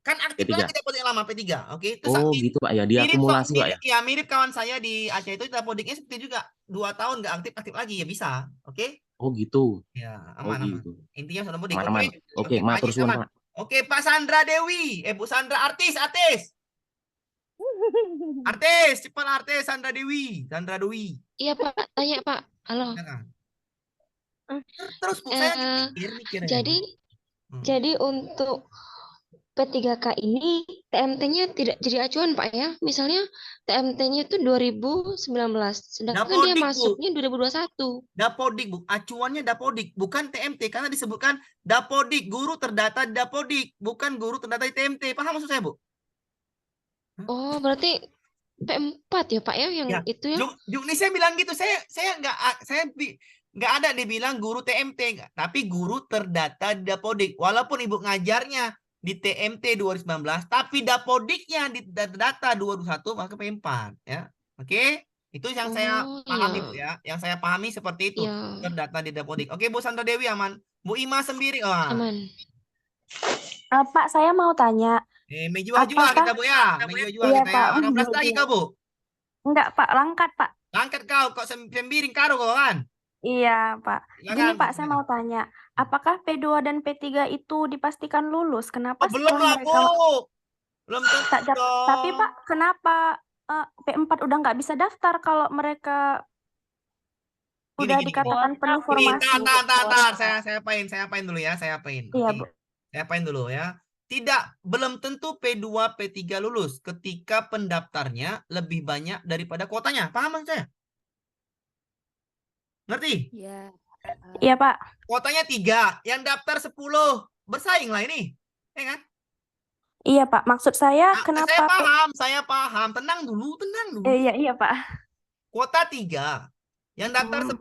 Kan aktif P3. lagi Dapodik lama P3. Oke, itu Oh gitu Pak ya, diakumulasi Pak ya. Ya mirip kawan saya di Aceh itu Dapodiknya seperti juga 2 tahun nggak aktif lagi ya bisa. Oke? Oh gitu. Ya, Oh aman. gitu. Intinya sudah mudik. Aman-aman. Oke, Pak matur Haji suwun aman. Pak. Oke, Pak Sandra Dewi. Bu Sandra artis. Artis, cepat artis Sandra Dewi. Iya Pak, tanya Pak. Halo. Terus Bu, saya mikir. Jadi untuk P3K ini TMT-nya tidak jadi acuan Pak ya. Misalnya TMT-nya itu 2019, sedangkan dia Dapodik, Bu. masuknya 2021. Dapodik, Bu. Acuannya Dapodik, bukan TMT karena disebutkan Dapodik, guru terdata di Dapodik, bukan guru terdata di TMT. Paham maksud saya, Bu? Oh, berarti P4 ya Pak ya yang itu ya. Juknisnya bilang gitu. Saya nggak ada dibilang guru TMT, tapi guru terdata di Dapodik. Walaupun Ibu ngajarnya di TMT 2019, tapi Dapodiknya di data 2021 maka P4 ya. Oke? Itu yang saya pahami Bu ya. Yang saya pahami seperti itu. Terdata di Dapodik. Oke, Bu Sandra Dewi aman. Bu Ima sendiri aman. Pak, saya mau tanya. Menjual-jual kita Bu ya. Menjual-jual iya, kita Pak. ya. 16 lagi kau Bu? Enggak Pak, langkat Pak. Langkat kau, kok sembiring karo kau kan? Iya Pak. Silakan, Gini Pak, Bu. saya mau tanya. Apakah P2 dan P3 itu dipastikan lulus? Kenapa Belum lah setelah mereka... Bu. Belum tentu dong. Tapi Pak, kenapa P4 udah nggak bisa daftar kalau mereka udah dikatakan penuh formasi? Saya apain dulu ya, saya apain. Iya, Oke. Bu. Saya apain dulu ya. Belum tentu P2, P3 lulus ketika pendaftarnya lebih banyak daripada kuotanya. Paham maksud saya? Ngerti? Iya. Iya, Pak. Kuotanya 3, yang daftar 10. Bersaing lah ini. Ya kan? Iya, Pak. Maksud saya kenapa... Saya paham. Tenang dulu. Iya, Pak. Kuota 3, yang daftar 10.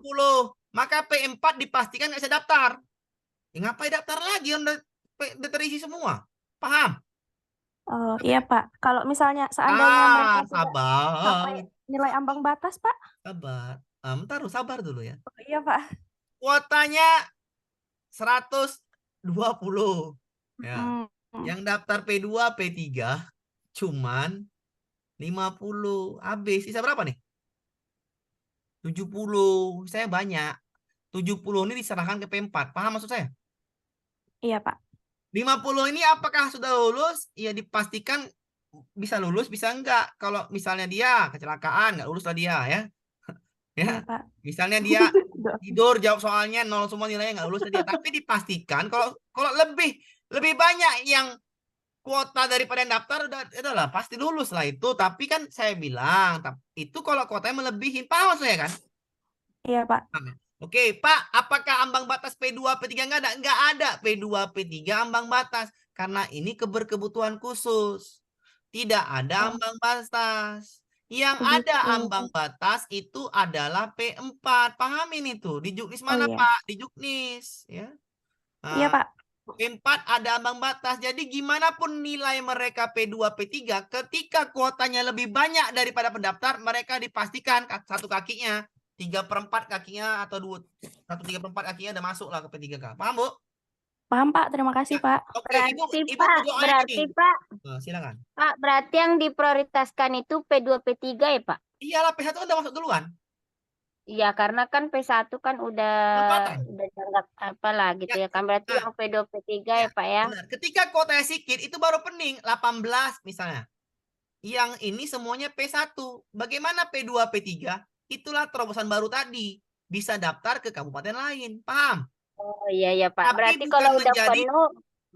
Maka P4 dipastikan nggak bisa daftar. Ya, ngapain daftar lagi? Udah terisi semua. Paham? Oh, iya, Pak. Kalau misalnya seandainya mereka tidak sabar. sampai nilai ambang batas, Pak. Sabar. Sabar dulu ya. Oh, iya, Pak. Kuotanya 120. Ya. Yang daftar P2, P3 cuman 50. Habis. Sisa berapa nih? 70. Saya banyak. 70 ini diserahkan ke P4. Paham maksud saya? Iya, Pak. 50 ini apakah sudah lulus? Ya dipastikan bisa lulus, bisa enggak. Kalau misalnya dia kecelakaan, enggak lulus lah dia ya. Ya, misalnya dia tidur jawab soalnya 0 semua nilainya nggak lulus dia. Tapi dipastikan kalau lebih banyak yang kuota daripada yang daftar udahlah pasti lulus lah itu. Tapi kan saya bilang itu kalau kuotanya melebihi, paham saya kan? Iya, Pak. Oke, Pak, apakah ambang batas P2, P3 nggak ada? Nggak ada. P2, P3 ambang batas karena ini berkebutuhan khusus. Tidak ada ambang batas. Yang ada ambang batas itu adalah P4. Pahamin itu. Di Juknis mana, Pak? Di Juknis. Ya. Nah, iya, Pak. P4 ada ambang batas. Jadi gimana pun nilai mereka P2, P3, ketika kuotanya lebih banyak daripada pendaftar, mereka dipastikan satu kakinya, 3/4 kakinya atau 1/3 kakinya udah masuk lah ke P3K. Paham, Bu? Paham, Pak. Terima kasih, Pak. Oke, Berarti, Pak. Silakan. Pak, berarti yang diprioritaskan itu P2, P3 ya, Pak? Iyalah, P1 udah masuk duluan. Iya, karena kan P1 kan udah dianggap apalah gitu ya kan. Berarti yang P2, P3 ya, Pak ya? Benar. Ketika kuotanya sedikit, itu baru pening. 18 misalnya. Yang ini semuanya P1. Bagaimana P2, P3? Itulah terobosan baru tadi. Bisa daftar ke kabupaten lain. Paham? Oh iya Pak. Tapi berarti kalau udah penuh.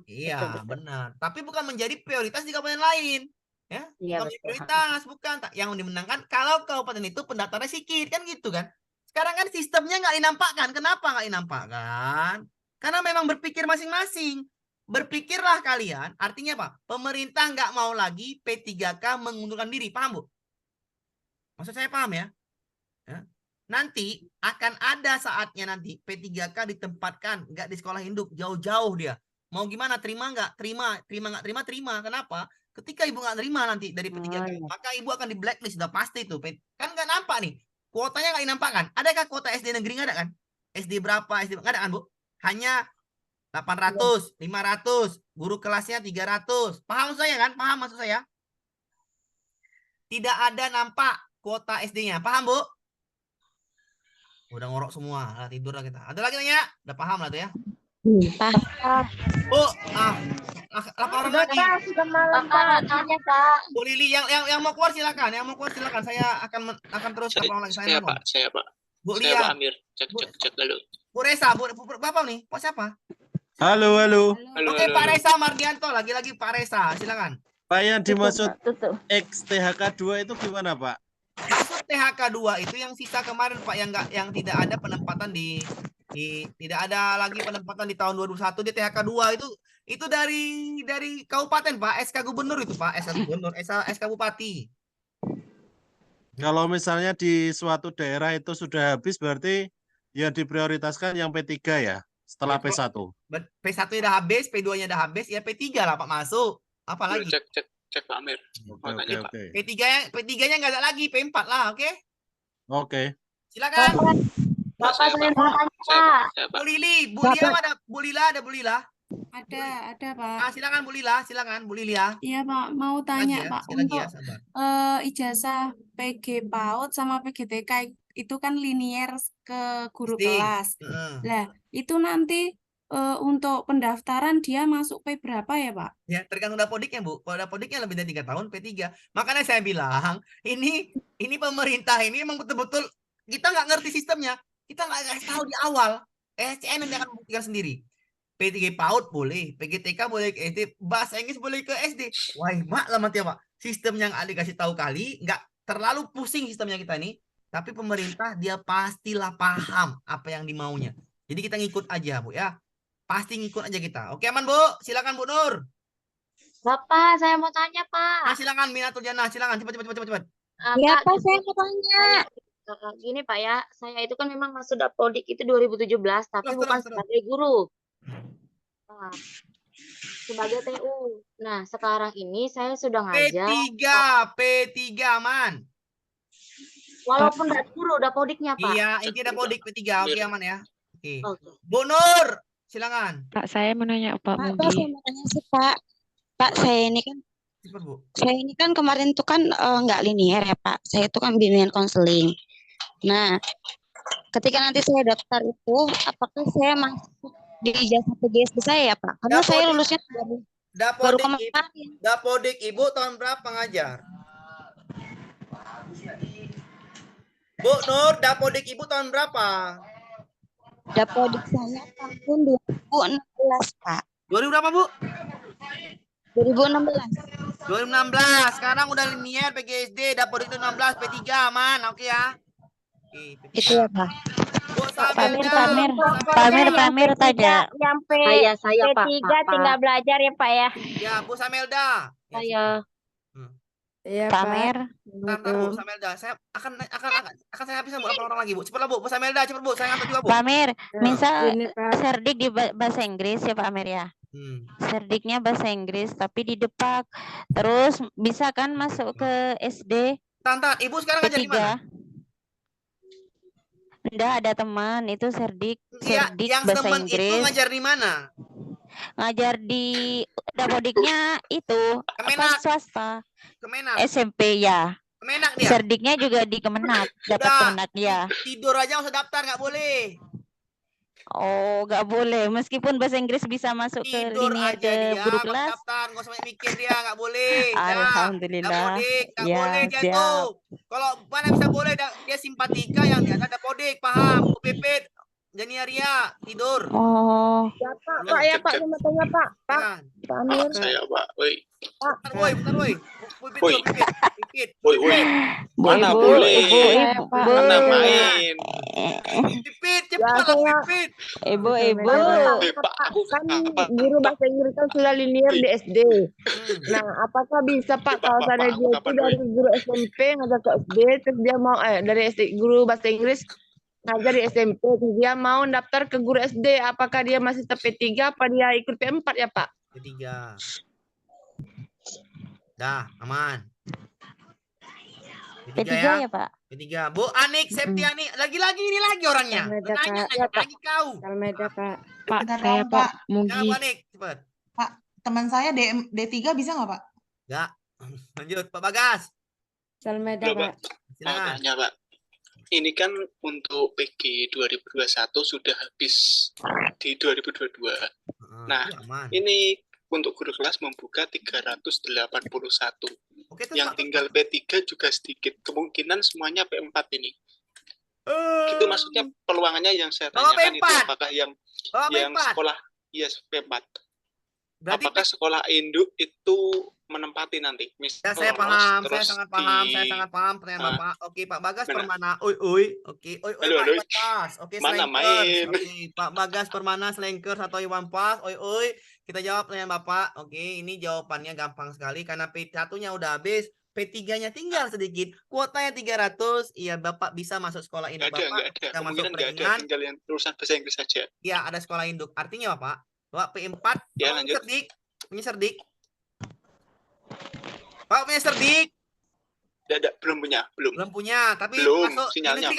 Iya, benar. Tapi bukan menjadi prioritas di kabupaten lain. Ya, bukan prioritas, bukan. Yang dimenangkan kalau kabupaten itu pendaftarnya sedikit, kan gitu kan. Sekarang kan sistemnya nggak dinampakkan. Kenapa nggak dinampakkan? Karena memang berpikir masing-masing. Berpikirlah kalian, artinya apa? Pemerintah nggak mau lagi P3K mengundurkan diri. Paham, Bu? Maksud saya paham ya? Ya. Nanti akan ada saatnya nanti P3K ditempatkan nggak di sekolah induk, jauh-jauh dia. Mau gimana? Terima nggak? Terima nggak terima? Terima. Kenapa? Ketika ibu nggak terima nanti dari P3K, maka ibu akan di blacklist, sudah pasti itu. Kan nggak nampak nih. kuotanya nggak dinampakkan. Adakah kuota SD negeri nggak ada kan? SD berapa? SD nggak ada kan, Bu? Hanya 800, 500, guru kelasnya 300. Paham saya kan? Paham maksud saya? Tidak ada nampak kuota SD-nya. Paham, Bu? Udah ngorok semua. Nah, tidur lah kita. Ada lagi nanya? Udah paham lah tuh ya? Paham. Bu, laporan lagi. Bu Lili, yang mau keluar silakan. Yang mau keluar silakan. Saya akan terus laporan lagi. Saya Pak. Bu Saya Lia. Pak Amir. Cek dulu. Bu Resa, Bapak nih. Pak siapa? Halo. Oke, Pak Resa Mardianto. Lagi-lagi Pak Resa. Silakan. Pak, yang dimaksud XTHK 2 itu gimana, Pak? Maksud THK 2 itu yang sisa kemarin, Pak, yang tidak ada penempatan di tidak ada lagi penempatan di tahun 2021 di THK 2 itu dari kabupaten, Pak, SK gubernur itu, Pak, SK gubernur, SK bupati. Kalau misalnya di suatu daerah itu sudah habis, berarti yang diprioritaskan yang P3 ya, setelah P1. P1 udah habis, P2-nya udah habis, ya P3 lah, Pak, masuk. Apa lagi? Cek Pak Amir. Oke. P3-nya nggak ada lagi, P4 lah, oke? Oke. Silakan. Bapak saya mau tanya, Pak. Bu Lili, Bu Lia ada? Bu Lila ada, Bu Lila? Ada Pak. Silakan Bu Lila, silakan Bu Lilia. Iya Pak, mau tanya Pak, untuk ijazah PG PAUD sama PGTK itu kan linier ke guru kelas. Lah, itu nanti untuk pendaftaran dia masuk P berapa ya Pak? Ya, tergantung dapodiknya, Bu. Kalau dapodiknya lebih dari 3 tahun, P3. Makanya saya bilang, ini pemerintah ini memang betul-betul kita nggak ngerti sistemnya. Kita nggak kasih tahu di awal. SCN yang akan membuktikan sendiri. P3 PAUD boleh, PGTK boleh ke SD, bahasa Inggris boleh ke SD. Wah, mak lah mati, Pak. Sistem yang Ali kasih tahu kali, nggak terlalu pusing sistemnya kita ini. Tapi pemerintah dia pastilah paham apa yang dimaunya. Jadi kita ngikut aja, Bu ya. Pasti ngikut aja kita. Oke, aman, Bu. Silakan Bu Nur. Bapak, saya mau tanya, Pak. Silakan Minatul Jannah, silakan cepat. Iya, Pak, saya mau tanya. Gini, Pak ya, saya itu kan memang masuk Dapodik itu 2017, tapi bukan sebagai guru. Nah, sebagai TU. Nah, sekarang ini saya sudah ngajar. P3 aman. Walaupun nggak guru Dapodiknya, Pak. Iya, ini Dapodik P3. Oke, aman ya. Oke. Bu Nur, silakan. Pak, saya mau nanya Pak Pak, Mudi. saya mau tanya sih Pak. Pak, saya ini kan kemarin tuh kan nggak linier ya Pak. Saya itu kan bimbingan konseling. Nah, ketika nanti saya daftar itu, apakah saya masuk di ijazah PGSD saya ya Pak? Karena saya lulusnya baru kemarin. Dapodik Ibu tahun berapa ngajar? Bu Nur, Dapodik Ibu tahun berapa? Dapodik saya tahun 2016 Pak. 2000 berapa Bu? 2016. 2016. Sekarang udah linier PGSD, Dapodik 16, P3 aman, oke ya? Itu ya Pak. Pamer tanya. Yang saya, Pak. P3 tinggal belajar ya Pak ya. Ya, Bu Samelda. Saya. Iya, Pamer. Ntar Bu Samelda, saya akan saya habiskan Bu orang lagi Bu. Cepatlah Bu Samelda, cepet Bu. Saya ngantuk juga Bu. Pamer, misal serdik di bahasa Inggris ya Pak Amir ya. Serdiknya bahasa Inggris tapi di Depak. Terus bisa kan masuk ke SD? Tantan, Ibu sekarang ngajar di mana? Enggak, ada teman itu serdik yang bahasa teman Inggris. itu ngajar di mana? Ngajar di Dapodiknya itu apa swasta. Kemenak. SMP ya. Kemenak dia. Serdiknya juga di Kemenak, dapat Kemenak ya. Tidur aja usah daftar nggak boleh. Oh, nggak boleh. Meskipun bahasa Inggris bisa masuk ke linier ke guru kelas. Daftar, nggak usah mikir dia, nggak boleh. Alhamdulillah. Dapodik, nggak Ya, boleh dia siap. tuh. Kalau mana bisa boleh dia simpatika yang dia ada Dapodik, paham? UPP, Janiaria, tidur. Oh. Ya Pak, saya mau tanya Pak. Pak Amir. Saya Pak, woi. Bentar woi. Woi. Mana boleh? Mana main? Pipit, cepat Pipit. Ibu. Kan guru bahasa Inggris kan sudah linier di SD. Nah, apakah bisa Pak kalau saya dia itu dari guru SMP ngajar ke SD, terus dia mau dari SD guru bahasa Inggris ngajar di SMP, terus dia mau daftar ke guru SD, apakah dia masih tetap P3 apa dia ikut P4 ya Pak? P3. Dah, aman. P3 ya Pak? P3. Bu Anik, Septiani, lagi-lagi ini lagi orangnya. Nanya lagi kau. Almeda, Pak. Pak, Bentar saya dong, Pak Pak. Ya, Mugi. Bu Anik, cepet. Pak, teman saya D3 bisa nggak, Pak? Enggak. Lanjut, Pak Bagas. Almeda, Loh, Pak. Pak. Mau Silakan. tanya, Pak. Ini kan untuk PG 2021 sudah habis di 2022. Nah, ini untuk guru kelas membuka 381. Yang tinggal P3 juga sedikit. Kemungkinan semuanya P4 ini. Gitu maksudnya peluangannya yang saya tanyakan itu apakah yang sekolah P4. Berarti apakah sekolah induk itu menempati nanti? Ya, saya paham, saya sangat paham pertanyaan Bapak. Oke, Pak Bagas Permana. Oke, Pak Bagas. Oke, mana main? Oke, Pak Bagas Permana Slankers atau Iwan Pas. Kita jawab pertanyaan Bapak. Oke, ini jawabannya gampang sekali karena P1-nya udah habis. P3-nya tinggal sedikit, kuotanya 300, iya Bapak bisa masuk sekolah induk. Nggak ada. Kemungkinan nggak ada, tinggal yang lulusan bahasa Inggris saja. Iya, ada sekolah induk. Artinya Bapak, P4, ya, lanjut. punya Serdik. Pak punya Serdik? Belum punya, tapi belum, masuk sinyalnya, di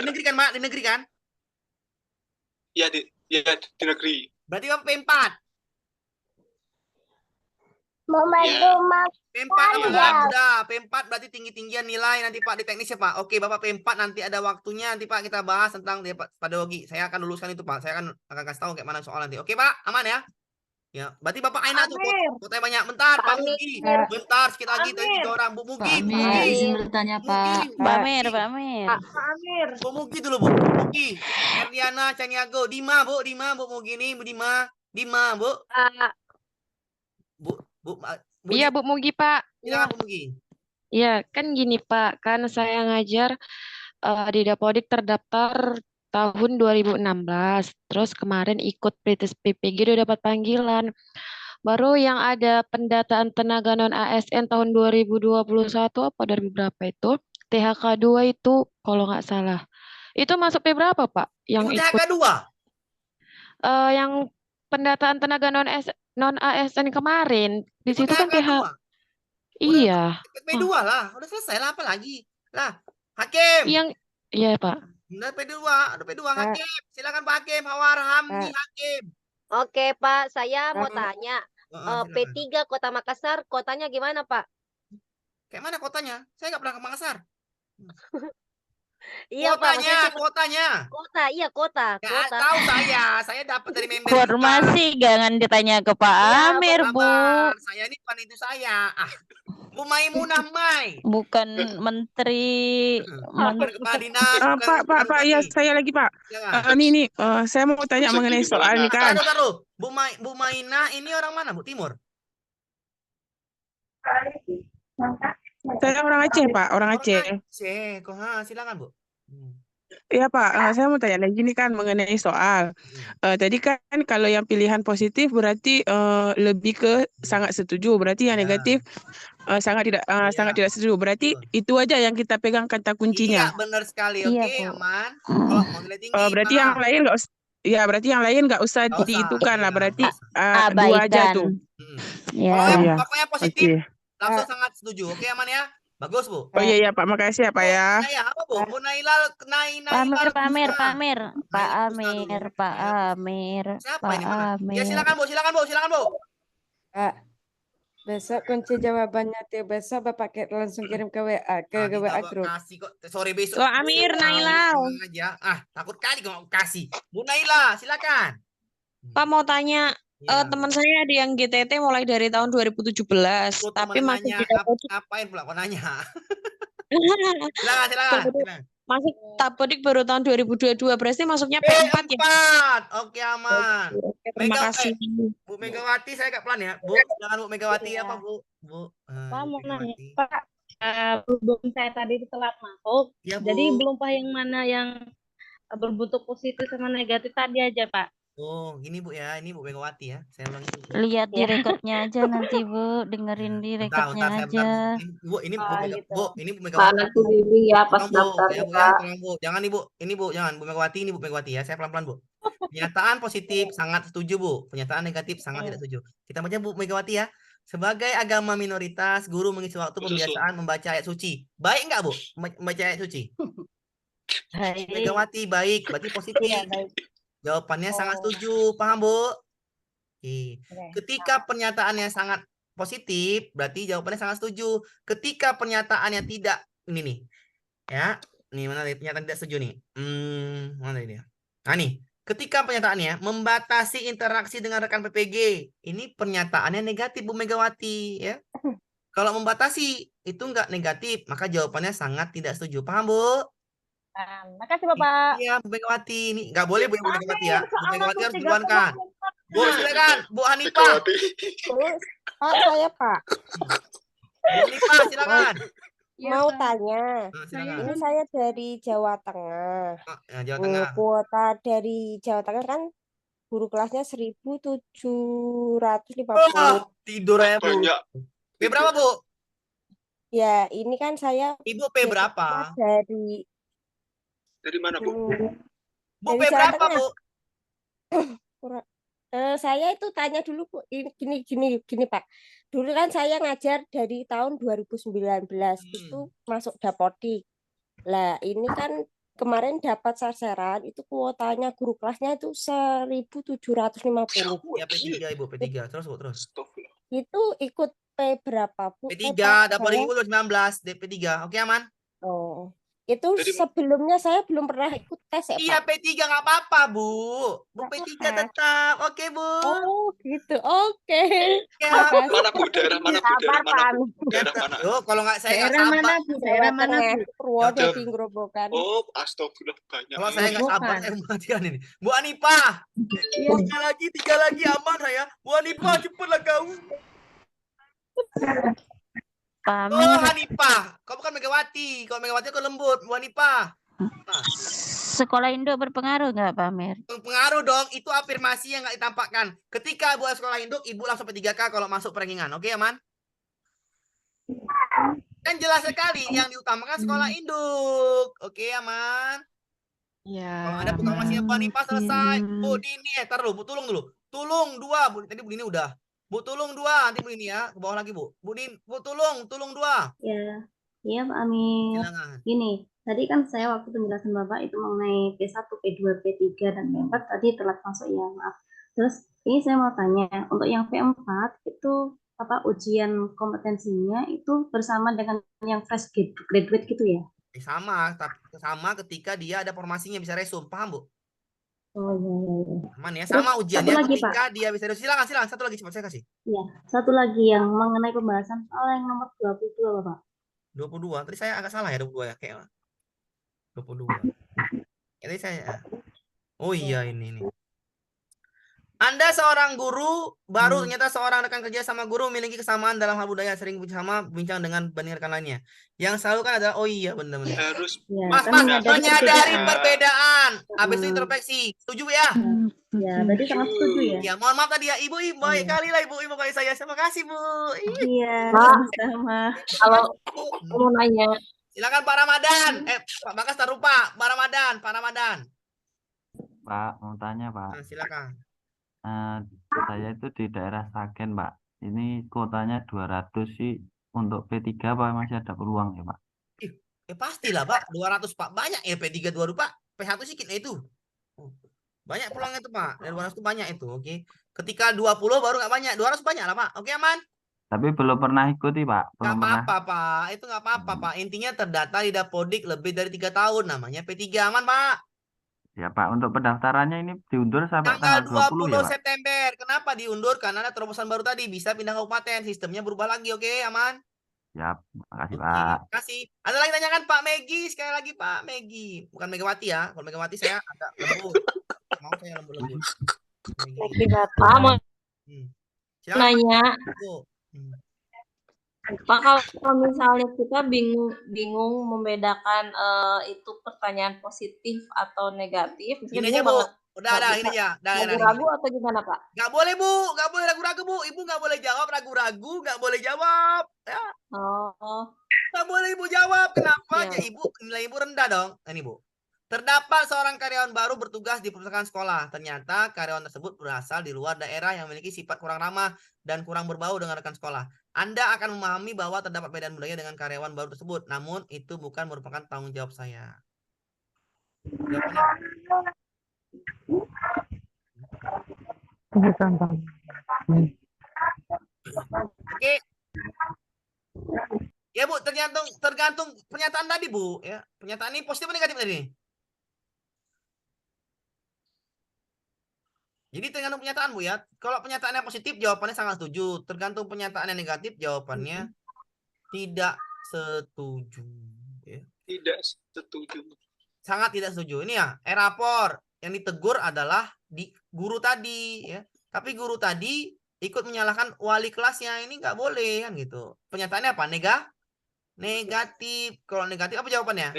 negeri kan, Pak? Di negeri kan? Iya, di negeri. Berarti Bapak P4. P4 udah, P4 berarti tinggi-tinggian nilai nanti Pak di teknis ya Pak. Oke, Bapak P4 nanti ada waktunya nanti Pak kita bahas tentang pedagogi. Saya akan luluskan itu Pak. Saya akan kasih tahu kayak mana soal nanti. Oke Pak, aman ya? Ya, berarti Bapak Aina tuh kotanya banyak. Bentar, Pak Mugi. Bentar, sedikit lagi tadi 3 orang. Bu Mugi. izin bertanya Pak. Pak Amir. Bu Mugi dulu Bu. Mugi. Erdiana, Caniago, Dima Bu Mugi nih, Bu Dima, Bu. Iya Bu Mugi Pak. Silakan Bu Mugi. Iya kan gini Pak, kan saya ngajar di Dapodik terdaftar tahun 2016, terus kemarin ikut Pritis PPG udah dapat panggilan. Baru yang ada pendataan tenaga non ASN tahun 2021 apa dari berapa itu? THK 2 itu kalau nggak salah. Itu masuk P berapa Pak? Yang ikut THK 2? Yang pendataan tenaga non ASN kemarin di situ kan THK. Iya. P2 lah, udah selesai lah apa lagi? Lah, Hakim. Iya Pak. Udah P2 Hakim. Silakan Pak Hakim, Hamdi Hakim. Oke Pak, saya mau tanya. P3 Kota Makassar, kotanya gimana Pak? Kayak mana kotanya? Saya nggak pernah ke Makassar. Iya kotanya. Kota. Tahu saya dapat dari member. Formasi jangan ditanya ke Pak Amir, Bu. Saya ini bukan itu saya. Bu Maimunah Mai. Bukan menteri. Kepala dinas. Pak, ya saya lagi Pak. Ini saya mau tanya mengenai soal ini kan. Taruh. Bu Mainah ini orang mana Bu? Timur? Saya orang Aceh Pak, orang Aceh. Silakan Bu. Ya Pak, saya mau tanya lagi nih kan mengenai soal. Tadi kan kalau yang pilihan positif berarti lebih ke sangat setuju. Berarti yang negatif sangat tidak setuju. Berarti itu aja yang kita pegang kata kuncinya. Iya, benar sekali. Oke, aman. Kalau mau nilai tinggi, berarti yang lain nggak usah. Ya, berarti yang lain nggak usah dihitungkan lah. Berarti 2 aja tuh. Pokoknya positif. Langsung sangat setuju. Oke, aman ya? Bagus, Bu. Oh iya Pak, makasih ya Pak ya. Apa Bu? Bu Nailal, Pak Amir. Siapa ini? Ya silakan Bu. Pak, besok kunci jawabannya tuh besok Bapak langsung kirim ke WA WA grup. Kasih kok. Sorry besok. Pak Amir, Nailal. Takut kali kalau kasih. Bu Naila, silakan. Pak mau tanya. Teman saya ada yang GTT mulai dari tahun 2017, tapi masih ngapain pula kau nanya? Silakan. Masih Dapodik baru tahun 2022, berarti masuknya P4 ya? Oke, aman. Terima kasih. Bu Megawati, saya agak pelan ya. Bu, jangan Bu Megawati apa Bu? Pak mau nanya, Pak, berhubung saya tadi telat masuk, jadi belum paham yang mana yang berbentuk positif sama negatif tadi aja Pak. Oh, gini Bu ya, ini Bu Megawati ya. Saya ulang itu. Lihat di rekodnya aja nanti Bu, dengerin di rekodnya aja. Bu, ini Bu Megawati. Nanti bimbing ya pas daftar ya Pak. Jangan nih Bu, ini Bu, jangan Bu Megawati, ini Bu Megawati ya. Saya pelan-pelan Bu. Pernyataan positif sangat setuju Bu. Pernyataan negatif sangat tidak setuju. Kita baca Bu Megawati ya. Sebagai agama minoritas, guru mengisi waktu pembiasaan membaca ayat suci. Baik nggak, Bu? Membaca ayat suci? Baik. Megawati, baik. Berarti positif. Iya, baik. Jawabannya sangat setuju. Paham, Bu? Ketika pernyataannya sangat positif, berarti jawabannya sangat setuju. Ketika pernyataannya tidak, ini nih. Ya, nih mana pernyataan tidak setuju nih. Mana ini? Nah, nih. Ketika pernyataannya membatasi interaksi dengan rekan PPG, ini pernyataannya negatif, Bu Megawati, ya. Kalau membatasi itu enggak negatif, maka jawabannya sangat tidak setuju. Paham, Bu? Makasih Bapak. Iya, Bu Megawati. Ini enggak boleh Bu Megawati ya. Bu Megawati harus duluan kan. Bu, silakan. Bu Hanifah. Saya Pak. Bu Hanifah, silakan. Mau tanya, silakan. ini saya dari Jawa Tengah. Jawa Tengah. Kuota dari Jawa Tengah kan guru kelasnya 1.750. Tidur ya, Bu. P berapa, Bu? Ya, ini kan saya Ibu P berapa? Dari mana, Bu? Bu P berapa, Bu? Saya itu tanya dulu, Bu. Gini, Pak. Dulu kan saya ngajar dari tahun 2019 itu masuk Dapodik. Lah, ini kan kemarin dapat sasaran itu kuotanya guru kelasnya itu 1.750. Ya P3 Ibu, P3. Terus, Bu, terus. Itu ikut P berapa, Bu? P3 dapat 2019 DP3. Oke, aman? Oh. Itu sebelumnya saya belum pernah ikut tes ya, Pak? Iya, P3 nggak apa-apa, Bu. Bu P3 tetap. Oke, Bu. Oh, gitu. Oke. Ya. Mana, Bu? Daerah mana, Bu? Daerah mana, Bu? Daerah mana? Yo, kalau nggak saya nggak Daerah sabar. mana, Bu? Daerah mana, Bu? Purwodadi, Grobogan. Oh, astagfirullah, banyak. Kalau saya nggak sabar, saya matikan ini. Bu Hanifah. Tiga lagi aman saya. Bu Hanifah, cepatlah kau. Oh, Hanifah. Kau bukan Megawati. Kalau Megawati kau lembut. Bu Hanifah. Sekolah induk berpengaruh nggak, Pak Amir? Pengaruh dong. Itu afirmasi yang nggak ditampakkan. Ketika Ibu sekolah induk, Ibu langsung P3K kalau masuk perankingan. Oke, aman? Kan jelas sekali yang diutamakan sekolah induk. Oke, aman? Ya. Kalau ada proklamasi Bu Hanifah selesai. Bu Dini, taruh Bu, tolong dulu. Tolong 2. Tadi Bu Dini udah. Bu tolong 2, nanti Bu ini ya, ke bawah lagi Bu. Bu tolong 2. Ya, iya Pak Amir. Silakan. Gini, tadi kan saya waktu penjelasan Bapak itu mengenai P1, P2, P3 dan P4 tadi telat masuk ya, maaf. Terus ini saya mau tanya, untuk yang P4 itu apa ujian kompetensinya itu bersama dengan yang fresh graduate gitu ya? Sama ketika dia ada formasinya bisa resume, paham Bu? Oh iya. Aman ya, Terus sama ujiannya lagi, ketika Pak. dia bisa resume. Silakan, satu lagi cepat saya kasih. Iya, satu lagi yang mengenai pembahasan soal yang nomor 22 Bapak. 22. Tadi saya agak salah ya 22 ya kayak 22. Tadi saya. Oh iya ini. Anda seorang guru, baru ternyata seorang rekan kerja sama guru memiliki kesamaan dalam hal budaya, sering bersama bincang dengan banding rekan lainnya. Yang selalu kan adalah, oh iya benar-benar. Harus Mas, menyadari perbedaan. Habis itu introspeksi. Setuju ya? Ya, tadi sangat setuju ya. Ya, mohon maaf tadi ya, Ibu baik kali lah Ibu kali saya. Terima kasih, Bu. Iya, sama. Kalau mau nanya, Silakan Pak Ramadan. Pak Bagas tak lupa. Pak Ramadan. Pak, mau tanya Pak. Nah, silakan. Saya itu di daerah Sragen, Pak. Ini kuotanya 200 sih. Untuk P3 Pak masih ada peluang ya, Pak? Pastilah, Pak. 200, Pak. Banyak ya P3 200, Pak. P1 sedikit itu. Banyak peluangnya itu, Pak. Dari 200 itu banyak itu, oke. Ketika 20 baru nggak banyak. 200 banyak lah, Pak. Oke, aman? Tapi belum pernah ikuti, Pak. Nggak apa-apa, Pak. Itu nggak apa-apa, Pak. Intinya terdata di Dapodik lebih dari 3 tahun. Namanya P3. Aman, Pak? Ya Pak, untuk pendaftarannya ini diundur sampai tanggal 20 ya, Pak? September. Kenapa diundur? Karena ada terobosan baru tadi. Bisa pindah kabupaten. Sistemnya berubah lagi. Oke, aman? Ya, makasih Pak. Terima kasih. Ada lagi tanyakan Pak Megi. Sekali lagi Pak Megi. Bukan Megawati ya. Kalau Megawati saya agak lembut. Mau saya lembut-lembut. Megi Bapak mau nanya. Pak, kalau misalnya kita bingung membedakan itu pertanyaan positif atau negatif, Ini aja Bu, udah ini ya. Ragu-ragu atau gimana Pak? Nggak boleh Bu, nggak boleh ragu-ragu Bu. Ibu nggak boleh jawab ragu-ragu, nggak boleh jawab. Ya. Oh. Nggak boleh Ibu jawab. Kenapa? Ya. Ya Ibu nilai Ibu rendah dong. Ini Bu. Terdapat seorang karyawan baru bertugas di perusahaan sekolah. Ternyata karyawan tersebut berasal di luar daerah yang memiliki sifat kurang ramah dan kurang berbau dengan rekan sekolah. Anda akan memahami bahwa terdapat perbedaan budaya dengan karyawan baru tersebut. Namun itu bukan merupakan tanggung jawab saya. Jawabannya. Oke. Ya Bu, tergantung pernyataan tadi Bu. Ya, pernyataan ini positif atau negatif tadi? Jadi tergantung pernyataan Bu ya. Kalau pernyataannya positif jawabannya sangat setuju. Tergantung pernyataan yang negatif jawabannya tidak setuju. Ya. Tidak setuju. Sangat tidak setuju. Ini ya, rapor yang ditegur adalah di guru tadi ya. Tapi guru tadi ikut menyalahkan wali kelasnya, ini nggak boleh kan gitu. Pernyataannya apa? Negatif. Kalau negatif apa jawabannya?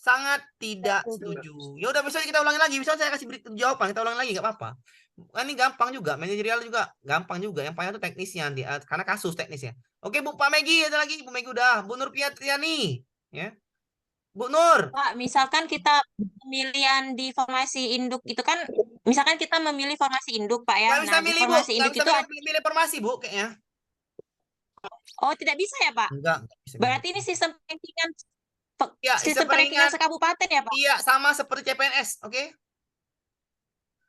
Sangat tidak setuju. Ya udah, besok kita ulangi lagi. Besok saya kasih jawaban, kita ulangi lagi nggak apa-apa. Ini gampang juga, manajerial juga gampang juga. Yang payah itu teknisnya, karena kasus teknisnya. Oke Bu, Pak Megi ada lagi. Bu Megi udah. Bu Nur Piatriani, ya. Bu Nur. Pak, misalkan kita pemilihan di formasi induk itu kan, misalkan kita memilih formasi induk, Pak ya. Nggak bisa Nah, di milih Bu, formasi nggak induk bisa itu milih formasi Bu kayaknya. Oh, tidak bisa ya, Pak? Enggak bisa. Berarti ini sistem peringkatan Ya, sistem peringkatan sekabupaten ya, Pak? Iya, sama seperti CPNS, oke?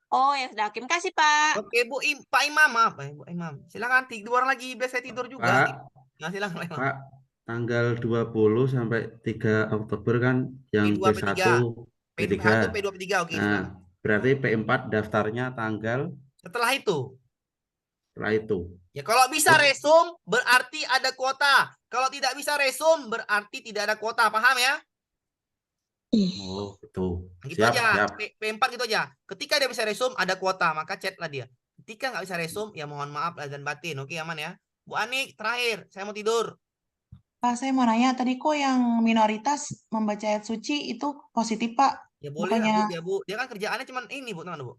Oh, ya sudah. Terima kasih, Pak. Oke, Pak Imam, maaf, Bu Imam. Silakan tidur lagi, biar saya tidur juga. Nah, silakan Pak Imam. Pak, tanggal 20 sampai 3 Oktober kan yang P2, P1, P3. P2, P3, oke. Nah, berarti P4 daftarnya tanggal setelah itu. Ya, kalau bisa resum berarti ada kuota. Kalau tidak bisa resum berarti tidak ada kuota. Paham ya? Oh, betul. Gitu aja. P4 gitu aja. Ketika dia bisa resum ada kuota, maka chatlah dia. Ketika nggak bisa resum, ya mohon maaf lahir dan batin. Oke, aman ya. Bu Ani, terakhir. Saya mau tidur. Pak, saya mau nanya, tadi kok yang minoritas membaca ayat suci itu positif, Pak? Ya boleh lah, Bu, ya Bu. Dia kan kerjaannya cuma ini, Bu, teman-teman, Bu.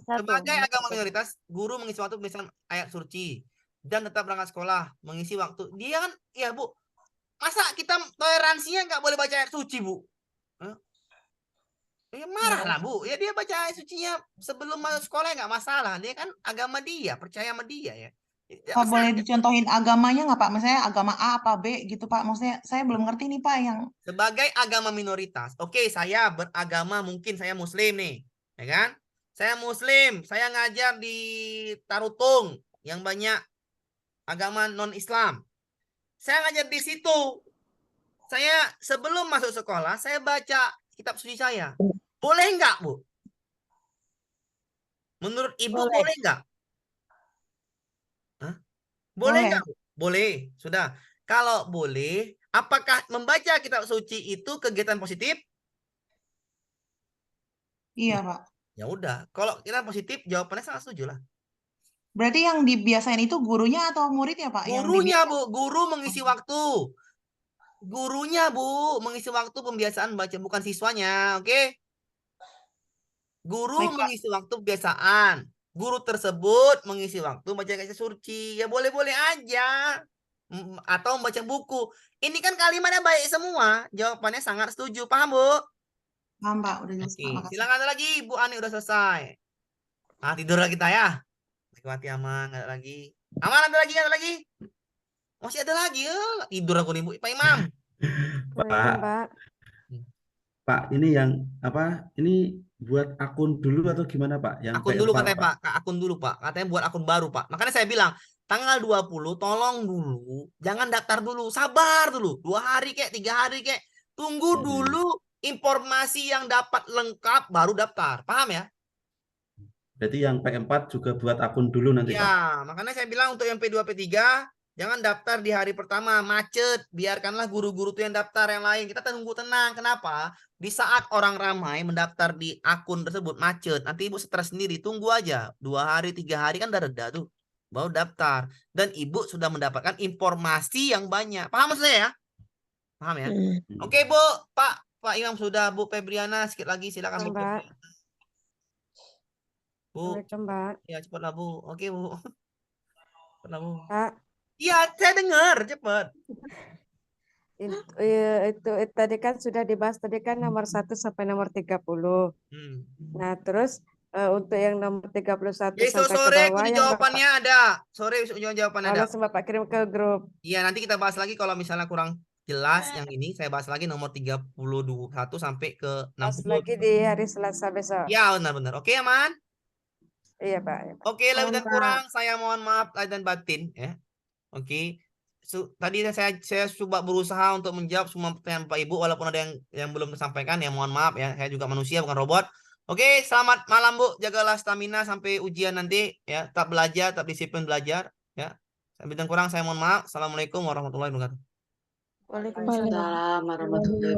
Sebagai agama minoritas, guru mengisi waktu misalnya ayat suci dan tetap berangkat sekolah, mengisi waktu. Dia kan, ya Bu, masa kita toleransinya nggak boleh baca ayat suci, Bu? Ya marah lah, Bu. Ya dia baca ayat sucinya sebelum masuk sekolah nggak masalah. Dia kan agama dia, percaya sama dia ya. Pak, boleh dicontohin agamanya nggak, Pak? Misalnya agama A apa B gitu, Pak. Maksudnya saya belum ngerti nih, Pak, yang sebagai agama minoritas. Oke, saya beragama, mungkin saya Muslim nih, ya kan? Saya Muslim, saya ngajar di Tarutung yang banyak agama non-Islam. Saya ngajar di situ. Saya sebelum masuk sekolah, saya baca kitab suci saya. Boleh nggak, Bu? Menurut Ibu boleh nggak? Boleh nggak, Bu? Boleh, sudah. Kalau boleh, apakah membaca kitab suci itu kegiatan positif? Iya, Pak. Ya udah, kalau kita positif, jawabannya sangat setuju lah. Berarti yang dibiasain itu gurunya atau muridnya, Pak? Gurunya, Bu. Guru mengisi waktu. Gurunya, Bu, mengisi waktu pembiasaan baca, bukan siswanya, oke? Guru mengisi waktu pembiasaan. Guru tersebut mengisi waktu baca kitab suci. Ya boleh-boleh aja. Atau membaca buku. Ini kan kalimatnya baik semua. Jawabannya sangat setuju. Paham, Bu? Paham, Pak. Udah jelas, Oke, Pak. silakan ada lagi. Bu Ani udah selesai. Nah, tidur lagi kita ya. Mati aman, ada lagi. Aman, ada lagi. Masih ada lagi. Tidur aku nih, Bu. Pak Imam. Pak, ini yang apa? Ini buat akun dulu atau gimana, Pak? Yang akun dulu P4, katanya, Pak. Akun dulu, Pak. Katanya buat akun baru, Pak. Makanya saya bilang, tanggal 20 tolong dulu, jangan daftar dulu, sabar dulu. 2 hari kek, 3 hari kek. Tunggu dulu informasi yang dapat lengkap baru daftar. Paham ya? Berarti yang P4 juga buat akun dulu nanti, Pak. Ya, makanya saya bilang untuk yang P2, P3 jangan daftar di hari pertama, macet. Biarkanlah guru-guru itu yang daftar yang lain. Kita tunggu tenang. Kenapa? Di saat orang ramai mendaftar di akun tersebut macet. Nanti Ibu stres sendiri. Tunggu aja. 2 hari, 3 hari kan udah reda tuh. Baru daftar. Dan Ibu sudah mendapatkan informasi yang banyak. Paham maksudnya ya? Paham ya? Oke, Bu. Pak Imam sudah. Bu Febriana sikit lagi. Silakan, Bu Febriana. Bu. Ya, cepatlah, Bu. Oke, Bu. Cepatlah, Bu. Pak. Iya, saya dengar, cepat. Itu tadi kan sudah dibahas tadi kan nomor 1 sampai nomor 30. Nah, terus untuk yang nomor 31 Besok sampai ke sore bawah kunci yang jawabannya ada. Sore besok jawabannya ada. langsung Bapak kirim ke grup. Iya, nanti kita bahas lagi kalau misalnya kurang jelas yang ini, saya bahas lagi nomor 31 sampai ke Pas 60. lagi di hari Selasa besok. Ya, benar-benar. Oke, Aman? Iya, Pak. Iya, Pak. Oke, lebih dan Pak. kurang saya mohon maaf lahir dan batin ya. Oke. Tadi saya coba berusaha untuk menjawab semua pertanyaan Pak Ibu walaupun ada yang belum tersampaikan ya, mohon maaf ya. Saya juga manusia bukan robot. Oke, selamat malam Bu. Jagalah stamina sampai ujian nanti ya. Tetap belajar, tetap disiplin belajar ya. Lebih dan kurang saya mohon maaf. Assalamualaikum warahmatullahi wabarakatuh. Waalaikumsalam warahmatullahi wabarakatuh.